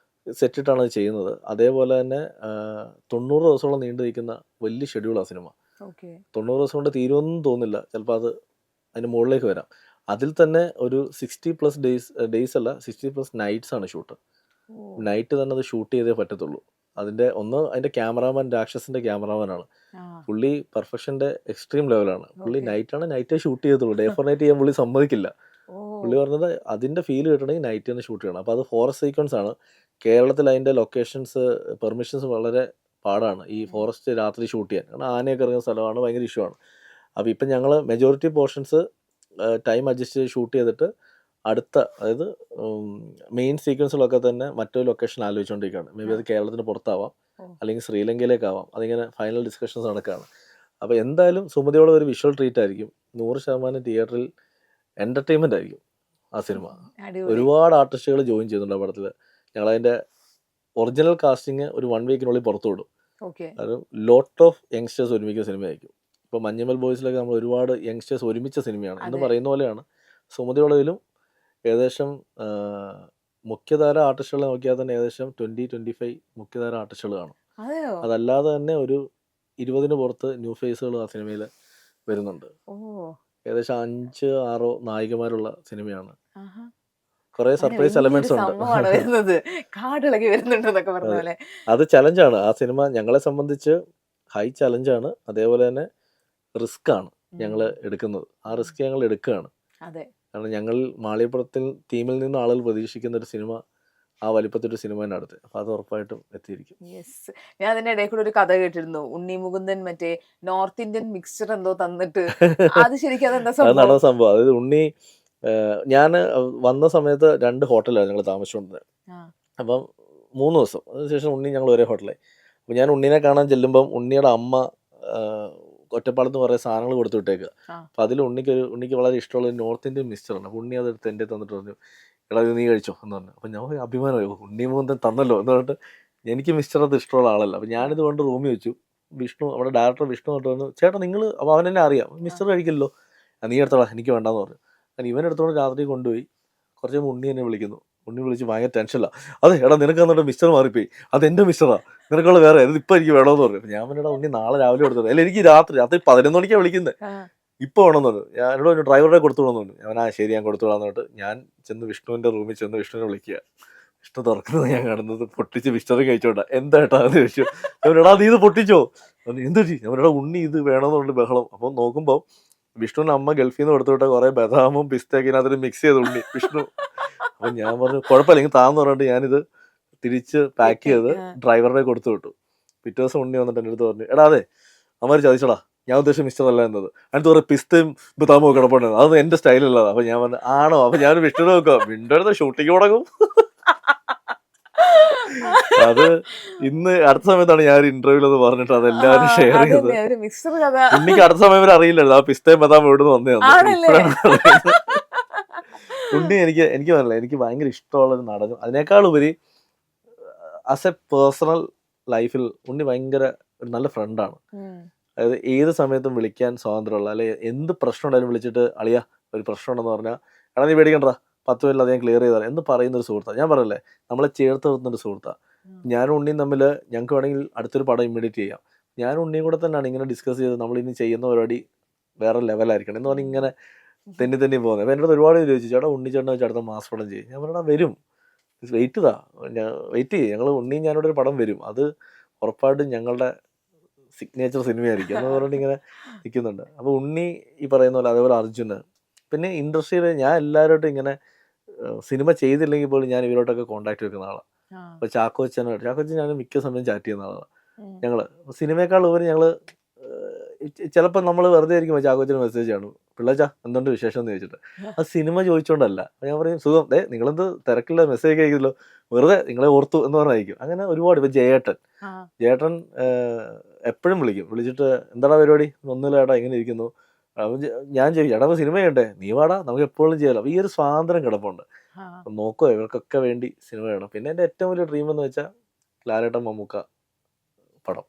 സെറ്റിട്ടാണ് അത് ചെയ്യുന്നത്. അതേപോലെ തന്നെ 90 ദിവസത്തോളം നീണ്ടു നിൽക്കുന്ന വലിയ ഷെഡ്യൂളാണ് സിനിമ. 90 ദിവസം കൊണ്ട് തീരുമെന്നും തോന്നില്ല, ചിലപ്പോൾ അത് അതിൻ്റെ മുകളിലേക്ക് വരാം. അതിൽ തന്നെ ഒരു 60+ ഡേയ്സ് അല്ല, 60+ നൈറ്റ്സ് ആണ് ഷൂട്ട്. നൈറ്റ് തന്നെ അത് ഷൂട്ട് ചെയ്തേ പറ്റത്തുള്ളൂ. അതിൻ്റെ ക്യാമറാമാൻ രാക്ഷസിൻ്റെ ക്യാമറാമാനാണ് പുള്ളി. പെർഫെക്ഷൻ്റെ എക്സ്ട്രീം ലെവലാണ് പുള്ളി. നൈറ്റേ ഷൂട്ട് ചെയ്യത്തുള്ളൂ, ഡേ ഫോർ നൈറ്റ് ചെയ്യാൻ പുള്ളി സമ്മതിക്കില്ല. പുള്ളി പറഞ്ഞത് അതിൻ്റെ ഫീൽ കിട്ടണമെങ്കിൽ നൈറ്റ് തന്നെ ഷൂട്ട് ചെയ്യണം. അപ്പോൾ അത് ഫോറസ്റ്റ് സീക്വൻസ് ആണ്. കേരളത്തിൽ അതിൻ്റെ ലൊക്കേഷൻസ് പെർമിഷൻസ് വളരെ പാടാണ് ഈ ഫോറസ്റ്റ് രാത്രി ഷൂട്ട് ചെയ്യാൻ. കാരണം ആനയൊക്കെ ഇറങ്ങുന്ന സ്ഥലമാണ്, ഭയങ്കര ഇഷ്യൂ ആണ്. അപ്പോൾ ഇപ്പം ഞങ്ങൾ മെജോറിറ്റി പോർഷൻസ് ടൈം അഡ്ജസ്റ്റ് ചെയ്ത് ഷൂട്ട് ചെയ്തിട്ട് അതായത് മെയിൻ സീക്വൻസുകളൊക്കെ തന്നെ മറ്റൊരു ലൊക്കേഷൻ ആലോചിച്ചുകൊണ്ടിരിക്കുകയാണ്. മേ ബി അത് കേരളത്തിന് പുറത്താവാം, അല്ലെങ്കിൽ ശ്രീലങ്കയിലേക്കാവാം. അതിങ്ങനെ ഫൈനൽ ഡിസ്കഷൻസ് നടക്കുകയാണ്. അപ്പോൾ എന്തായാലും സുമതിയോളം ഒരു വിഷ്വൽ ട്രീറ്റ് ആയിരിക്കും. 100% തിയേറ്ററിൽ എൻ്റർടൈൻമെൻ്റ് ആയിരിക്കും ആ സിനിമ. ഒരുപാട് ആർട്ടിസ്റ്റുകൾ ജോയിൻ ചെയ്യുന്നുണ്ട് ആ പടത്തിൽ. ഞങ്ങളതിൻ്റെ ഒറിജിനൽ കാസ്റ്റിംഗ് ഒരു 1 വീക്കിനുള്ളിൽ പുറത്തു വിടും. അത് ലോട്ട് ഓഫ് യങ്സ്റ്റേഴ്സ് ഒരുമിക്കുന്ന സിനിമയായിരിക്കും. ഇപ്പോൾ മഞ്ഞുമൽ ബോയ്സിലൊക്കെ നമ്മൾ ഒരുപാട് യങ്സ്റ്റേഴ്സ് ഒരുമിച്ച സിനിമയാണ് എന്ന് പറയുന്ന പോലെയാണ് സുമതിയോളവിലും. ഏകദേശം മുഖ്യധാര ആർട്ടിസ്റ്റുകളെ നോക്കിയാൽ തന്നെ ഏകദേശം 20-25 മുഖ്യധാര ആർട്ടിസ്റ്റുകൾ കാണും. അതല്ലാതെ തന്നെ ഒരു 20 പുറത്ത് ന്യൂ ഫേസുകൾ ആ സിനിമയിൽ വരുന്നുണ്ട്. ഏകദേശം 5-6 നായികമാരുള്ള സിനിമയാണ്. കുറെ സർപ്രൈസ് എലമെന്റ്സ് ഉണ്ട്. സംഭവമാണ് വരുന്നത്, കാടിളകി വരുന്നുണ്ട് എന്നൊക്കെ പറഞ്ഞ അതെ. പോലെ. അത് ചലഞ്ചാണ്. ആ സിനിമ ഞങ്ങളെ സംബന്ധിച്ച് ഹൈ ചലഞ്ചാണ്. അതേപോലെ തന്നെ റിസ്ക് ആണ് ഞങ്ങൾ എടുക്കുന്നത്. ആ റിസ്ക് ഞങ്ങൾ എടുക്കുകയാണ്. അതെ. കാരണം ഞങ്ങൾ മാളികപ്പുറത്തിൽ ടീമിൽ നിന്ന് ആളുകൾ പ്രതീക്ഷിക്കുന്ന ഒരു സിനിമ ആ വലിപ്പത്തിലൊരു സിനിമ തന്നെ അടുത്ത്. അപ്പോൾ അത് ഉറപ്പായിട്ടും എത്തിയിരിക്കും. യെസ്. ഞാൻ അതിന്റെ ഇടയിൽ കൂടെ ഒരു കഥ കേട്ടിരുന്നു. ഉണ്ണി മുകുന്ദൻ മറ്റേ നോർത്ത് ഇന്ത്യൻ മിക്സ്ചർ എന്തോ തന്നിട്ട്, അത് ശരിക്കും അതെന്താ അത് സംഭവം? നടന്ന സംഭവം. അതായത് ഉണ്ണി ഞാൻ വന്ന സമയത്ത് 2 ഹോട്ടലാണ് ഞങ്ങൾ താമസിച്ചുകൊണ്ടിരുന്നത്. ആ. അപ്പം 3 ദിവസം. അതിനുശേഷം ഉണ്ണി ഞങ്ങൾ ഒരേ ഹോട്ടലായി. അപ്പോൾ ഞാൻ ഉണ്ണീനെ കാണാൻ ചെല്ലുമ്പം ഉണ്ണിയുടെ അമ്മ ഒറ്റപ്പാലത്ത് കുറേ സാധനങ്ങൾ കൊടുത്തു വിട്ടേക്കുക. ആ. അപ്പോൾ അതിൽ ഉണ്ണിക്ക് വളരെ ഇഷ്ടമുള്ള ഒരു നോർത്ത് ഇന്ത്യൻ മിക്സ്ചറാണ്. അപ്പോൾ ഉണ്ണി അതെടുത്ത് എൻ്റെ തന്നിട്ട് പറഞ്ഞു, എടാ ഇത് നീ കഴിച്ചോ എന്ന് പറഞ്ഞു. അപ്പോൾ ഞാൻ ഒരു അഭിമാനമായി, ഉണ്ണി മുകുന്ദൻ തന്നല്ലോ എന്ന് പറഞ്ഞിട്ട്. എനിക്ക് മിക്സ്ചർ അത് ഇഷ്ടമുള്ള ആളല്ല. അപ്പോൾ ഞാനിത് കൊണ്ട് റൂമിൽ വെച്ചു. വിഷ്ണു, അവിടെ ഡയറക്ടർ വിഷ്ണു തൊട്ട് പറഞ്ഞു, ചേട്ടാ നിങ്ങൾ, അപ്പോൾ അവൻ എന്നെ അറിയാം, മിക്സ്ചർ കഴിക്കില്ലല്ലോ, നീ എടുത്തോളാം, എനിക്ക് വേണ്ടാന്ന് പറഞ്ഞു. ഞാൻ ഇവൻ എടുത്തോണ്ട് രാത്രി കൊണ്ടുപോയി. കുറച്ച് കഴിയുമ്പോൾ ഉണ്ണി എന്നെ വിളിക്കുന്നു. ഉണ്ണി വിളിച്ച് ഭയങ്കര ടെൻഷനില്ല. അതെ എടാ നിനക്ക് എന്നിട്ട് മിക്സ്ചർ മാറിപ്പോയി, അത് എൻ്റെ മിക്സ്ചറാ, നിനക്കുള്ള വേറെ, ഇത് ഇപ്പം എനിക്ക് വേണമെന്ന് പറഞ്ഞു. ഞാൻ പറഞ്ഞാ ഉണ്ണി നാളെ രാവിലെ കൊടുത്തു. അല്ല എനിക്ക് രാത്രി 11 മണിക്കാണ് വിളിക്കുന്നത്, ആ. ഇപ്പോൾ വേണമെന്ന് പറഞ്ഞു. ഞാൻ എന്നോട് ഡ്രൈവറെ കൊടുത്തു വിടണമെന്ന് പറഞ്ഞു. ഞാൻ ശരി ഞാൻ കൊടുത്തു വിടാന്ന് പറഞ്ഞിട്ട് ഞാൻ ചെന്ന് വിഷ്ണുവിൻ്റെ റൂമിൽ ചെന്ന് വിഷ്ണുവിനെ വിളിക്കുക. വിഷ്ണു തുറക്കുന്നത് ഞാൻ കാണുന്നത് പൊട്ടിച്ച് മിക്സ്ചർ കഴിച്ചോണ്ടാ. എന്താ ഏട്ടാ എന്ന് ചോദിച്ചു. എടാ നീ ഇത് പൊട്ടിച്ചോ, എന്ത് പറ്റി? ഞാൻ ഉണ്ണി ഇത് വേണമെന്ന് പറഞ്ഞിട്ട് ബഹളം. അപ്പം നോക്കുമ്പോൾ വിഷ്ണുവിൻ്റെ അമ്മ ഗൾഫിൽ നിന്ന് കൊടുത്തു വിട്ട കുറേ ബദാമും പിസ്തയൊക്കെ ഇതിനകത്ത് മിക്സ് ചെയ്ത് ഉണ്ണി വിഷ്ണു. അപ്പം ഞാൻ പറഞ്ഞു കുഴപ്പമില്ല എനിക്ക് താന്ന് പറഞ്ഞിട്ട് ഞാനിത് തിരിച്ച് പാക്ക് ചെയ്ത് ഡ്രൈവറുടെ കൊടുത്തു വിട്ടു. പിറ്റേ ദിവസം ഉണ്ണി വന്നിട്ട് എൻ്റെ അടുത്ത് പറഞ്ഞു, എടാ അതെ അവന്മാർ ചതിച്ചടാ, ഞാൻ ഉദ്ദേശിച്ച മിസ്റ്റർ അല്ല എന്നത്, അതിനകത്ത് കുറേ പിസ്തയും ബദാമും ഒക്കെ കിടപ്പുണ്ടായിരുന്നു, അതൊന്നും എൻ്റെ സ്റ്റൈലല്ലത്. അപ്പം ഞാൻ പറഞ്ഞു ആണോ? അപ്പം ഞാൻ വിഷ്ണുവിനെ നോക്കുക, വിണ്ടടുത്ത് ഷൂട്ടിങ് തുടങ്ങും. അത് ഇന്ന് അടുത്ത സമയത്താണ് ഞാൻ ഒരു ഇന്റർവ്യൂവിൽ അത് പറഞ്ഞിട്ട് അതെല്ലാവരും ഷെയർ ചെയ്തത്. ഒരു മിക്സർ കഥ. ഉണ്ണിക്ക് അടുത്ത സമയം വരെ അറിയില്ലായിരുന്നു ആ പിസ്തയും ബദാമും എവിടെ നിന്ന് വന്നതാണ്. ആണല്ലേ? ഉണ്ണി എനിക്ക് പറഞ്ഞില്ല, എനിക്ക് ഭയങ്കര ഇഷ്ടമുള്ള ഒരു നടനും അതിനേക്കാൾ ഉപരി ആസ് എ പേഴ്സണൽ ലൈഫിൽ ഉണ്ണി ഭയങ്കര ഒരു നല്ല ഫ്രണ്ടാണ്. അതായത് ഏത് സമയത്തും വിളിക്കാൻ സ്വാതന്ത്ര്യമുള്ള, അല്ലെ എന്ത് പ്രശ്നം ഉണ്ടായാലും വിളിച്ചിട്ട് അളിയാ ഒരു പ്രശ്നം ഉണ്ടെന്ന് പറഞ്ഞാൽ എടാ നീ പേടിക്കണ്ട 10 മിനിറ്റ് അത് ഞാൻ ക്ലിയർ ചെയ്താൽ എന്ന് പറയുന്ന ഒരു സുഹൃത്താണ്. ഞാൻ പറയല്ലേ നമ്മളെ ചേർത്ത് നിർത്തുന്നൊരു സുഹൃത്താണ്. ഞാനും ഉണ്ണിയും തമ്മിൽ ഞങ്ങൾക്ക് വേണമെങ്കിൽ അടുത്തൊരു പടം ഇമ്മീഡിയറ്റ് ചെയ്യാം. ഞാനും ഉണ്ണിയും കൂടെ തന്നെയാണ് ഇങ്ങനെ ഡിസ്കസ് ചെയ്ത് നമ്മളിനി ചെയ്യുന്ന പരിപാടി വേറെ ലെവലായിരിക്കണം എന്ന് പറഞ്ഞ് ഇങ്ങനെ തെന്നി പോകുന്നത്. അപ്പോൾ എൻ്റെ അടുത്ത് ഒരുപാട് ചോദിച്ചു, ചേട്ടാ ഉണ്ണി ചേട്ടൻ വെച്ചാൽ അടുത്ത മാസ് പടം ചെയ്യും. ഞാൻ പറഞ്ഞാൽ വരും, വെയിറ്റ് ചെയ്യും, ഞങ്ങൾ ഉണ്ണിയും ഞാനോട് ഒരു പടം വരും, അത് ഉറപ്പായിട്ടും ഞങ്ങളുടെ സിഗ്നേച്ചർ സിനിമയായിരിക്കും എന്ന് പറഞ്ഞിട്ട് ഇങ്ങനെ നിൽക്കുന്നുണ്ട്. അപ്പോൾ ഉണ്ണി ഈ പറയുന്ന പോലെ, അതേപോലെ അർജുന്, പിന്നെ ഇൻഡസ്ട്രിയിൽ ഞാൻ എല്ലാവരോട്ടും ഇങ്ങനെ സിനിമ ചെയ്തില്ലെങ്കിൽ പോലും ഞാൻ ഇവരോട്ടൊക്കെ കോൺടാക്ട് വെക്കുന്ന ആളാണ്. അപ്പോൾ ചാക്കോച്ചൻ ഞാൻ മിക്ക സമയം ചാറ്റ് ചെയ്യുന്ന ആളാണ്. ഞങ്ങൾ സിനിമയേക്കാൾ ഉപരി ഞങ്ങൾ ചിലപ്പോൾ നമ്മൾ വെറുതെ ആയിരിക്കും ചാക്കോച്ചന് മെസ്സേജ് കാണും, പിള്ളേച്ചാ എന്തുകൊണ്ട് വിശേഷം എന്ന് ചോദിച്ചിട്ട്. അത് സിനിമ ചോദിച്ചുകൊണ്ടല്ല. ഞാൻ പറയും സുഖം, നിങ്ങളെന്ത് തിരക്കില്ല മെസ്സേജ് അയക്കില്ലല്ലോ, വെറുതെ നിങ്ങളെ ഓർത്തു എന്ന് പറഞ്ഞായിരിക്കും. അങ്ങനെ ഒരുപാട്. ഇപ്പം ജയേട്ടൻ എപ്പോഴും വിളിച്ചിട്ട് എന്താടാ പരിപാടി, ഒന്നുമില്ല ഏട്ടാ ഇങ്ങനെ ഇരിക്കുന്നു. ഞാൻ ചോദിക്കും ചേട്ടാ അപ്പോൾ സിനിമ ചെയ്യണ്ടേ, നീ വാടാ നമുക്ക് എപ്പോഴും ചെയ്യാലോ. അപ്പോൾ ഈ ഒരു സ്വാതന്ത്ര്യം കിടപ്പുണ്ട്. നോക്കുക ഇവർക്കൊക്കെ വേണ്ടി സിനിമ ചെയ്യണം. പിന്നെ എൻ്റെ ഏറ്റവും വലിയ ഡ്രീം എന്ന് വെച്ചാൽ ലാലേട്ടൻ മമ്മൂക്ക പടം.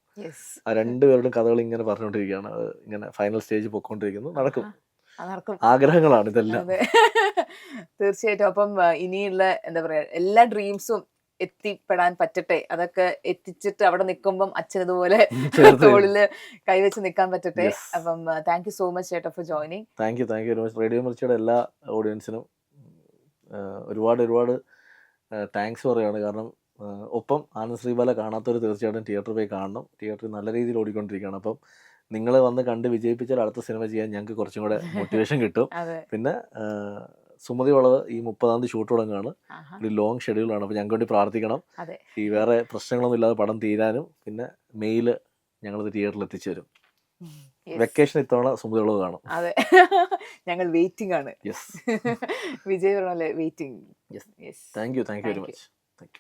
ആ രണ്ടുപേരുടെയും കഥകൾ ഇങ്ങനെ പറഞ്ഞുകൊണ്ടിരിക്കുകയാണ്. ഇങ്ങനെ ഫൈനൽ സ്റ്റേജ് പൊയ്ക്കൊണ്ടിരിക്കുന്നു. നടക്കും. ആഗ്രഹങ്ങളാണ് ഇതെല്ലാം. തീർച്ചയായിട്ടും. അപ്പം ഇനിയുള്ള എന്താ പറയാ എല്ലാ ഡ്രീംസും എത്തിപ്പെടാൻ പറ്റട്ടെ, അതൊക്കെ എത്തിച്ചിട്ട് അവിടെ നിൽക്കുമ്പം അച്ഛനതുപോലെ തോളില് കൈവച്ച് നിൽക്കാൻ പറ്റട്ടെ. അപ്പം താങ്ക് യു സോ മച്ച് ചേട്ടാ for joining. Thank you very much. Radio മിർച്ചിയുടെ എല്ലാ ഓഡിയൻസിനും ഒരുപാട് താങ്ക്സ് പറയുകയാണ്. കാരണം ഒപ്പം ആനന്ദ് ശ്രീബാല കാണാത്തവർ തീർച്ചയായിട്ടും തിയേറ്ററിൽ പോയി കാണണം. തിയേറ്ററിൽ നല്ല രീതിയിൽ ഓടിക്കൊണ്ടിരിക്കുകയാണ്. അപ്പം നിങ്ങൾ വന്ന് കണ്ട് വിജയിപ്പിച്ചാൽ അടുത്ത സിനിമ ചെയ്യാൻ ഞങ്ങൾക്ക് കുറച്ചും കൂടെ മോട്ടിവേഷൻ കിട്ടും. പിന്നെ സുമതി വളവ് ഈ 30-ാം തീയതി ഷൂട്ട് തുടങ്ങുകയാണ്. ഒരു ലോങ് ഷെഡ്യൂളാണ്. അപ്പോൾ ഞങ്ങൾക്ക് വേണ്ടി പ്രാർത്ഥിക്കണം, ഈ വേറെ പ്രശ്നങ്ങളൊന്നും ഇല്ലാതെ പടം തീരാനും. പിന്നെ മെയിൽ ഞങ്ങളിത് തിയേറ്ററിൽ എത്തിച്ചു തരും. വെക്കേഷൻ ഇത്തവണ സുമതി വളവ് കാണും. അതെ, ഞങ്ങൾ വെയിറ്റിംഗ് ആണ്. Vijay waiting. Thank you very much.